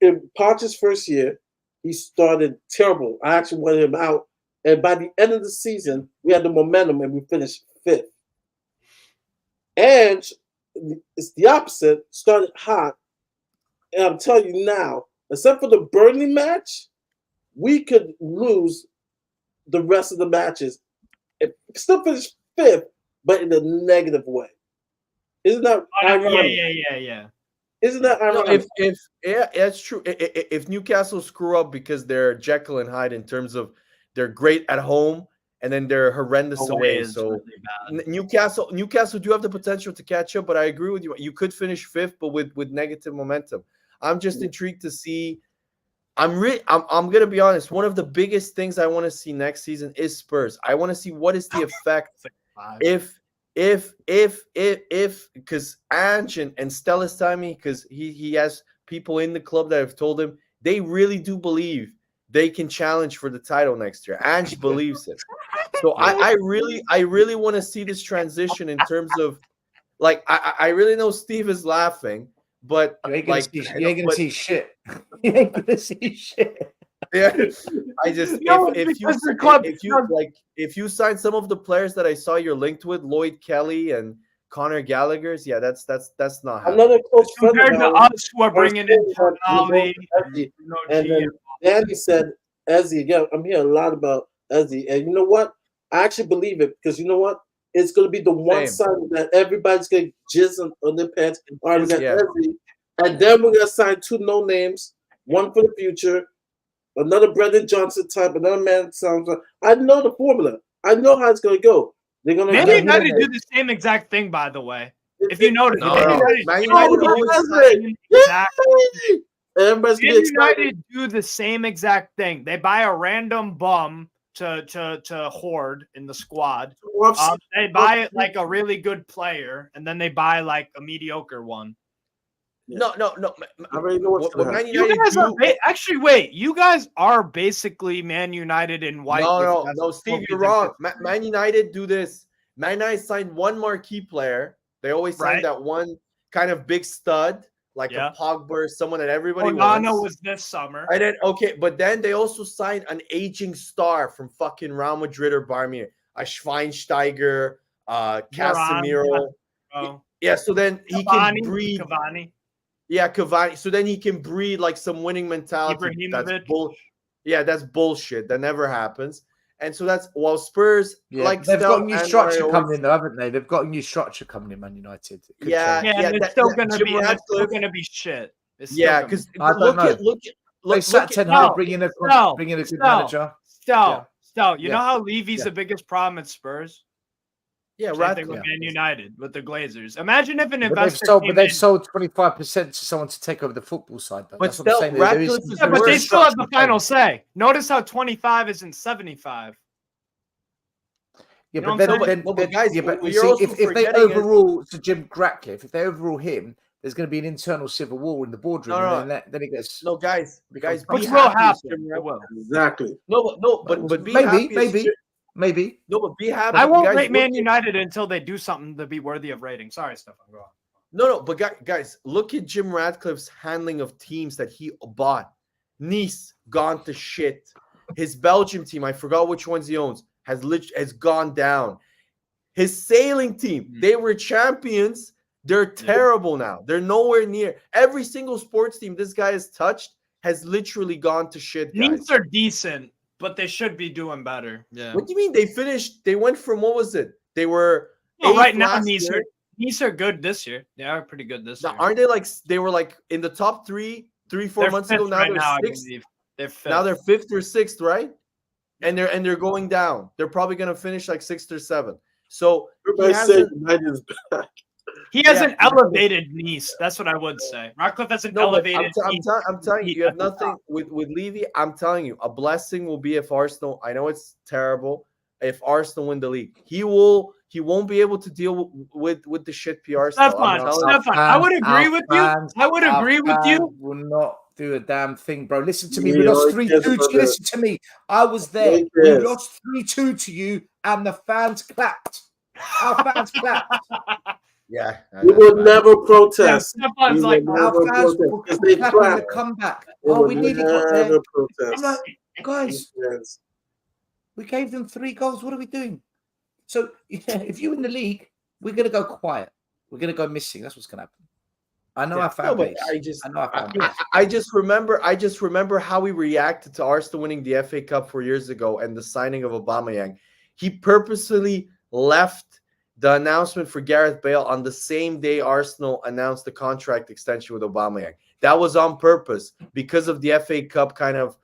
in Poch's first year, he started terrible. I actually wanted him out. And by the end of the season, we had the momentum and we finished 5th. And it's the opposite. Started hot. And I'm telling you now, except for the Burnley match, we could lose the rest of the matches. It still finish 5th, but in a negative way. Isn't that ironic? Yeah. Isn't that No, ironic? if yeah, that's true. If Newcastle screw up because they're Jekyll and Hyde in terms of they're great at home and then they're horrendous away. So Newcastle do have the potential to catch up, but I agree with you. You could finish 5th, but with negative momentum. I'm just intrigued to see. I'm gonna be honest. One of the biggest things I want to see next season is Spurs. I want to see what is the effect if because Ange and Stella's telling me, because he has people in the club that have told him they really do believe they can challenge for the title next year. Ange believes it. So I really want to see this transition in terms of, like, I really know Steve is laughing, but You ain't gonna like see, you ain't gonna see shit. You ain't gonna see shit. yeah, I just No, if because the club- if you sign some of the players that I saw you're linked with, Lloyd Kelly and Connor Gallagher's, yeah, that's not happening. Another close friend Compared of to ours, us who are bringing in Tonali, Ezzy, and then Danny said, Ezzy, yeah, I'm hearing a lot about Ezzy. And you know what? I actually believe it, because you know what? It's going to be the one Same. sign that everybody's going to jizz on their pants. All right, we got Yeah. Ezzy. And then we're going to sign 2 no names, one for the future, another Brendan Johnson type, another man sounds like. I know the formula. I know how it's going to go. They're going to Man get United do the same exact thing, by the way. If you notice, No, Man no. United, Man you United know, always Man Yay! Everybody's going to be excited. United do the same exact thing. They buy a random bum to hoard in the squad. They buy it like a really good player, and then they buy like a mediocre one. No. I already know what's What going to Man happen. You United guys are do? actually wait. You guys are basically Man United in white. No, Steve, you're wrong. Man United do this. Man United signed one marquee player. They always sign Right. that one kind of big stud, like Yeah. a Pogba or someone that everybody Onana wants. was this summer. And then but then they also signed an aging star from fucking Real Madrid or Bayern Munich, a Schweinsteiger, Casemiro. Oh. Yeah, so then he Cavani, can breed. Cavani. Yeah, Cavani. So then he can breed like some winning mentality. That's Ibrahimovic. that's bullshit. That never happens. And so that's while Spurs, Yeah, like, they've got a new and structure Mario coming in, though, haven't they? They've got a new structure coming in, Man United. It could Yeah, change. Yeah, and it's that- still that gonna Jim be. And it's still Ratcliffe- gonna be shit. It's still yeah, gonna be- because I don't look know. at They sat look Ten at Hag, no, bringing a no, good no. manager. Still, you Yeah. know how Levy's Yeah. the biggest problem at Spurs? yeah, Same Ratcliffe. thing with Man United with the Glazers. Imagine if an But investor they've came in. sold 25% to someone to take over the football side, though. But That's what I'm still, saying. Ratcliffe is Yeah, but worse. they still have the final say. Notice how 25 isn't 75. Yeah, You know but what I'm then, saying? No, but guys, yeah, but what you you're see, also if they forgetting is- overrule to Jim Ratcliffe, if they overrule him, there's going to be an internal civil war in the boardroom, No, no. and then it gets No, guys, be Which happy. will Jim happen. Ratcliffe. It will. Exactly. No, but be happy. maybe. No, but be happy. I won't guys, rate Man look at- United until they do something to be worthy of rating. Sorry, Stefan. Go on. No, but guys, look at Jim Ratcliffe's handling of teams that he bought. Nice, gone to shit. His Belgium team, I forgot which ones he owns, has gone down. His sailing team, they were champions. They're terrible now. They're nowhere near. Every single sports team this guy has touched has literally gone to shit, guys. Needs are decent, but they should be doing better. Yeah. What do you mean they finished? They went from, what was it? They were No, eighth right now, last Nice year. are good this year. They are pretty good this Now, year. aren't they like, they were like in the top 4 They're months fifth ago? Now right they're I sixth. believe. They're fifth. Now they're 5th or 6th, right? And they're going down. They're probably going to finish like 6th or 7th. So he Everybody say hasn't. United is back. He hasn't Yeah. elevated Nice. That's what I would say. Ratcliffe hasn't No, but elevated. Nice. I'm telling you, you have nothing with Levy. I'm telling you, a blessing will be if Arsenal. I know it's terrible. If Arsenal win the league, he won't be able to deal with the shit PR stuff. I'm telling you. Stefan, I would agree with you. I would agree with you. Will not do a damn thing, bro. Listen to me. Yeah, We lost all he 3-2 cares to about you. Listen to me. I was there. All he We cares. lost 3-2 to you, and the fans clapped. Our fans clapped. Yeah, We will never protest. Stefan's We like, will Our never fans protest were because they clapping the clap. comeback. We Oh, will we nearly got there. never protest. I'm like, guys, Yes. we gave them 3 goals. What are we doing? So, yeah, if you're in the league, we're going to go quiet. We're going to go missing. That's what's going to happen. I know our fan No, but base. I know our fan base. I just remember how we reacted to Arsenal winning the FA Cup 4 years ago and the signing of Aubameyang. He purposely left the announcement for Gareth Bale on the same day Arsenal announced the contract extension with Aubameyang. That was on purpose because of the FA Cup, kind of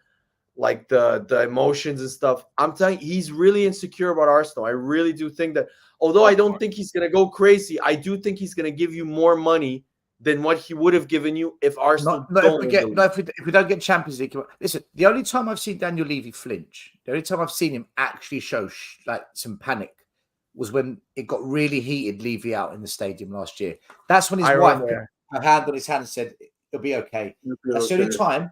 like the emotions and stuff. I'm telling you, he's really insecure about Arsenal. I really do think that, although I don't think he's going to go crazy, I do think he's going to give you more money than what he would have given you if Arsenal Not don't if win the league. if we don't get Champions League. Listen, the only time I've seen Daniel Levy flinch, the only time I've seen him actually show like some panic, was when it got really heated. Levy out in the stadium last year. That's when his I wife remember. put her hand on his hand and said, "It'll be okay." That's the Okay. only time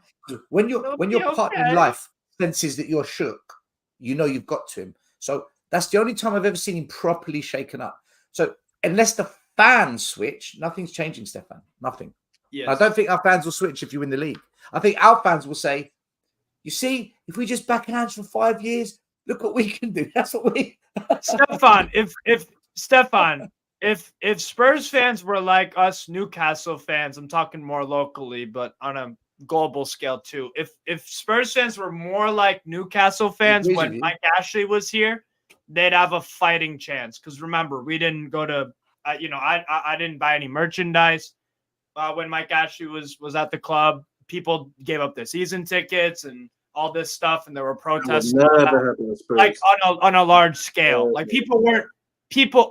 when your partner in life senses that you're shook, you know you've got to him. So that's the only time I've ever seen him properly shaken up. So unless the fans switch, nothing's changing, Stefan. Nothing. Yes. I don't think our fans will switch if you win the league. I think our fans will say, "You see, if we just back hands for 5 years, look what we can do." That's what we. Stefan, if Spurs fans were like us Newcastle fans, I'm talking more locally, but on a global scale too. If Spurs fans were more like Newcastle fans when Mike Ashley was here, they'd have a fighting chance. Because remember, we didn't go to, I didn't buy any merchandise when Mike Ashley was at the club. People gave up their season tickets and all this stuff, and there were protests like on a large scale. Like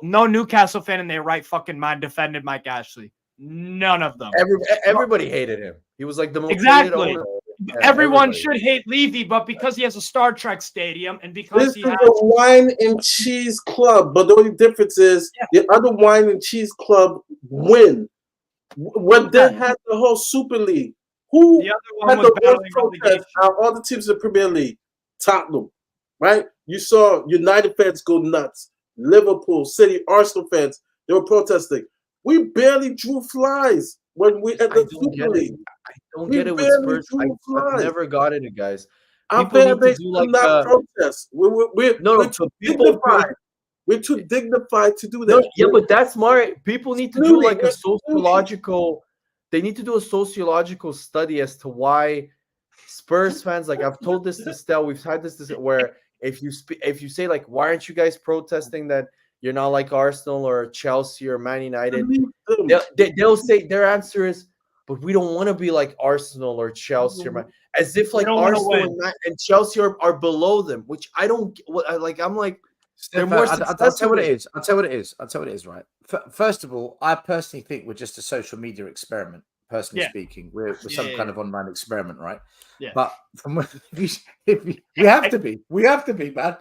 no Newcastle fan in their right fucking mind defended Mike Ashley. None of them. Everybody hated him. He was like the most exactly. hated owner. Yeah, everyone everybody. should hate Levy, but because he has a Star Trek stadium and because This he is has a wine and cheese club, but the only difference is the other wine and cheese club win. When they had the whole Super League, who the other one had was the worst battling protest relegation. out of all the teams in the Premier League? Tottenham, right? You saw United fans go nuts. Liverpool, City, Arsenal fans, they were protesting. We barely drew flies when we at the Super League. I don't get it with Spurs. I've never got it, guys. People need to do like protest. We're too dignified. We're too dignified to do that. No, yeah, but that's smart. People need to do like a sociological. They need to do a sociological study as to why Spurs fans. Like I've told this to Stel. We've had this where if you say like, why aren't you guys protesting that you're not like Arsenal or Chelsea or Man United? They'll say their answer is, but we don't want to be like Arsenal or Chelsea, or as if like Arsenal and Chelsea are below them, which I don't like. I'm like, they're more successful. I'll tell what it is. I'll tell what it is. Right. First of all, I personally think we're just a social media experiment. Personally speaking, we're some kind of online experiment, right? Yeah. But from if we have to be, man.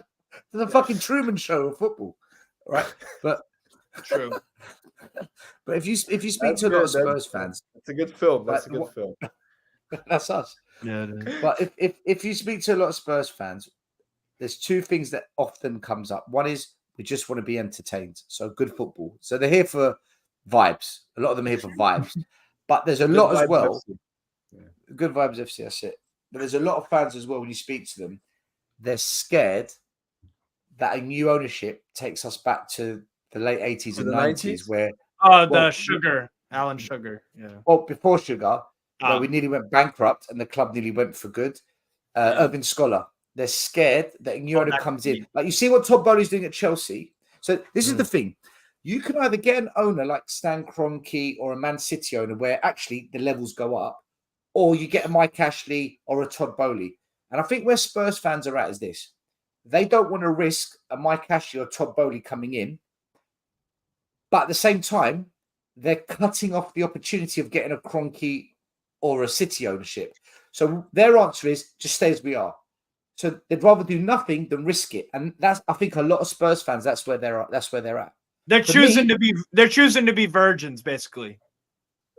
It's a fucking Truman Show of football, right? But true. But if you speak to a lot of Spurs fans, it's a good film. That's a good film. That's us. Yeah. But if you speak to a lot of Spurs fans, there's two things that often comes up. One is we just want to be entertained. So good football. So they're here for vibes. A lot of them are here for vibes. But there's a lot as well. Good vibes FC, that's it. But there's a lot of fans as well when you speak to them. They're scared that a new ownership takes us back to the late 80s and 90s where Alan Sugar. Yeah. Well, before Sugar, where we nearly went bankrupt and the club nearly went for good. Irving Scholar. They're scared that a new owner comes in. Like you see what Todd Bowley's doing at Chelsea. So this is the thing. You can either get an owner like Stan Kroenke or a Man City owner where actually the levels go up, or you get a Mike Ashley or a Todd Bowley. And I think where Spurs fans are at is this. They don't want to risk a Mike Ashley or Todd Bowley coming in. But at the same time, they're cutting off the opportunity of getting a Kroenke or a City ownership. So their answer is just stay as we are. So they'd rather do nothing than risk it. And that's, I think, a lot of Spurs fans, that's where they're at. They're choosing to be virgins, basically.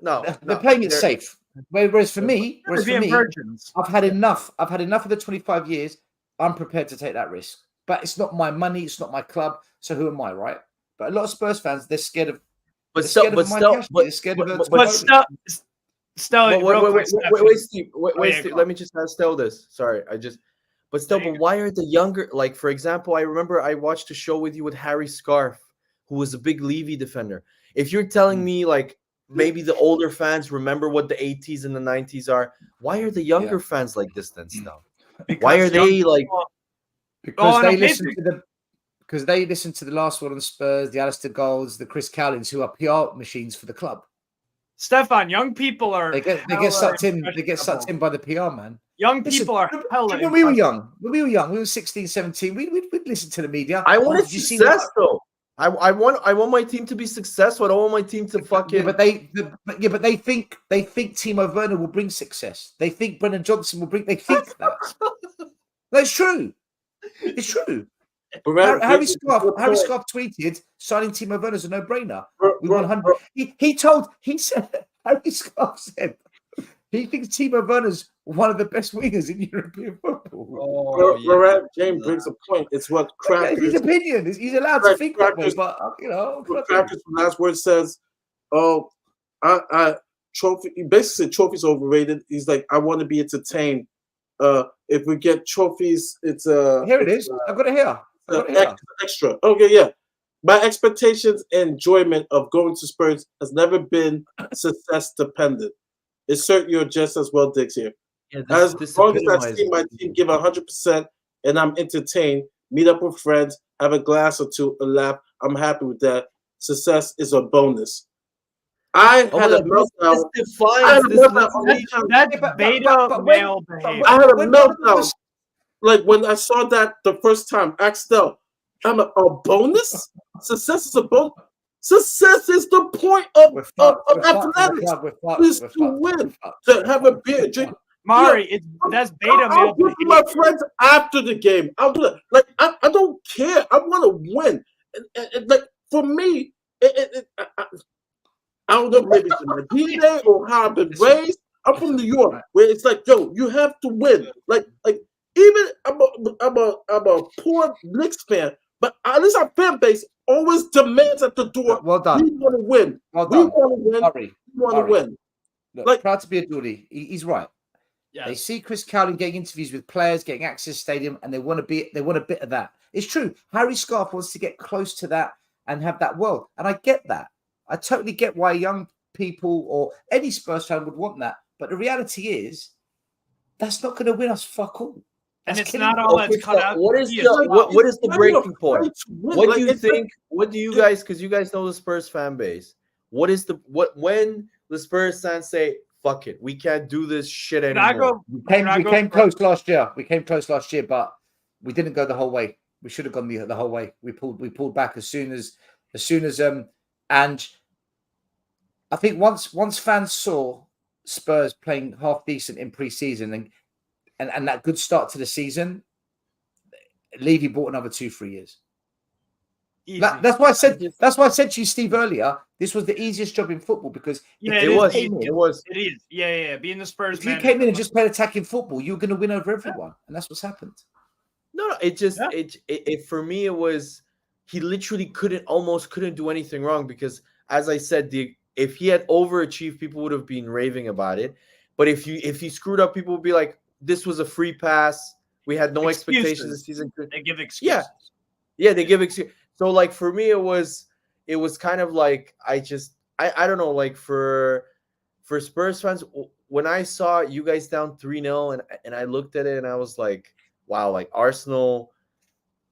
No, they're playing it safe. Whereas for me, I've had enough. I've had enough of the 25 years. I'm prepared to take that risk. But it's not my money. It's not my club. So who am I, right? But a lot of Spurs fans, they're scared of. Wait, Steve. Let me just ask Stel this. Sorry, but why are the younger? Like, for example, I remember I watched a show with you with Harry Scarf, who was a big Levy defender. If you're telling me like maybe the older fans remember what the 80s and the 90s are, why are the younger fans like this then, Stel? Why are they like? Because they listen to the last one on Spurs, the Alistair Golds, the Chris Cowlins, who are PR machines for the club. Stefan, young people are they get sucked in. They get sucked in by the PR man. People are when we were young. When we were 16, 17, we'd listen to the media. I wanted success though. I want my team to be successful. I don't want my team to fucking. Yeah, but they think Timo Werner will bring success. They think Brennan Johnson will bring. They think that. That's true. It's true. Harry Scarf tweeted signing Timo Werner is a no-brainer. We 100. He said Harry Scarf said he thinks Timo Werner's one of the best wingers in European football. James brings a point. It's what It's crackers. his opinion. He's allowed to think that way, but What crackers from last word says, "Oh, I trophy." He basically said trophies overrated. He's like, I want to be entertained. If we get trophies, it's here it is. I've got it here. Extra. Okay, yeah. My expectations and enjoyment of going to Spurs has never been success dependent. Insert your just as well, Diggs here. Yeah, as long as I see my team give 100% and I'm entertained, meet up with friends, have a glass or two, a laugh, I'm happy with that. Success is a bonus. I had a meltdown. That's beta male behavior. I had a meltdown. Like when I saw that the first time, Axel, I'm a bonus? Success is a bonus? Success is the point of athletics. Is to win, to have a beer, drink. Mari, that's beta male behavior. My friends after the game. I'll do it. Like I don't care. I want to win. And like for me, I don't know, maybe it's my DNA or how I've been raised. I'm from New York, where it's like, yo, you have to win. Like even I'm a poor Knicks fan, but at least our fan base always demands at the door. Well done. We want to win. Well done. We want to win. Murray, we want to win. Look, like, proud to be a Geordie. He's right. Yes. They see Chris Cowling getting interviews with players, getting access to stadium, and they want a bit of that. It's true. Harry Scarf wants to get close to that and have that world. And I get that. I totally get why young people or any Spurs fan would want that. But the reality is, that's not going to win us fuck all. And it's not all that's cut out. What is the breaking point? What do you think? What do you guys? Because you guys know the Spurs fan base. What is when the Spurs fans say, "Fuck it, we can't do this shit anymore"? We came close last year. We came close last year, but we didn't go the whole way. We should have gone the whole way. We pulled back as soon as and I think once fans saw Spurs playing half decent in pre-season and that good start to the season, Levy bought another 2-3 years. That's why I said to you, Steve, earlier, this was the easiest job in football because it was. Yeah. Being the Spurs, if you came in and just played attacking football, you were going to win over everyone, and that's what's happened. No, it for me it was he literally almost couldn't do anything wrong because, as I said, if he had overachieved, people would have been raving about it. But if he screwed up, people would be like, "This was a free pass. We had no expectations this season." They give excuses. Yeah, they give excuses. So like for me, it was kind of like I don't know, like for Spurs fans, when I saw you guys down 3-0 and I looked at it and I was like, wow, like Arsenal,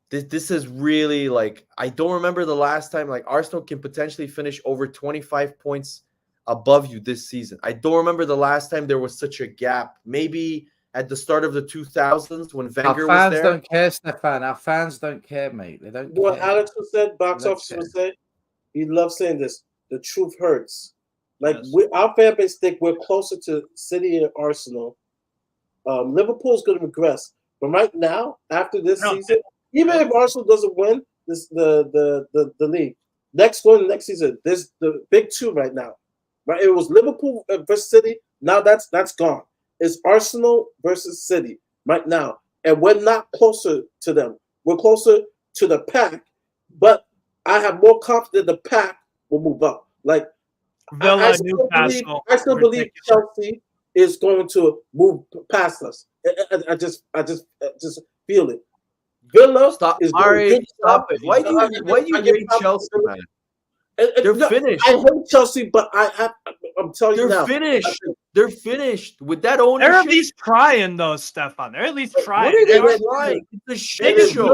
this is really like, I don't remember the last time like Arsenal can potentially finish over 25 points above you this season. I don't remember the last time there was such a gap. Maybe at the start of the 2000s when Wenger was there. Our fans don't care, Stefan. Our fans don't care, mate. They don't care. What Alex said, box office would say, he loves saying this, the truth hurts. Like, our fan base think we're closer to City and Arsenal. Liverpool's going to regress. But right now, after this season, even if Arsenal doesn't win the league, next season, there's the big two right now. Right? It was Liverpool versus City. Now that's gone. It's Arsenal versus City right now. And we're not closer to them. We're closer to the pack. But I have more confidence the pack will move up. Like Villa, Newcastle. I still believe Chelsea is going to move past us. I just feel it. Villa is going to stop it. Why do you hate Chelsea, man? They're finished. I hate Chelsea, but I'm telling you now. They're finished with that ownership. They're at least trying, though, Stefan. They're at least trying. What are they trying? It's a shit show.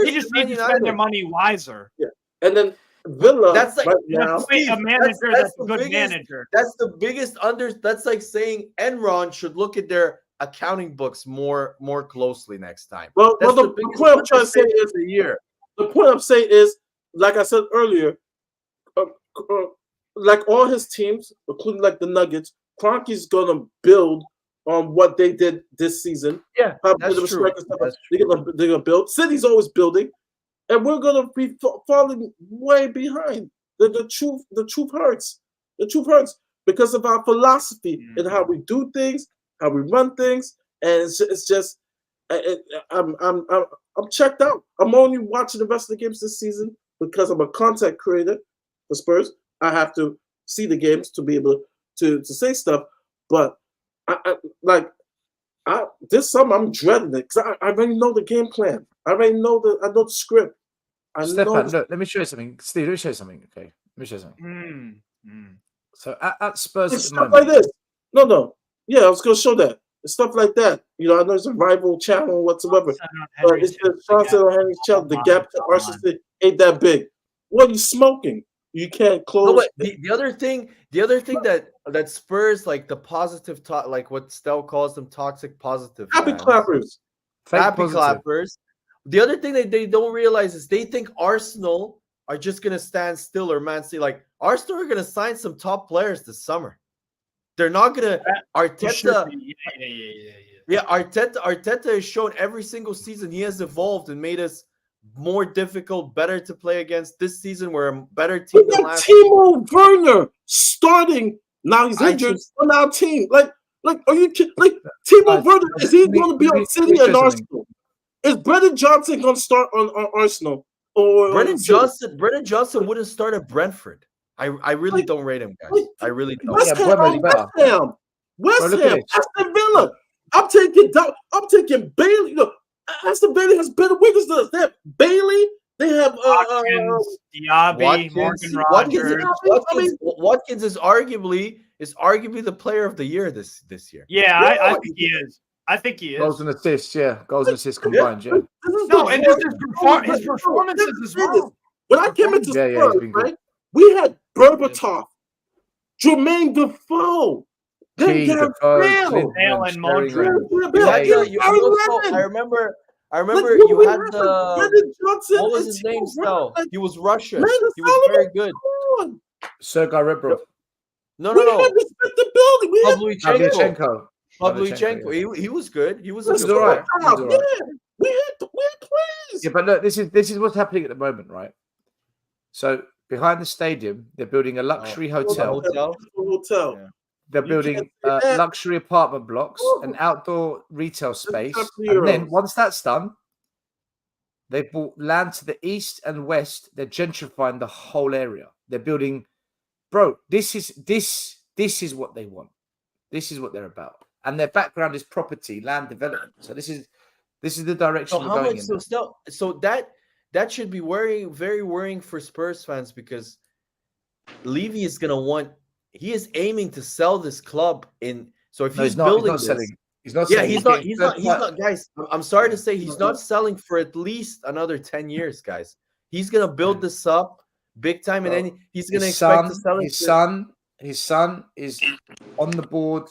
They just need to spend their money wiser. Yeah, and then Villa. That's like a manager that's a good manager. That's the biggest That's like saying Enron should look at their accounting books more closely next time. Well, the point I'm trying to say is the year. The point I'm saying is like I said earlier, like all his teams, including like the Nuggets, Kroenke's gonna build on what they did this season. Yeah, How that's good of a true. striker stuff. That's They're gonna build. City's always building, and we're gonna be falling way behind. The truth hurts. The truth hurts because of our philosophy and how we do things, how we run things, and it's just I'm checked out. I'm only watching the rest of the games this season because I'm a content creator for Spurs. I have to see the games to be able to say stuff. But this summer I'm dreading it because I already know the game plan. I know the script. Stefan, look, let me show you something. Steve, let me show you something. Okay, let me show you something. So at Spurs at the stuff moment, like this. No. Yeah, I was gonna show that. It's stuff like that. You know, I know it's a rival channel whatsoever. But it's the Johnson on Henry's channel. The gap to Arsenal ain't that big. What are you smoking? You can't close. No, but the other thing that Spurs, like the positive talk, like what Stel calls them, toxic positive happy fans. clappers. Happy clappers. The other thing that they don't realize is they think Arsenal are just gonna stand still, or Man City. Like Arsenal are gonna sign some top players this summer. They're not gonna Arteta. Yeah, Arteta has shown every single season he has evolved and made us more difficult, better to play against. This season we're a better team than last. Timo Werner starting now. He's injured on our team. Like, are you kidding? Like Timo Werner, is he going to be on City and Arsenal? Is Brendan Johnson going to start on Arsenal? Or Brendan Johnson wouldn't start at Brentford. I really don't rate him, guys. I really don't. West Ham, Aston Villa. I'm taking Bailey. Look, Aston Villa has better wingers than us. They have Bailey. They have Watkins, Diaby, Morgan Rogers. Watkins is arguably the player of the year this year. Yeah, I think he is. I think he is. Goals and assists, yeah. Goals and assists combined, yeah. No, and his performances as well. When I came into Spurs, right, we had Berbatov, Jermaine Defoe, then Gareth Bale and Madrid. I remember you had the what was his name? Still, he was Russian. He was very good. Sergei Rebrov. No. Pavlyuchenko. He was good. He was all right. We had plays. Yeah, but look, this is what's happening at the moment, right? So behind the stadium, they're building a luxury hotel. Yeah. They're building luxury apartment blocks, an outdoor retail space, and then once that's done, they bought land to the east and west. They're gentrifying the whole area. They're building, bro. This is what they want. This is what they're about, and their background is property, land development. So this is the direction we're going in. So that should be very worrying for Spurs fans, because Levy is gonna want. He is aiming to sell this club in. So if he's building this, he's not. He's not. Guys, I'm sorry to say, he's not selling for at least another 10 years, guys. He's gonna build this up big time, and then he's gonna expect to sell it. His son is on the board.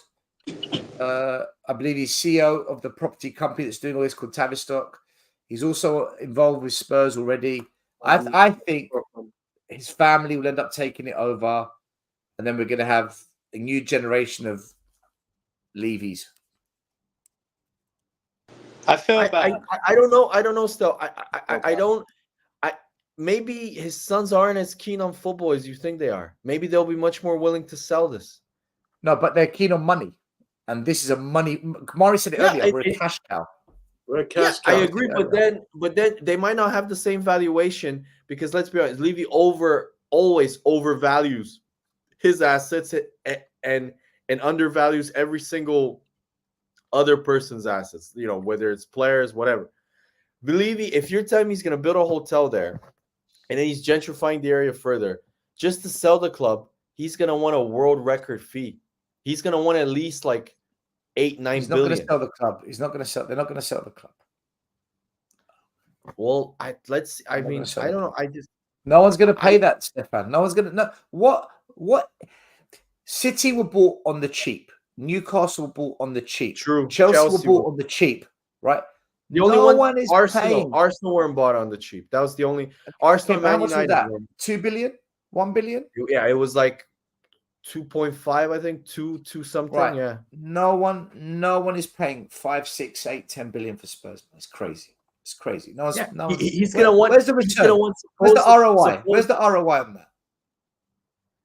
I believe he's CEO of the property company that's doing all this called Tavistock. He's also involved with Spurs already. I think his family will end up taking it over. And then we're going to have a new generation of Levies. I don't know. Still, I don't. Maybe his sons aren't as keen on football as you think they are. Maybe they'll be much more willing to sell this. No, but they're keen on money, and this is a money. Kamari said it earlier. We're a cash cow. We're a cash cow. I agree, but then they might not have the same valuation, because let's be honest, Levy always overvalues his assets and undervalues every single other person's assets, you know, whether it's players, whatever. Believe me, if you're telling me he's going to build a hotel there and then he's gentrifying the area further just to sell the club, he's going to want a world record fee. He's going to want at least like 8-9 billion. He's not going to sell the club. They're not going to sell the club. Well, I don't know. No one's going to pay that, Stefan. No one's going to. No. What? City were bought on the cheap. Newcastle were bought on the cheap. True. Chelsea were bought on the cheap, right? The only No one, one is Arsenal. paying. Arsenal weren't bought on the cheap. That was the only. Arsenal, Okay, and how Man much was United. that? were- 2 billion? 1 billion? Yeah, it was like 2.5, I think, two something. Right. Yeah. No one is paying 5, 6, 8, 10 billion for Spurs. It's crazy. It's crazy. No one's, Yeah, no one's, he's gonna want. Where's the He's gonna return? want. Where's the ROI? supposed- Where's the ROI on that?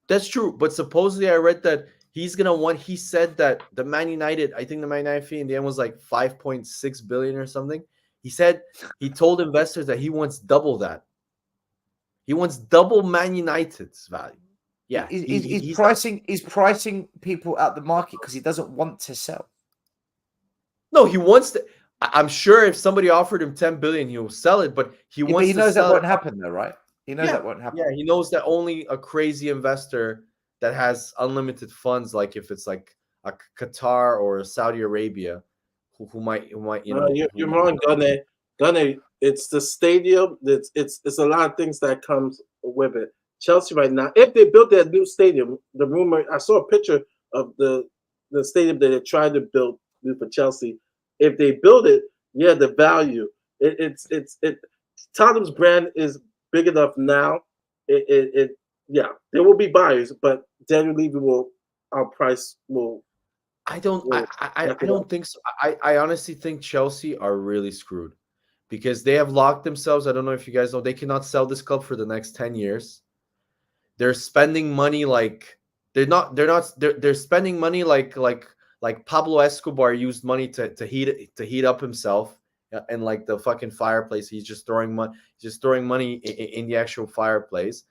That's true, but supposedly I read that he's gonna want. He said that the Man United, I think the Man United fee in the end was like 5.6 billion or something. He said he told investors that he wants double that. He wants double Man United's value. Yeah, He's pricing people out the market because he doesn't want to sell. no, he wants to. I'm sure if somebody offered him 10 billion, he'll sell it, but he But wants he to knows that sell won't it. happen though, right? He knows Yeah, that won't happen. Yeah, he knows that only a crazy investor that has unlimited funds, like if it's like a Qatar or a Saudi Arabia, who might you know. You're wrong, Gunnar. It's the stadium. It's a lot of things that comes with it. Chelsea right now, if they built their new stadium, the rumor I saw a picture of the stadium that they tried to build for Chelsea. If they build it, yeah, the value. It's Tottenham's brand is big enough now. Yeah, there will be buyers, but Daniel Levy our price will. I don't think so. I honestly think Chelsea are really screwed because they have locked themselves. I don't know if you guys know, they cannot sell this club for the next 10 years. They're spending money like they're spending money like Pablo Escobar used money to heat up himself and like the fucking fireplace. He's just throwing money in the actual fireplace.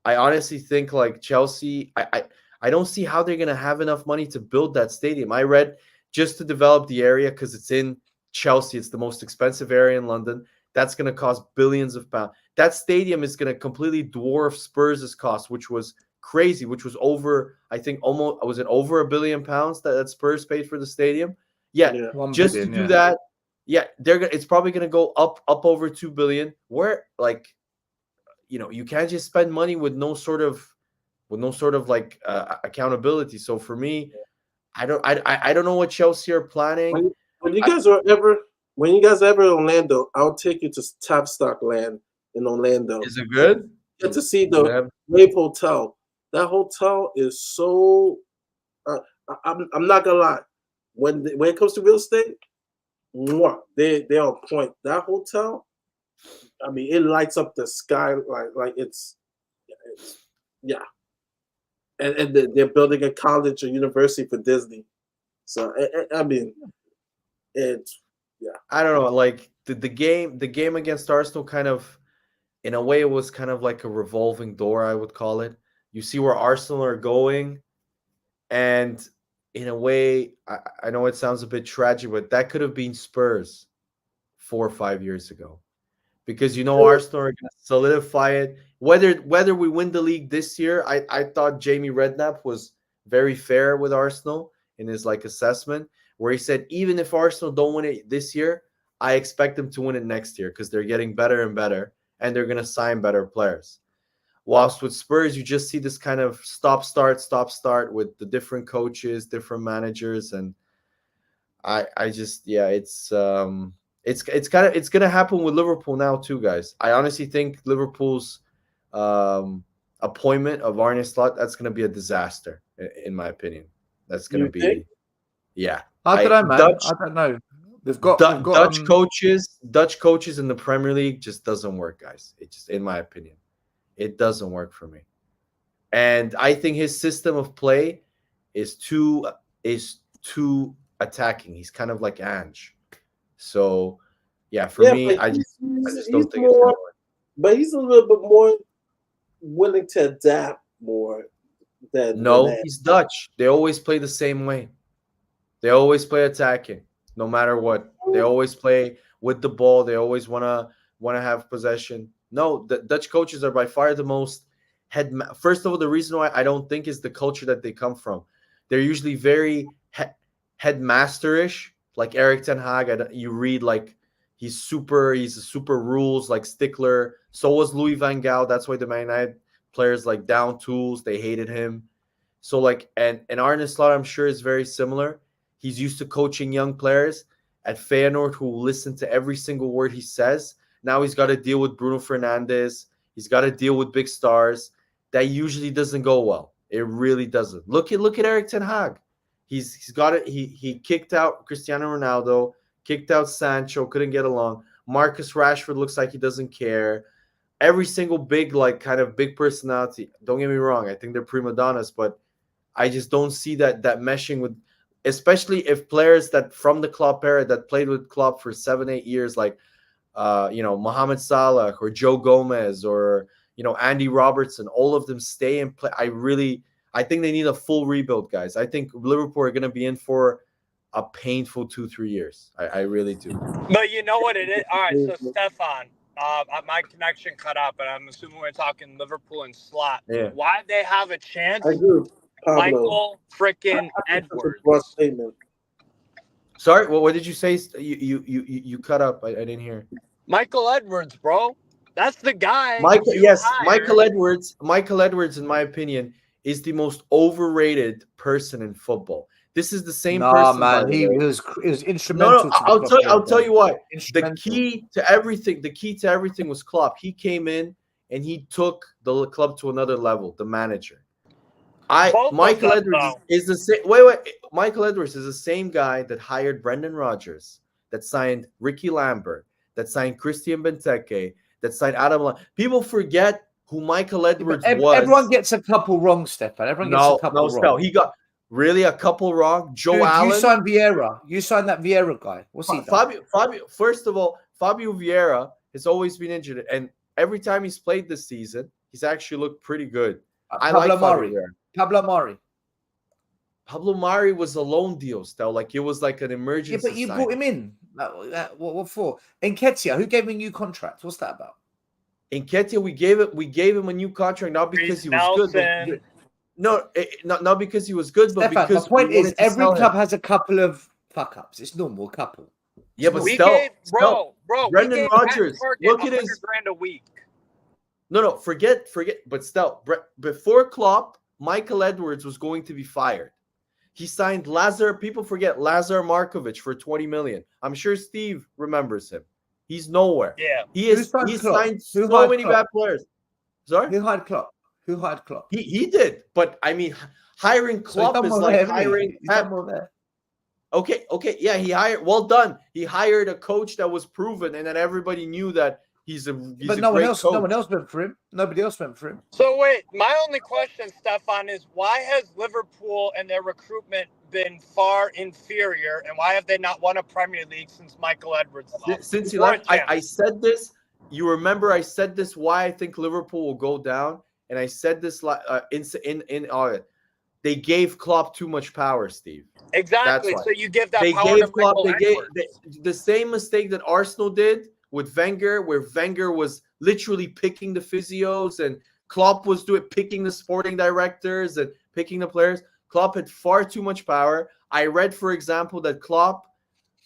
I honestly think like Chelsea, I don't see how they're gonna have enough money to build that stadium. I read just to develop the area because it's in Chelsea, it's the most expensive area in London. That's gonna cost billions of pounds. That stadium is gonna completely dwarf Spurs' cost, which was crazy, which was over, I think almost was it over £1 billion that Spurs paid for the stadium? Yeah, 1 just billion, to do yeah. that, yeah, it's probably gonna go up over 2 billion. Where like you can't just spend money with no sort of like accountability. So for me, I don't know what Chelsea are planning. When you guys are ever in Orlando, I'll take you to Tavistock Land in Orlando. Is it good? Get to see the Wave Hotel. That hotel is so. I'm not gonna lie. When it comes to real estate, they're on point. That hotel, I mean, it lights up the sky like it's yeah. And they're building a college or university for Disney. So I mean, it's yeah. I don't know. Like the game against Arsenal, kind of, in a way, it was kind of like a revolving door. I would call it. You see where Arsenal are going, and in a way, I know it sounds a bit tragic, but that could have been Spurs 4 or 5 years ago, because Arsenal are going to solidify it. Whether we win the league this year, I thought Jamie Redknapp was very fair with Arsenal in his like assessment, where he said even if Arsenal don't win it this year, I expect them to win it next year because they're getting better and better and they're going to sign better players. Whilst with Spurs, you just see this kind of stop start with the different coaches, different managers, and I just it's gonna happen with Liverpool now too, guys. I honestly think Liverpool's appointment of Arne Slot, that's gonna be a disaster in my opinion. That's gonna be yeah. I don't know, man. I don't know. They've got Dutch coaches in the Premier League just doesn't work, guys. It just, in my opinion, it doesn't work for me. And I think his system of play is too attacking. He's kind of like Ange. So yeah, for me, I just don't think it's gonna work. But he's a little bit more willing to adapt more than he's Dutch. They always play the same way. They always play attacking, no matter what. They always play with the ball. They always wanna have possession. No, the Dutch coaches are by far the most First of all, the reason why I don't think is the culture that they come from. They're usually very headmasterish, like Eric Ten Hag. You read like he's a super rules like stickler. So was Louis van Gaal. That's why the Man United players like down tools. They hated him. So like and Arne Slot, I'm sure, is very similar. He's used to coaching young players, at Feyenoord who will listen to every single word he says. Now he's got to deal with Bruno Fernandes. He's got to deal with big stars. That usually doesn't go well. It really doesn't. Look at Erik ten Hag. He's got it. He kicked out Cristiano Ronaldo, kicked out Sancho, couldn't get along. Marcus Rashford looks like he doesn't care. Every single big, like, kind of big personality. Don't get me wrong. I think they're prima donnas, but I just don't see that meshing with, especially if players that from the Klopp era that played with Klopp for 7-8 years, like Mohamed Salah or Joe Gomez or Andy Robertson, all of them stay and play. I think they need a full rebuild, guys. I think Liverpool are going to be in for a painful 2-3 years. I really do. But you know what it is? All right, so Stefan, my connection cut out, but I'm assuming we're talking Liverpool and slot. Yeah. Why they have a chance? I agree with Pablo. Michael freaking That's a Edwards. broad statement. Sorry, what did you say? You cut up. I didn't hear. Michael Edwards, bro. That's the guy. Michael hired. Michael Edwards, in my opinion, is the most overrated person in football. This is the same person. Man, he was instrumental. No, I'll tell you why. The key to everything was Klopp. He came in and he took the club to another level. The manager. Michael Edwards is the same. Michael Edwards is the same guy that hired Brendan Rodgers, that signed Ricky Lambert, that signed Christian Benteke, that signed Adam. People forget who Michael Edwards was. Everyone gets a couple wrong, Stefan. Everyone gets a couple wrong. He got really a couple wrong. Joe Allen. You signed Vieira. You signed that Vieira guy. What's he done? Fabio. First of all, Fabio Vieira has always been injured, and every time he's played this season, he's actually looked pretty good. I like Fabio Vieira. Pablo Mari was a loan deal, still. Like, it was like an emergency. Yeah, but you brought him in. What for? Nketiah, who gave him a new contract? What's that about? Nketiah, we gave him a new contract not because he was good. Not because he was good, but Stefan, because the point is every club has a couple of fuck ups. It's normal, a couple. Yeah, but Brendan Rodgers, look at his $100,000 a week. No, forget. But still, before Klopp, Michael Edwards was going to be fired. He signed Lazar. People forget Lazar Markovic for 20 million. I'm sure Steve remembers him. He's nowhere. Yeah, he signed so many bad players. Sorry, who hired Klopp? He did, but I mean, hiring Klopp is like hiring. Okay, yeah, he hired. Well done. He hired a coach that was proven, and that everybody knew that he's a great coach. No one else went for him. Nobody else went for him. So wait, my only question, Stefan, is why has Liverpool and their recruitment been far inferior, and why have they not won a Premier League since Michael Edwards left? Since he left, I said this. You remember I said this, why I think Liverpool will go down, and I said this in August. They gave Klopp too much power, Steve. Exactly. So you give that power to Michael Edwards. The same mistake that Arsenal did with Wenger, where Wenger was literally picking the physios and Klopp was picking the sporting directors and picking the players. Klopp had far too much power. I read, for example, that Klopp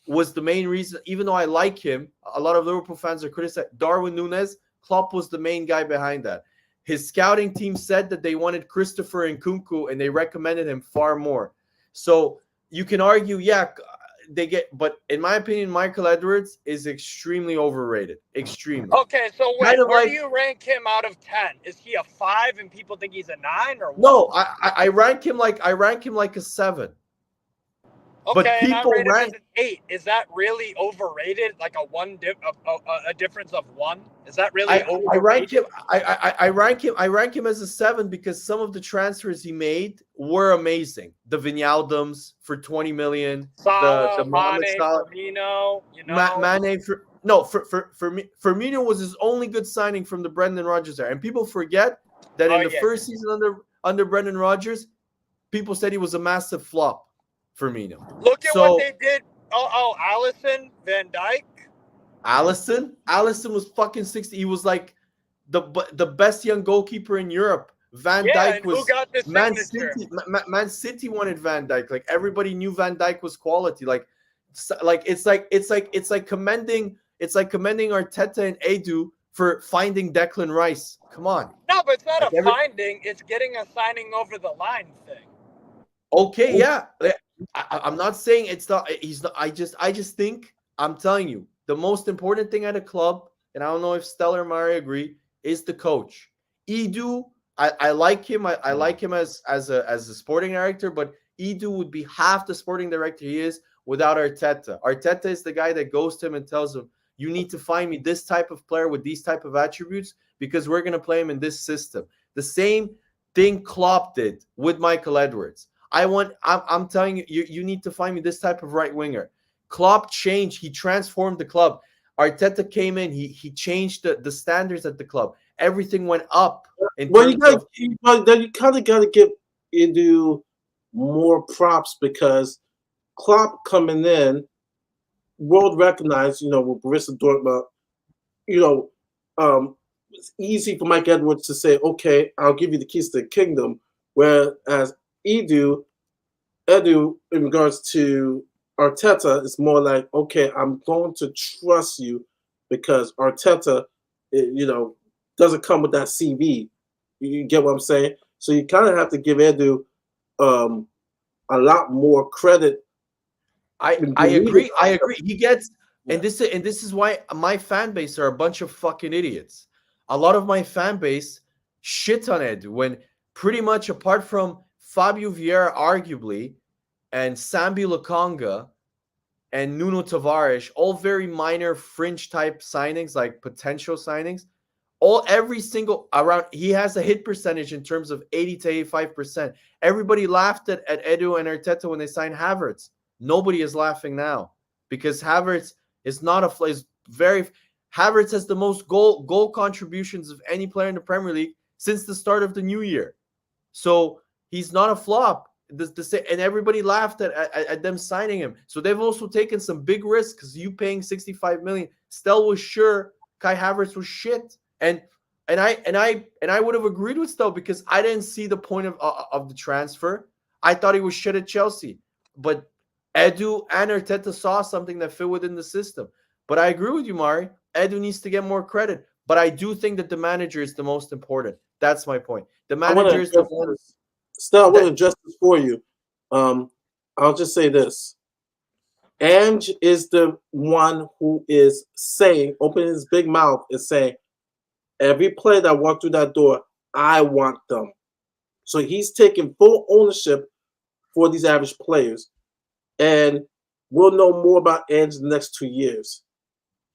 was the main reason, even though I like him, a lot of Liverpool fans are criticizing Darwin Núñez. Klopp was the main guy behind that. His scouting team said that they wanted Christopher Nkunku and they recommended him far more. So you can argue, but in my opinion, Michael Edwards is extremely overrated. Extremely. Okay, so where do you rank him out of 10? Is he a 5 and people think he's a 9 or what? No, I rank him like a 7. Okay, but people and I rate him as an 8. Is that really overrated? Like a difference of 1? Is that really overrated? I rank him as a 7 because some of the transfers he made were amazing. The Wijnaldums for 20 million, Salah, the Mohamed Salah, Firmino, Mane Firmino was his only good signing from the Brendan Rodgers era. And people forget that in the first season under Brendan Rodgers, people said he was a massive flop. Firmino. Look at what they did. Alisson, Van Dijk. Alisson was fucking 60. He was like the best young goalkeeper in Europe. Van Dijk was. Who got this Man City wanted Van Dijk. Like, everybody knew Van Dijk was quality. It's like commending Arteta and Edu for finding Declan Rice. Come on. No, but it's not a finding. It's getting a signing over the line thing. Okay, yeah. I'm not saying it's not. He's not. I just think I'm telling you, the most important thing at a club, and I don't know if Stella or Mari agree, is the coach. Edu, I like him. I like him as a sporting director, but Edu would be half the sporting director he is without Arteta. Arteta is the guy that goes to him and tells him, you need to find me this type of player with these type of attributes because we're going to play him in this system. The same thing Klopp did with Michael Edwards. I'm telling you, you need to find me this type of right winger. Klopp changed. He transformed the club. Arteta came in. He changed the standards at the club. Everything went up. Well, you kind of got to give Edu more props because Klopp coming in, world recognized, with Borussia Dortmund, it's easy for Mike Edwards to say, okay, I'll give you the keys to the kingdom. Whereas Edu, in regards to Arteta, it's more like, okay, I'm going to trust you because Arteta, doesn't come with that CV. You get what I'm saying? So you kind of have to give Edu a lot more credit. I agree. He gets, and this is why my fan base are a bunch of fucking idiots. A lot of my fan base shit on Edu when pretty much apart from Fabio Vieira, arguably, and Sambi Lokonga and Nuno Tavares, all very minor fringe type signings, like potential signings. Every single around, he has a hit percentage in terms of 80 to 85%. Everybody laughed at Edu and Arteta when they signed Havertz. Nobody is laughing now because Havertz is not Havertz has the most goal contributions of any player in the Premier League since the start of the new year. So he's not a flop. And everybody laughed at them signing him. So they've also taken some big risks because you paying 65 million. Stel was sure Kai Havertz was shit. And I would have agreed with Stel because I didn't see the point of the transfer. I thought he was shit at Chelsea. But Edu and Arteta saw something that fit within the system. But I agree with you, Mari. Edu needs to get more credit. But I do think that the manager is the most important. That's my point. The manager is the one. Still, I want to address this for you. I'll just say this. Ange is the one who is saying, opening his big mouth and saying, every player that walked through that door, I want them. So he's taking full ownership for these average players. And we'll know more about Ange in the next 2 years.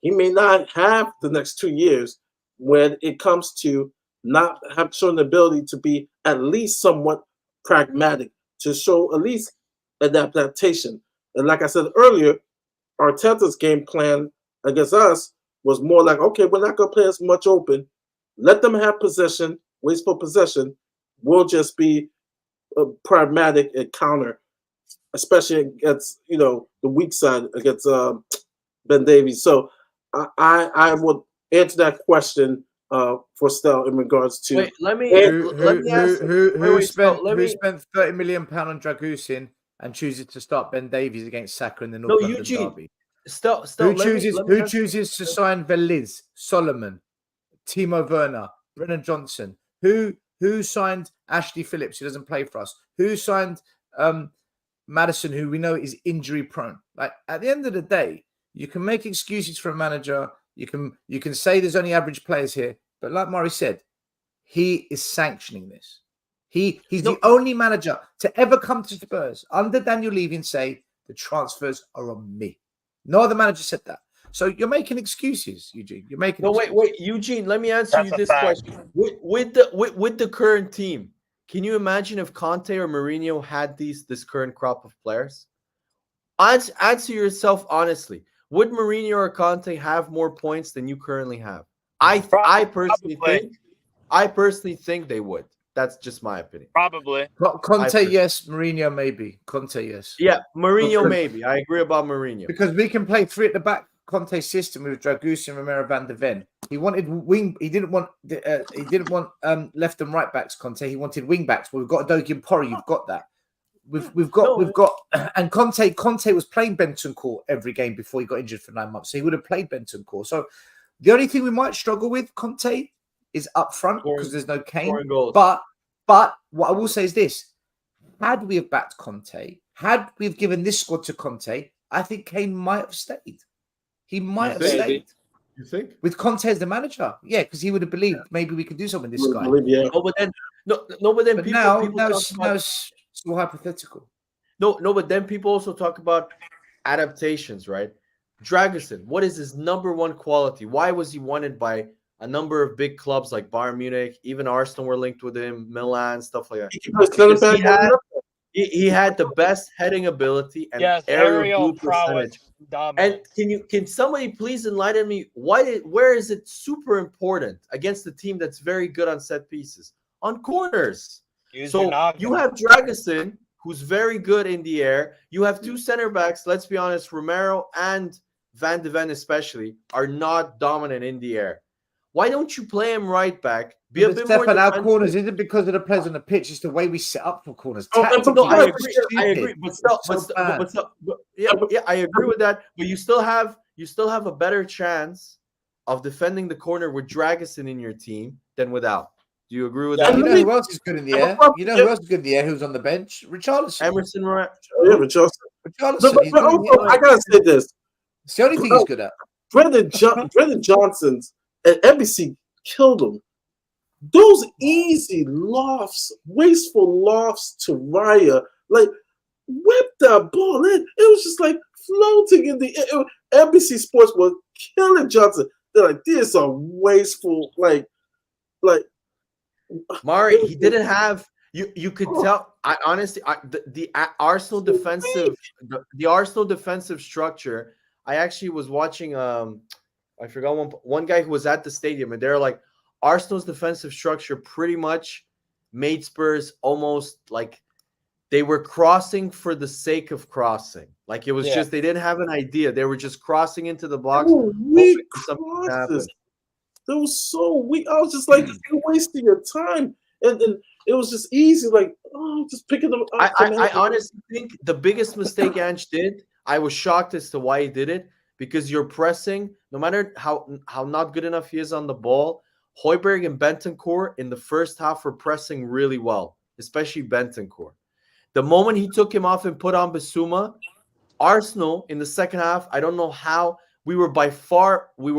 He may not have the next 2 years when it comes to not have shown the ability to be at least somewhat pragmatic, to show at least adaptation. And like I said earlier, Arteta's game plan against us was more like, okay, we're not going to play as much open. Let them have possession, wasteful possession. We'll just be pragmatic and counter, especially against, the weak side against Ben Davies. So I would answer that question for Stel in regards to. Wait, who spent 30 million pound on Dragusin and chooses to start Ben Davies against Saka in the North London derby? Who chooses to sign Veliz, Solomon, Timo Werner, Brennan Johnson? Who signed Ashley Phillips, who doesn't play for us? Who signed Madison, who we know is injury prone? Like, at the end of the day, you can make excuses for a manager. You can say there's only average players here, but like Murray said, he is sanctioning this. He's the only manager to ever come to Spurs under Daniel Levy and say the transfers are on me. No other manager said that. So you're making excuses, Eugene. You're making wait, Eugene. Let me answer you this question. With the current team, can you imagine if Conte or Mourinho had this current crop of players? Answer yourself honestly. Would Mourinho or Conte have more points than you currently have? I personally think they would. That's just my opinion. Probably. Conte, yes. Mourinho, maybe. Conte, yes. Yeah, Mourinho, maybe. I agree about Mourinho. Because we can play three at the back Conte system with Dragusin, Romero, Van de Ven. He wanted wing. He didn't want left and right backs. Conte. He wanted wing backs. Well, we've got Dogi and Pori. You've got that. We've got and Conte was playing Bentancur every game before he got injured for 9 months. So he would have played Bentancur. So the only thing we might struggle with Conte is up front because there's no Kane. But what I will say is this: had we have backed Conte, had we have given this squad to Conte, I think Kane might have stayed. he might have think? stayed. You think? With Conte as the manager. Yeah, because he would have believed maybe we could do something with this guy. Yeah. No, but then but then But people now talk it's about so hypothetical. no, but then people also talk about adaptations, right? Dragusin, what is his number one quality? Why was he wanted by a number of big clubs like Bayern Munich, even Arsenal were linked with him, Milan, stuff like that? Because he had the best heading ability and aerial percentage. And can somebody please enlighten me? Where is it super important against a team that's very good on set pieces? On corners. So you have Dragusin, who's very good in the air. You have two center backs, let's be honest, Romero and Van de Ven especially, are not dominant in the air. Why don't you play him right back? Be a bit more defensive. Our corners isn't because of the players on the pitch. It's the way we set up for corners. No, I agree. But I agree with that. But you still have a better chance of defending the corner with Dragusin in your team than without. Do you agree with that? You know who else is good in the air? You know who else is good in the air? Who's on the bench? Richarlison. Emerson Moran. Yeah, Richarlison. But also, I gotta say this. It's the only thing he's good at. Brendan Johnson's and NBC killed him. Those easy lofts, wasteful lofts to Raya, like whipped that ball in. It was just like floating in the air. NBC Sports was killing Johnson. They're like, these are wasteful, like. Mari, he didn't have. You could tell. I honestly, the Arsenal defensive, the Arsenal defensive structure. I actually was watching. I forgot one guy who was at the stadium, and they're like, Arsenal's defensive structure pretty much made Spurs almost like they were crossing for the sake of crossing. Like it was just they didn't have an idea. They were just crossing into the box. Weak crosses. That was so weak. I was just like, you're wasting your time. And it was just easy, like, just picking them up. I honestly think the biggest mistake Ange did, I was shocked as to why he did it, because you're pressing, no matter how not good enough he is on the ball, Højbjerg and Bentancur in the first half were pressing really well, especially Bentancur. The moment he took him off and put on Bissouma, Arsenal in the second half, I don't know how, we were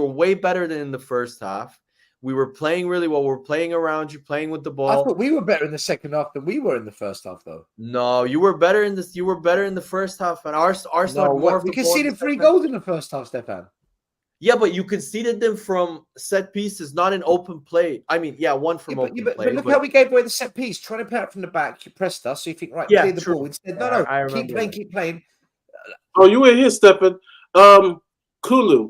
way better than in the first half. We were playing really well. We're playing around you, playing with the ball. I thought we were better in the second half than we were in the first half, though. No, you were better in this. You were better in the first half, and Arsenal had more of the ball. We conceded 3 goals in the first half, Stefan. Yeah, but you conceded them from set pieces, not in open play. I mean, one from open play. But look how we gave away the set piece. Trying to play it from the back, you pressed us, so you think, right, clear the ball. Instead, no, keep playing. Oh, you were here, Stefan. Kulu.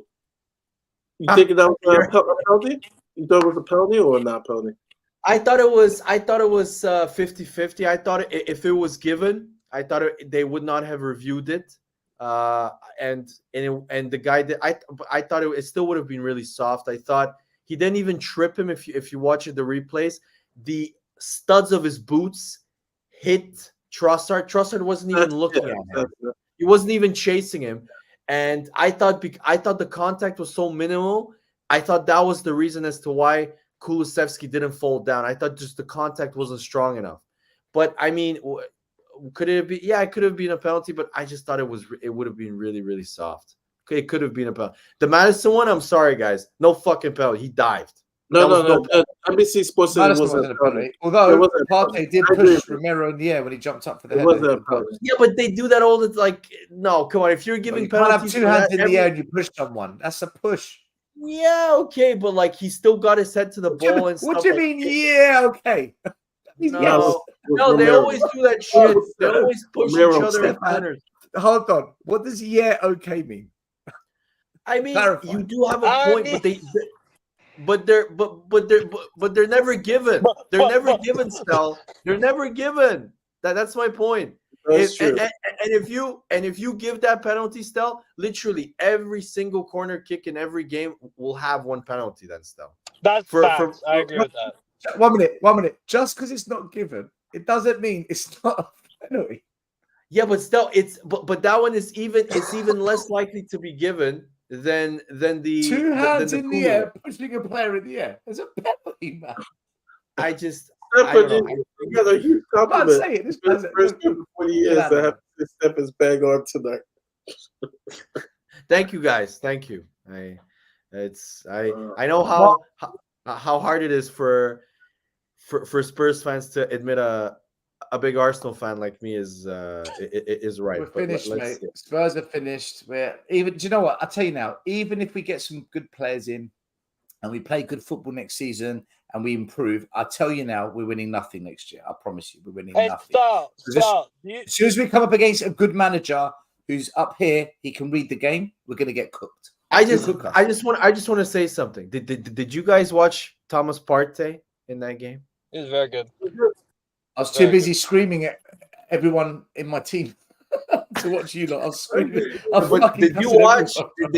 You think that was a penalty? You thought it was a penalty or not penalty? I thought it was 50-50. I thought if it was given, I thought they would not have reviewed it. And the guy that I thought it still would have been really soft. I thought he didn't even trip him. If you watch the replays, the studs of his boots hit Trossard. Trossard wasn't even looking at him. He wasn't even chasing him. And I thought the contact was so minimal. I thought that was the reason as to why Kulusevski didn't fall down. I thought just the contact wasn't strong enough. But I mean, could it be? Yeah, it could have been a penalty. But I just thought it would have been really, really soft. It could have been a penalty. The Madison one, I'm sorry, guys, no fucking penalty. He dived. No. NBC Sports said it wasn't a penalty. Although Partey did push Romero in the air when he jumped up for the header. Yeah, but they do that all the no, come on. If you're giving penalties, you can't have 2 hands in the air and you push someone. That's a push. Yeah, okay, but he still got his head to the ball and stuff. What do you mean? Yeah, okay. No, they always do that shit. They always push each other in corners. Hold on. What does okay mean? I mean, you do have a point, but they're never given. They're never given, Stel. They're never given. That's my point. If you give that penalty, Stel, literally every single corner kick in every game will have 1 penalty. Then, Stel. That's facts. I agree with that. 1 minute. Just because it's not given, it doesn't mean it's not a penalty. Yeah, but still, but that one is even less likely to be given than the 2 hands in the air pushing a player in the air. There's a penalty, man. I don't know. You got a huge compliment. I can't say it. This first 40 years, I have to step his bag on tonight. Thank you guys. Thank you. I know how hard it is for Spurs fans to admit a big Arsenal fan like me is right. We're But finished, let's mate. see. Spurs are finished. We're even. Do you know what? I'll tell you now. Even if we get some good players in, and we play good football next season, and we improve, I'll tell you now, we're winning nothing next year. I promise you, we're winning Hey, nothing. stop. As soon as we come up against a good manager who's up here, he can read the game. We're going to get cooked. I just want to say something. Did you guys watch Thomas Partey in that game? It was very good. I was too busy screaming at everyone in my team to watch you lot. I was screaming. But did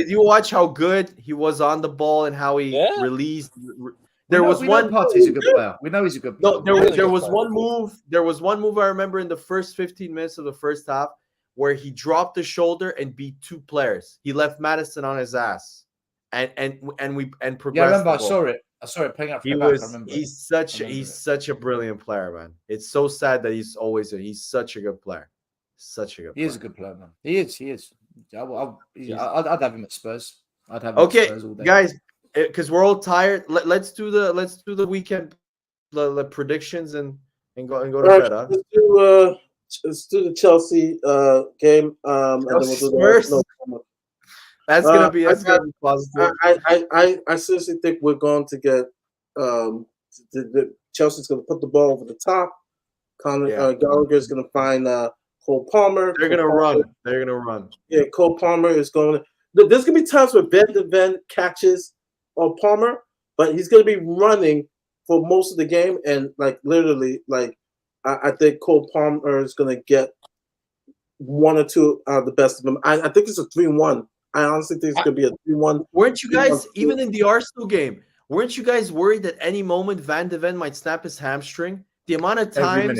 you watch how good he was on the ball and how he released? We know Partey's a good player. We know he's a good player. No, there was one move. There was one move I remember in the first 15 minutes of the first half where he dropped the shoulder and beat two players. He left Madison on his ass, and progressed. Yeah, I remember. I saw it playing out for the back. I remember. He's such a brilliant player, man. It's so sad that he's such a good player. He is a good player, man. He is. I'd have him at Spurs. I'd have him at Spurs all day. Guys, because we're all tired. Let's do the weekend the predictions and go to bed. Huh? Let's do the Chelsea game. And then we'll do the That's gonna be positive. I seriously think we're going to get Chelsea's going to put the ball over the top. Gallagher's going to find Cole Palmer. They're gonna run. Yeah, Cole Palmer is going to. There's going to be times where Van de Ven catches on Palmer, but he's going to be running for most of the game, and literally, I think Cole Palmer is going to get one or two out of the best of them. I think it's a 3-1. I honestly think it's going to be a 3-1. Weren't you guys, even in the Arsenal game, weren't you guys worried that any moment Van de Ven might snap his hamstring? The amount of times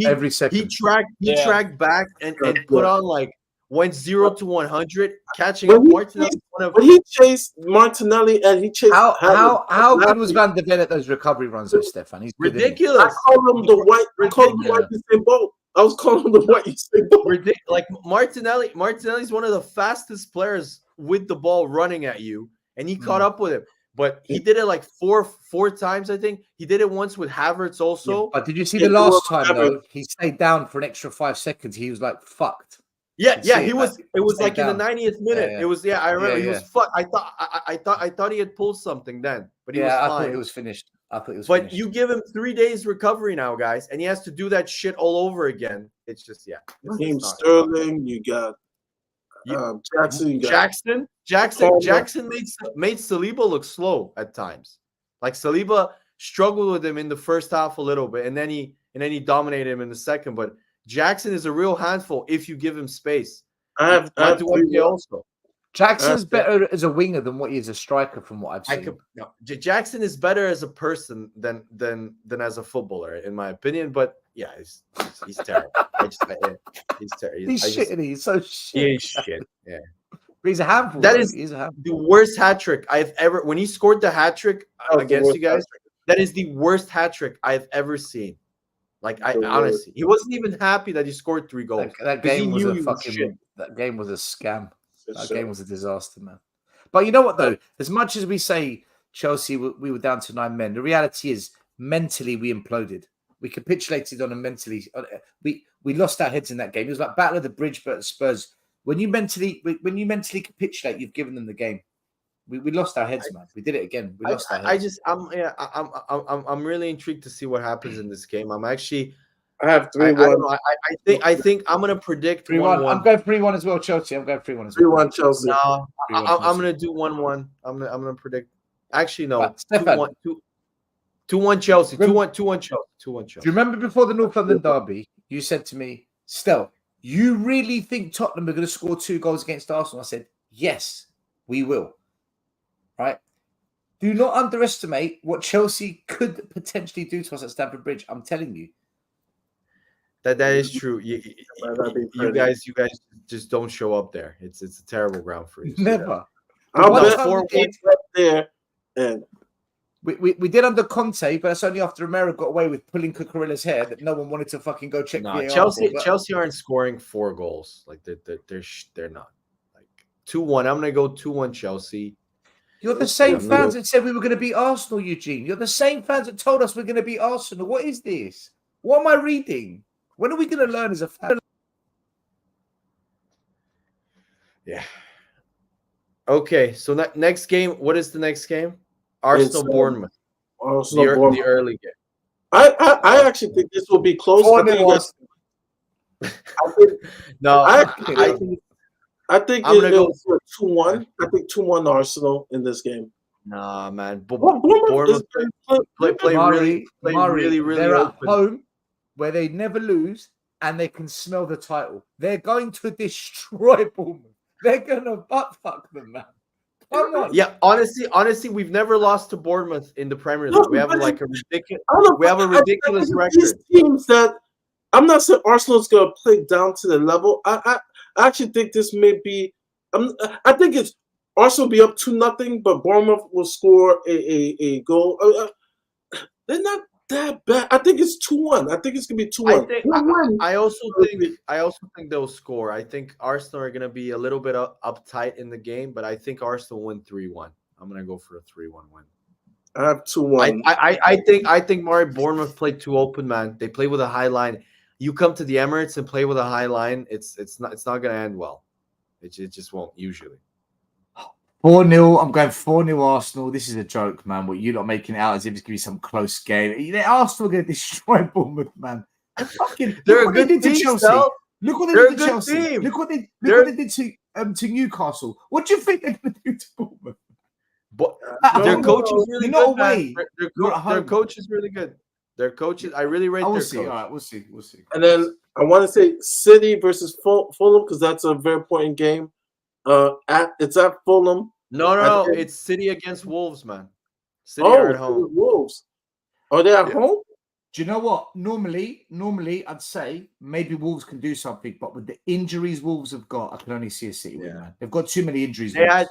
every second he tracked back and put on went 0 to 100, catching up Martinelli. When he chased Martinelli and he chased how good was Van de Ven at those recovery runs, though, Stefan? He's ridiculous. I call him the white. I call him the white Usain Bolt. I was calling him the white Usain Bolt. Martinelli's one of the fastest players with the ball running at you, and he caught up with him. But he did it four times, I think. He did it once with Havertz also. Yeah, but did you see the last time though? He stayed down for an extra 5 seconds. He was fucked. Yeah, he was. It was in the 90th minute. It was. Yeah, I remember. He was fucked. I thought he had pulled something then, but he was fine. I thought it was finished. But you give him 3 days recovery now, guys, and he has to do that shit all over again. It's just Team Sterling, you got Jackson. Jackson made Saliba look slow at times. Saliba struggled with him in the first half a little bit, and then he dominated him in the second. But Jackson is a real handful if you give him space. Also. Jackson's better as a winger than what he is a striker, from what I've seen. Jackson is better as a person than as a footballer, in my opinion. But yeah, he's terrible. He's terrible. He's so shit. He is shit. Yeah, he's a handful. That is the worst hat trick I've ever. When he scored the hat trick against you guys, that is the worst hat trick I've ever seen. Honestly, he wasn't even happy that he scored 3 goals. That game was that game was a scam. That game was a disaster, man. But you know what, though? As much as we say Chelsea, we were down to 9 men, the reality is mentally we imploded. We capitulated on a mentally. We lost our heads in that game. It was like Battle of the Bridge, but Spurs. When you mentally capitulate, you've given them the game. We lost our heads, man. We did it again. We lost our heads. I'm really intrigued to see what happens in this game. I have 3-1. I think I'm gonna predict 3-1. I'm going 3-1 as well, Chelsea. I'm going 3-1 as well. 3-1 Chelsea. No, I'm gonna do 1-1. I'm gonna predict. Actually, no. 2-1 Chelsea. 2-1 Chelsea. 2-1 Chelsea. Do you remember before the North London derby, you said to me, Stel, you really think Tottenham are going to score 2 goals against Arsenal? I said, yes, we will. Right? Do not underestimate what Chelsea could potentially do to us at Stamford Bridge. I'm telling you. That is true. You guys just don't show up there. It's a terrible ground for you. Never. I'll bet 4-1 there. And we did under Conte, but that's only after Romero got away with pulling Cucurella's hair that no one wanted to fucking go check. Chelsea aren't scoring 4 goals. They're not. 2-1. I'm gonna go 2-1 Chelsea. You're the same Yeah, fans that said we were going to beat Arsenal, Eugene. You're the same fans that told us we're going to beat Arsenal. What is this? What am I reading? When are we going to learn as a fan? Yeah. Okay, so next game. What is the next game? Arsenal Bournemouth. Arsenal The Bournemouth. early game. I actually think this will be close. I think, No, I think I'm gonna go for 2-1. I think 2-1 Arsenal in this game. Nah, man. Bournemouth Play Murray, really they're at open. home where they never lose and they can smell the title. They're going to destroy Bournemouth. They're going to butt fuck them, man. Come on. Yeah, honestly, we've never lost to Bournemouth in the Premier League. We have like a ridiculous. We have a ridiculous record. These teams that I'm not saying Arsenal's going to play down to the level. I actually think this may be. I think it's Arsenal will be up 2-0, but Bournemouth will score a goal. They're not that bad. I think it's 2-1. I think it's gonna be 2-1. I also think they'll score. I think Arsenal are gonna be a little bit uptight in the game, but I think Arsenal win 3-1. I'm gonna go for a 3-1 win. I have 2-1. I think Murray Bournemouth played too open, man. They play with a high line. You come to the Emirates and play with a high line, it's not gonna end well. It just won't usually. 4-0. I'm going 4-0 Arsenal. This is a joke, man. What you're not making it out as if it's going to be some close game. Arsenal are going to destroy Bournemouth, man. They're a good team, Chelsea. Look what they did to Chelsea. Team. Look what they did to Newcastle. What do you think they're going to do to Bournemouth? But their coach is really good. Man. Their coach is really good. Their coaches, I really rate their coach. All right, we'll see. And then I want to say City versus Fulham because that's a very important game. It's at Fulham. No, it's City against Wolves, man. City are at home. Wolves. Are they at home? Do you know what? Normally, I'd say maybe Wolves can do something, but with the injuries Wolves have got, I can only see a City win, man. They've got too many injuries. They had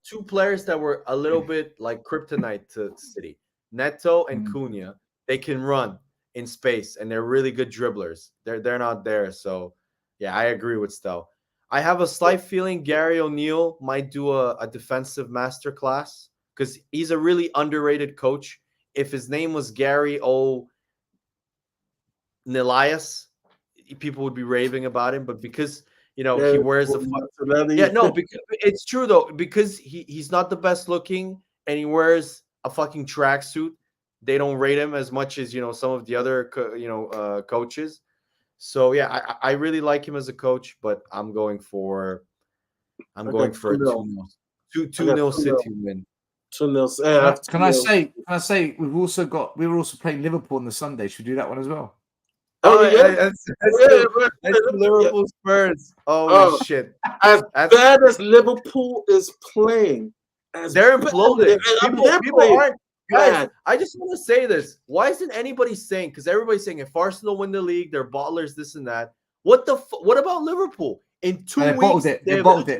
two players that were a little bit like kryptonite to City, Neto and Cunha. They can run in space, and they're really good dribblers. They're not there, so yeah, I agree with Stel. I have a slight feeling Gary O'Neill might do a defensive masterclass because he's a really underrated coach. If his name was Gary O'Neill, people would be raving about him. But because he wears because it's true though. Because he's not the best looking and he wears a fucking tracksuit, they don't rate him as much as some of the other coaches. So yeah, I really like him as a coach, but I'm going for a 2-0 City win. 2-0. Can I say we were also playing Liverpool on the Sunday. Should we do that one as well? That's Liverpool Spurs. Oh shit! As bad as Liverpool is playing, they're imploding. People aren't. Guys, I just want to say this. Why isn't anybody saying? Because everybody's saying if Arsenal win the league, they're bottlers, this and that. What about Liverpool? In 2 weeks, they lost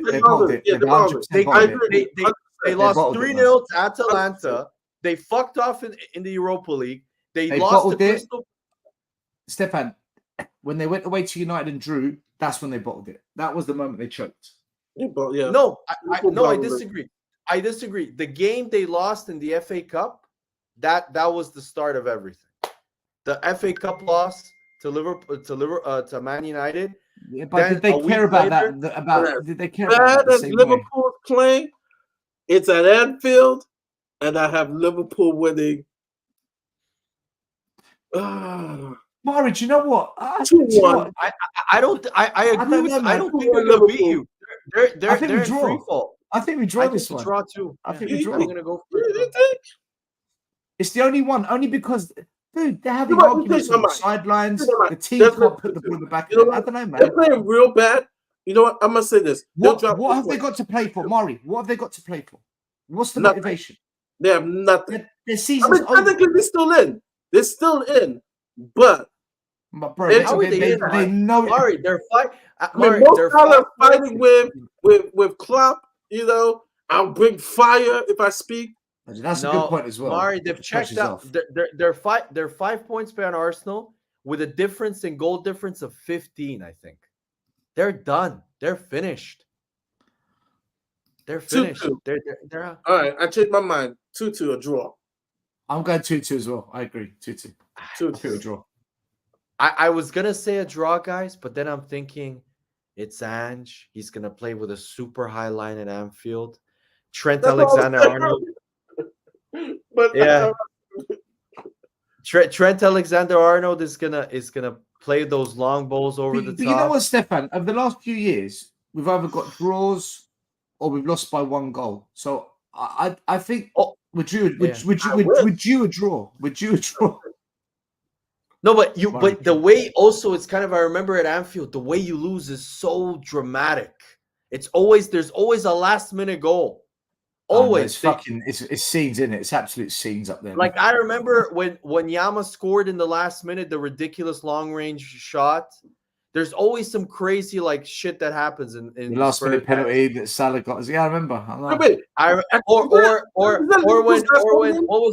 3-0 to Atalanta. They fucked off in the Europa League. They lost to Crystal. Stefan, when they went away to United and drew, that's when they bottled it. That was the moment they choked. No, I disagree. I disagree. The game they lost in the FA Cup, that was the start of everything. The FA Cup loss to Liverpool to Man United. Yeah, but did they care about that? Did they care about that? Liverpool playing, it's at Anfield, and I have Liverpool winning. Mari, do you know what? I don't agree with. I don't think they're gonna beat you. They're in free fall. I think we draw this one. Draw too. I think we draw. I'm gonna go for it. It's the only one, only because, dude, they're having arguments on the sidelines. The team can't put the ball in the back. I don't know, man. They're playing real bad. You know what? I'm gonna say this. What have they got to play for, Mari? What have they got to play for? What's the motivation? They have nothing. Their season's over. Technically, they're still in. They're still in, but. Bro, they know. Mari, they're fighting. They're fighting with Klopp. I'll bring fire if I speak. That's a good point as well. Mari, they've checked out. They're 5 points behind Arsenal with a difference in goal difference of 15. I think they're done. They're finished. They're finished. 2-2. They're out. All right, I changed my mind. 2-2, a draw. I'm going 2-2 as well. I agree. 2-2. 2-2. A draw. I was gonna say a draw, guys, but then I'm thinking it's Ange. He's gonna play with a super high line at Anfield. Trent That's all I'm Alexander-Arnold. But Yeah. Trent Alexander-Arnold is gonna play those long balls over the But you know top. what, Stefan? Over the last few years, we've either got draws or we've lost by 1 goal. So I think would you a draw? Would you a draw? No, but the way also it's kind of, I remember at Anfield, the way you lose is so dramatic. There's always a last minute goal. Always. It's scenes, isn't it? It's absolute scenes up there. Like I remember when Yama scored in the last minute, the ridiculous long range shot. There's always some crazy like shit that happens in the last minute penalty that Salah got. Yeah, I remember. wait, Or when what was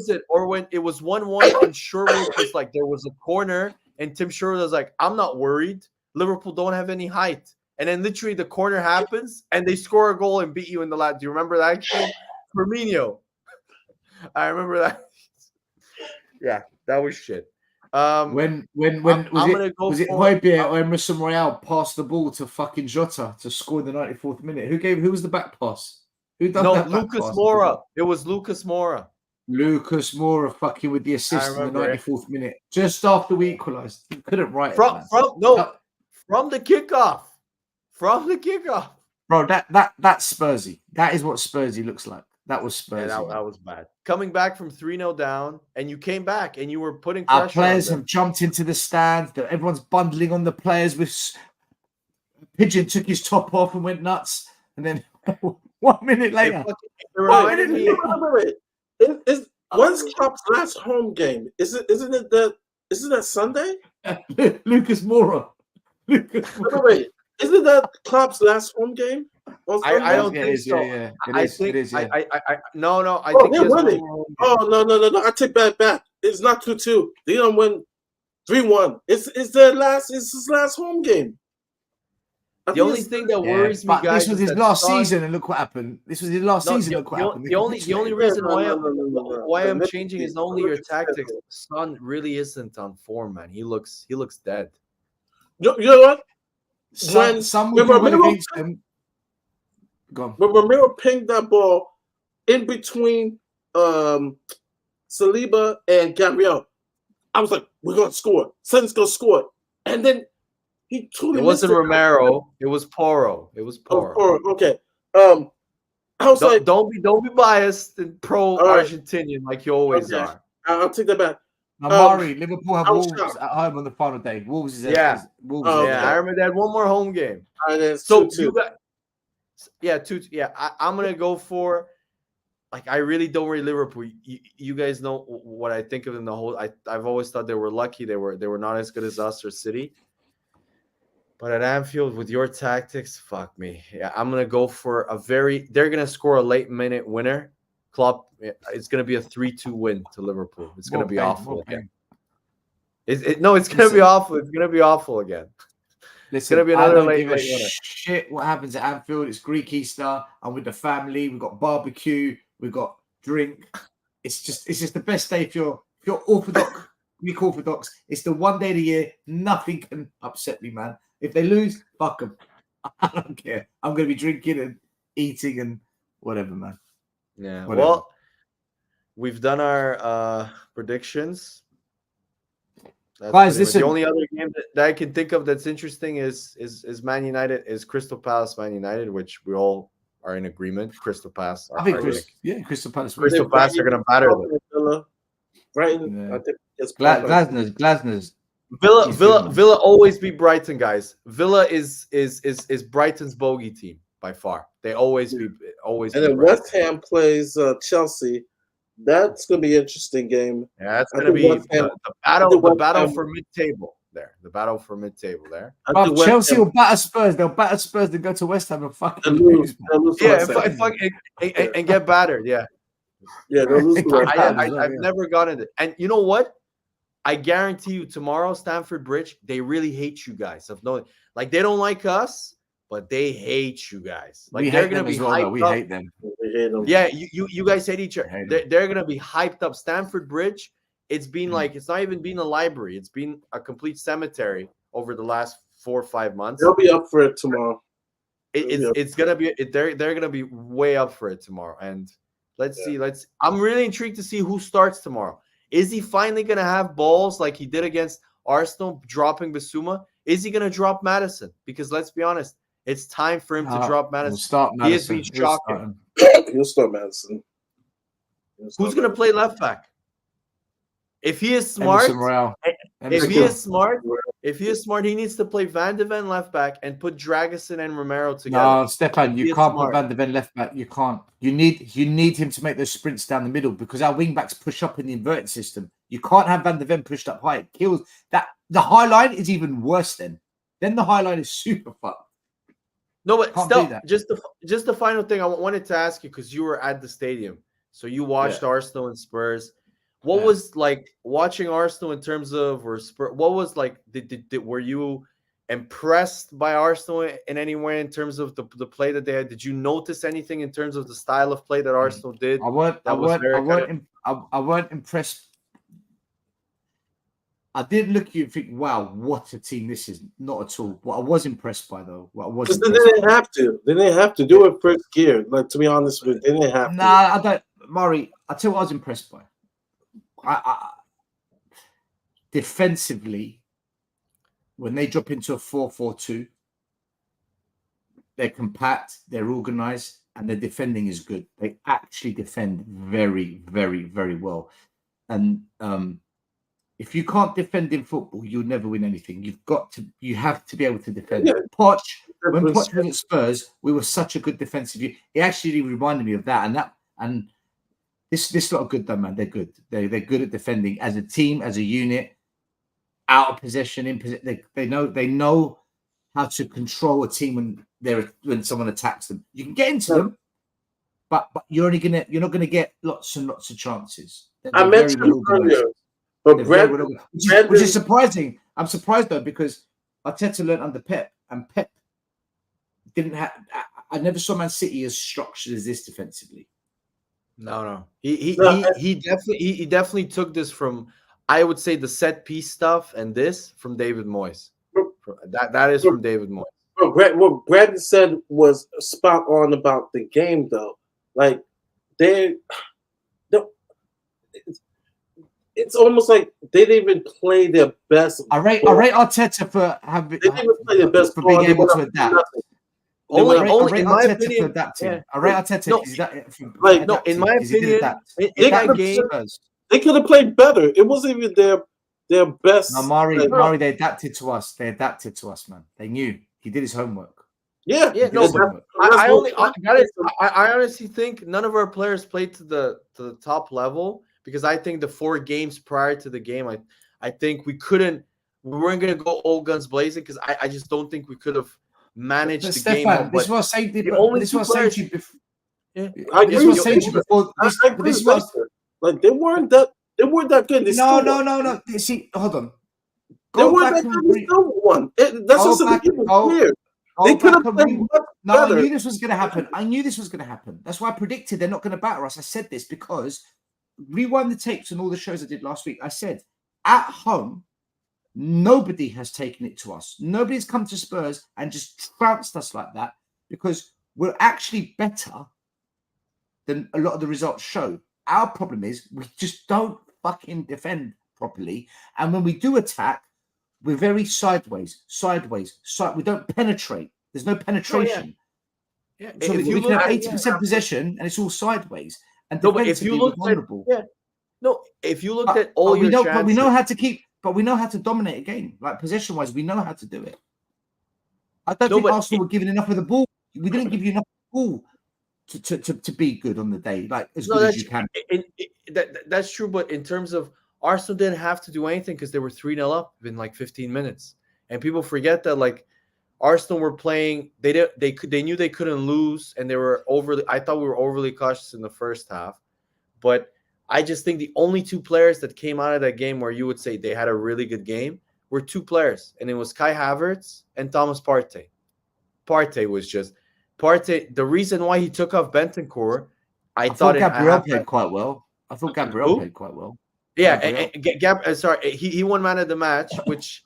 it? Or when it was 1-1 and Sherwood was like, there was a corner and Tim Sherwood was like, I'm not worried. Liverpool don't have any height. And then literally the corner happens and they score a goal and beat you in the last. Do you remember that game? Firmino. I remember that. Yeah, that was shit. When was it Højbjerg or Emerson Royale passed the ball to fucking Jota to score in the 94th minute? Who was the back pass? Who done that? Lucas Moura. It was Lucas Moura. Lucas Moura fucking with the assist in the 94th minute, just after we equalised. He couldn't write from the kickoff. From the kickoff. Bro, that's Spursy. That is what Spursy looks like. That was Spursy. Yeah, that was bad. Coming back from 3-0 down, and you came back and you were putting pressure. Our players have jumped into the stands. Everyone's bundling on the players. Pigeon took his top off and went nuts. And then 1 minute later, when's Klopp's last home game? Isn't that Sunday? Lucas Moura. Wait, isn't that Klopp's last home game? I don't think so. Yeah. I think no. I think they're winning. No. I take that back. It's not 2-2. They don't win 3-1. It's his last home game. The only thing that worries me, guys, this was his last season, and look what happened. This was his last season. Look what happened. The only reason why I'm changing is only your tactics. Son really isn't on form, man. He looks dead. You know what? Some will win against him. When Ramiro pinged that ball in between Saliba and Gabriel, I was like, we're going to score. Son's going to score. And then he totally It wasn't Romero. It was Porro. Okay. I was don't be biased and pro-Argentinian like you always are. I'll take that back. Mari, Liverpool have Wolves at home on the final day. Wolves is Wolves. I remember they had one more home game. So 2-2. I'm gonna go for. Like, I really don't rate Liverpool. You guys know what I think of them. I've always thought they were lucky. They were not as good as us or City. But at Anfield, with your tactics, fuck me. Yeah, I'm gonna go for they're gonna score a late minute winner. Klopp, it's gonna be a 3-2 win to Liverpool. It's gonna be awful again. It's gonna be awful. It's gonna be awful again. It's gonna be another late winner. Shit, what happens at Anfield? It's Greek Easter. I'm with the family. We've got barbecue. We've got drink. It's just the best day if you're Orthodox. Greek Orthodox. It's the one day of the year. Nothing can upset me, man. If they lose, fuck them. I don't care. I'm gonna be drinking and eating and whatever, man. Yeah. Whatever. Well, we've done our predictions. Guys, listen. The only other game that I can think of that's interesting is Man United, is Crystal Palace Man United, which we all are in agreement. Crystal Palace. Crystal Palace. Crystal Palace are going to batter them. Brighton. I think it's Glasner's. Villa always beat Brighton, guys. Villa is Brighton's bogey team by far. They always. And then West Ham plays Chelsea. That's going to be an interesting game. Yeah, it's going to be the battle for mid-table there. The battle for mid-table there. Chelsea will batter Spurs. They'll batter Spurs and go to West Ham and fucking lose. And get battered. Yeah. Yeah, they'll lose. I've never gotten it. And you know what? I guarantee you tomorrow, Stamford Bridge, they really hate you guys. Like, they don't like us, but they hate you guys. We they're hate gonna them be as well, though. hyped We up. hate them. We hate them. Yeah, you guys hate each other. Hate them. They're gonna be hyped up. Stamford Bridge, it's been like, it's not even been a library. It's been a complete cemetery over the last 4 or 5 months. They'll be up for it tomorrow. It's gonna be they're gonna be way up for it tomorrow. And let's see. I'm really intrigued to see who starts tomorrow. Is he finally gonna have balls like he did against Arsenal, dropping Bissouma? Is he gonna drop Maddison? Because let's be honest, it's time for him to drop Maddison. We'll start He has Maddison. been shocking. He'll start Madison. Who's gonna play left back? If he is smart, Emerson Royale. if he is smart, he needs to play Van de Ven left back and put Dragusin and Romero together. No, Stefan, If you he is can't smart. put Van de Ven left back. You can't. You need him to make those sprints down the middle because our wing backs push up in the inverted system. You can't have Van de Ven pushed up high. It kills that. The high line is even worse then. Then the high line is super fucked. No, but Can't still, do that. just the final thing I wanted to ask you, because you were at the stadium, so you watched Arsenal and Spurs. What was like watching Arsenal in terms of, or Spurs? What was like? Were you impressed by Arsenal in any way in terms of the play that they had? Did you notice anything in terms of the style of play that Arsenal did? I weren't impressed. I did look at you and think, wow, what a team this is. Not at all. What I was impressed by, though, Because they didn't have to. They didn't have to do it first gear. Like, to be honest with you, they didn't have to. Nah, I don't. Murray, I'll tell you what I was impressed by. Defensively, when they drop into a 4-4-2, they're compact, they're organized, and their defending is good. They actually defend very, very, very well. And if you can't defend in football, you'll never win anything. You have to be able to defend. Yeah. Poch, when Poch was at Spurs, we were such a good defensive unit. It actually reminded me of that. And this lot are good though, man. They're good. They're good at defending as a team, as a unit, out of possession, in possession. They know how to control a team when someone attacks them. You can get into them, but you're not gonna get lots and lots of chances. I mentioned earlier. But which is surprising. I'm surprised though because Arteta learned under Pep, and Pep didn't have. I never saw Man City as structured as this defensively. No. He definitely took this from, I would say, the set piece stuff and this from David Moyes. That is from David Moyes. What Brandon said was spot on about the game, though. Like it's almost like they didn't even play their best. I rate Arteta for having. They didn't even play their best for being able to adapt. Only in my opinion, for adapting. Yeah. I rate Arteta. In my opinion, in that game, they could have played better. It wasn't even their best. No, Mari, they adapted to us. They adapted to us, man. They knew he did his homework. Yeah. No, I honestly think none of our players played to the top level. Because I think the 4 games prior to the game, I think we weren't going to go all guns blazing because I just don't think we could have managed the game. Stefan, this was saying to you before. Like they weren't that good. No. See, hold on. They weren't that good. They still won. That's just weird. They could have played much better. I knew this was going to happen. That's why I predicted they're not going to batter us. I said this because rewind the tapes and all the shows I did last week. I said, at home, nobody has taken it to us. Nobody's come to Spurs and just trounced us like that because we're actually better than a lot of the results show. Our problem is we just don't fucking defend properly. And when we do attack, we're very sideways. We don't penetrate. There's no penetration. Yeah. So we can have 80% possession and it's all sideways. And but if you look at all your chances, but we know how to keep. But we know how to dominate a game. Like possession-wise, we know how to do it. I don't think Arsenal were given enough of the ball. We didn't give you enough ball to be good on the day, like as good as you can. That's true, but in terms of Arsenal didn't have to do anything because they were 3-0 up in like 15 minutes, and people forget that like Arsenal were playing. They knew they couldn't lose, and they were overly. I thought we were overly cautious in the first half, but I just think the only 2 players that came out of that game where you would say they had a really good game were 2 players, and it was Kai Havertz and Thomas Partey. Partey was just Partey. The reason why he took off Bentancur, I thought thought Gabriel played quite well. I thought Gabriel Who? played quite well. Yeah, sorry, he won man of the match, which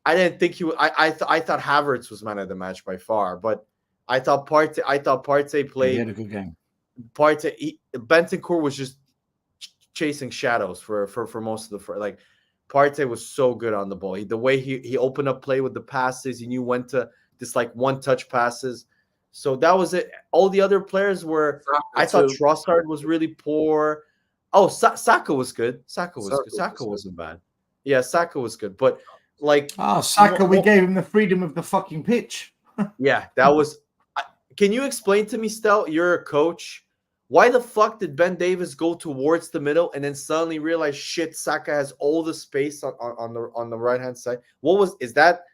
I didn't think he would. I thought Havertz was man of the match by far, but I thought Partey He played. had a good game. Bentancur was just chasing shadows for most of the like. Partey was so good on the ball. The way he opened up play with the passes, he knew when to just like one touch passes. So that was it. All the other players were. I thought Trossard was really poor. Oh, Saka was good. Saka wasn't bad. Yeah, Saka was good, but like Saka, we gave him the freedom of the fucking pitch. Yeah, that was. Can you explain to me, Stel? You're a coach. Why the fuck did Ben Davies go towards the middle and then suddenly realize shit? Saka has all the space on the right hand side. Is that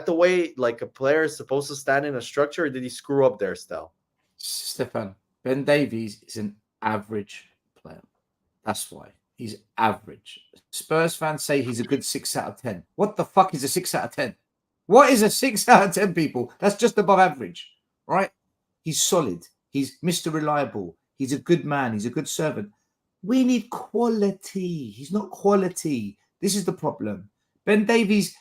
the way like a player is supposed to stand in a structure, or did he screw up there, Stel? Stefan, Ben Davies is an average player. That's why he's average. Spurs fans say he's a good 6 out of 10. What the fuck is a 6 out of 10? What is a 6 out of 10, people? That's just above average, right? He's solid. He's Mr. Reliable. He's a good man. He's a good servant. We need quality. He's not quality. This is the problem. Ben Davies,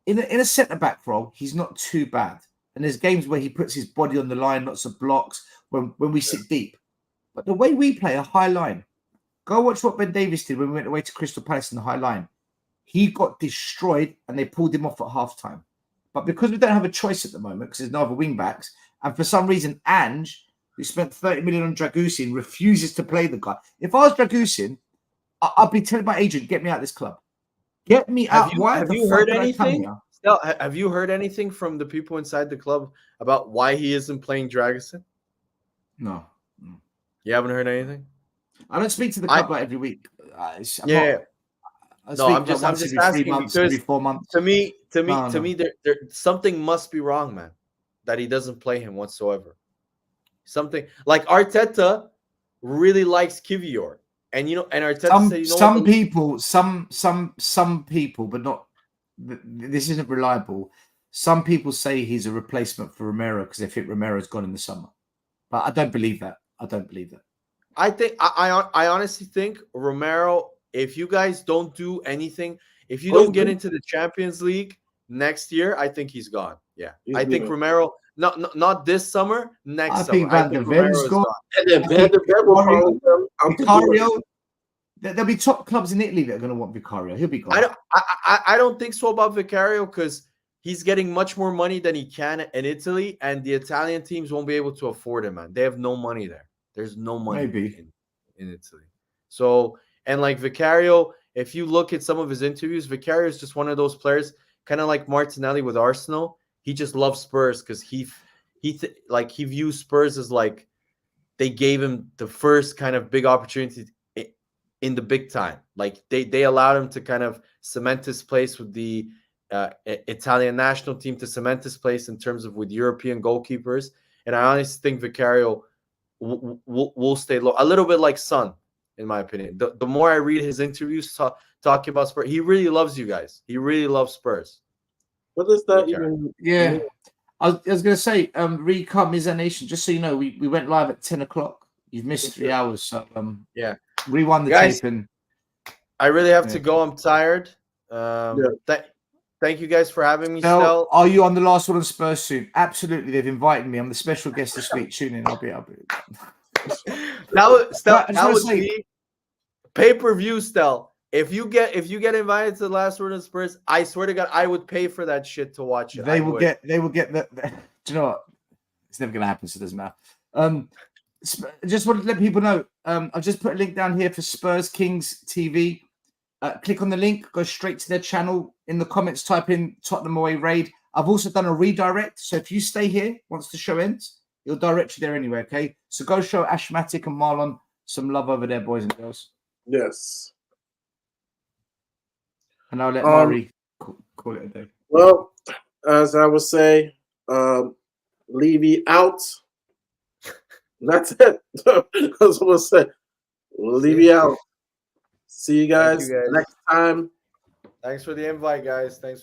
in a centre-back role, he's not too bad. And there's games where he puts his body on the line, lots of blocks, when we sit deep. But the way we play a high line, go watch what Ben Davies did when we went away to Crystal Palace in the high line. He got destroyed and they pulled him off at halftime. But because we don't have a choice at the moment, because there's no other wing backs, and for some reason, Ange, who spent 30 million on Dragusin, refuses to play the guy. If I was Dragusin, I'd be telling my agent, get me out of this club. Get me out. Have you heard anything? Still, have you heard anything from the people inside the club about why he isn't playing Dragusin? No. You haven't heard anything? I don't speak to the club like every week. I'm just asking 3 months, because every 4 months. To me, there something must be wrong, man. That he doesn't play him whatsoever. Something like Arteta really likes Kivior, and and Arteta said, some people, but not. This isn't reliable. Some people say he's a replacement for Romero because they think Romero's gone in the summer, but I don't believe that. I honestly think Romero, if you guys don't do anything, if you don't get into the Champions League next year, I think he's gone. Yeah. I think Romero, not this summer, next summer. Think Van der Ven's gone. And then Van der Ven will follow them out the door. Vicario, there'll be top clubs in Italy that are going to want Vicario. He'll be gone. I don't think so about Vicario because he's getting much more money than he can in Italy, and the Italian teams won't be able to afford him, man. They have no money there. There's no money in Italy. So, and like Vicario, if you look at some of his interviews, Vicario is just one of those players, kind of like Martinelli with Arsenal. He just loves Spurs because he views Spurs as like they gave him the first kind of big opportunity in the big time. Like they allowed him to kind of cement his place with the Italian national team, to cement his place in terms of with European goalkeepers. And I honestly think Vicario will stay low, a little bit like Son, in my opinion. The more I read his interviews talking about Spurs, he really loves you guys. He really loves Spurs. What does that even? Yeah, I was going to say, Recom is a nation. Just so you know, we went live at 10 o'clock. You've missed 3 hours, so rewind the tape. And I really have to go. I'm tired. Thank you guys for having me. Stel, are you on the last one on Spurs soon? Absolutely, they've invited me. I'm the special guest this week. Tune in. I'll be. That would be pay-per-view, Stel. If you get invited to the last word on Spurs, I swear to God, I would pay for that shit to watch it. They will get the. Do you know what? It's never going to happen, so it doesn't matter. Just wanted to let people know. I've just put a link down here for Spurs Kings TV. Click on the link, go straight to their channel. In the comments, type in Tottenham away raid. I've also done a redirect. So if you stay here once the show ends, it'll direct you there anyway, okay? So go show Ashmatic and Marlon some love over there, boys and girls. Yes. And I'll let Mari call it a day. Well, as I would say, Levy out. That's it. That's what I said. Levy out. See you guys next time. Thanks for the invite, guys. Thanks.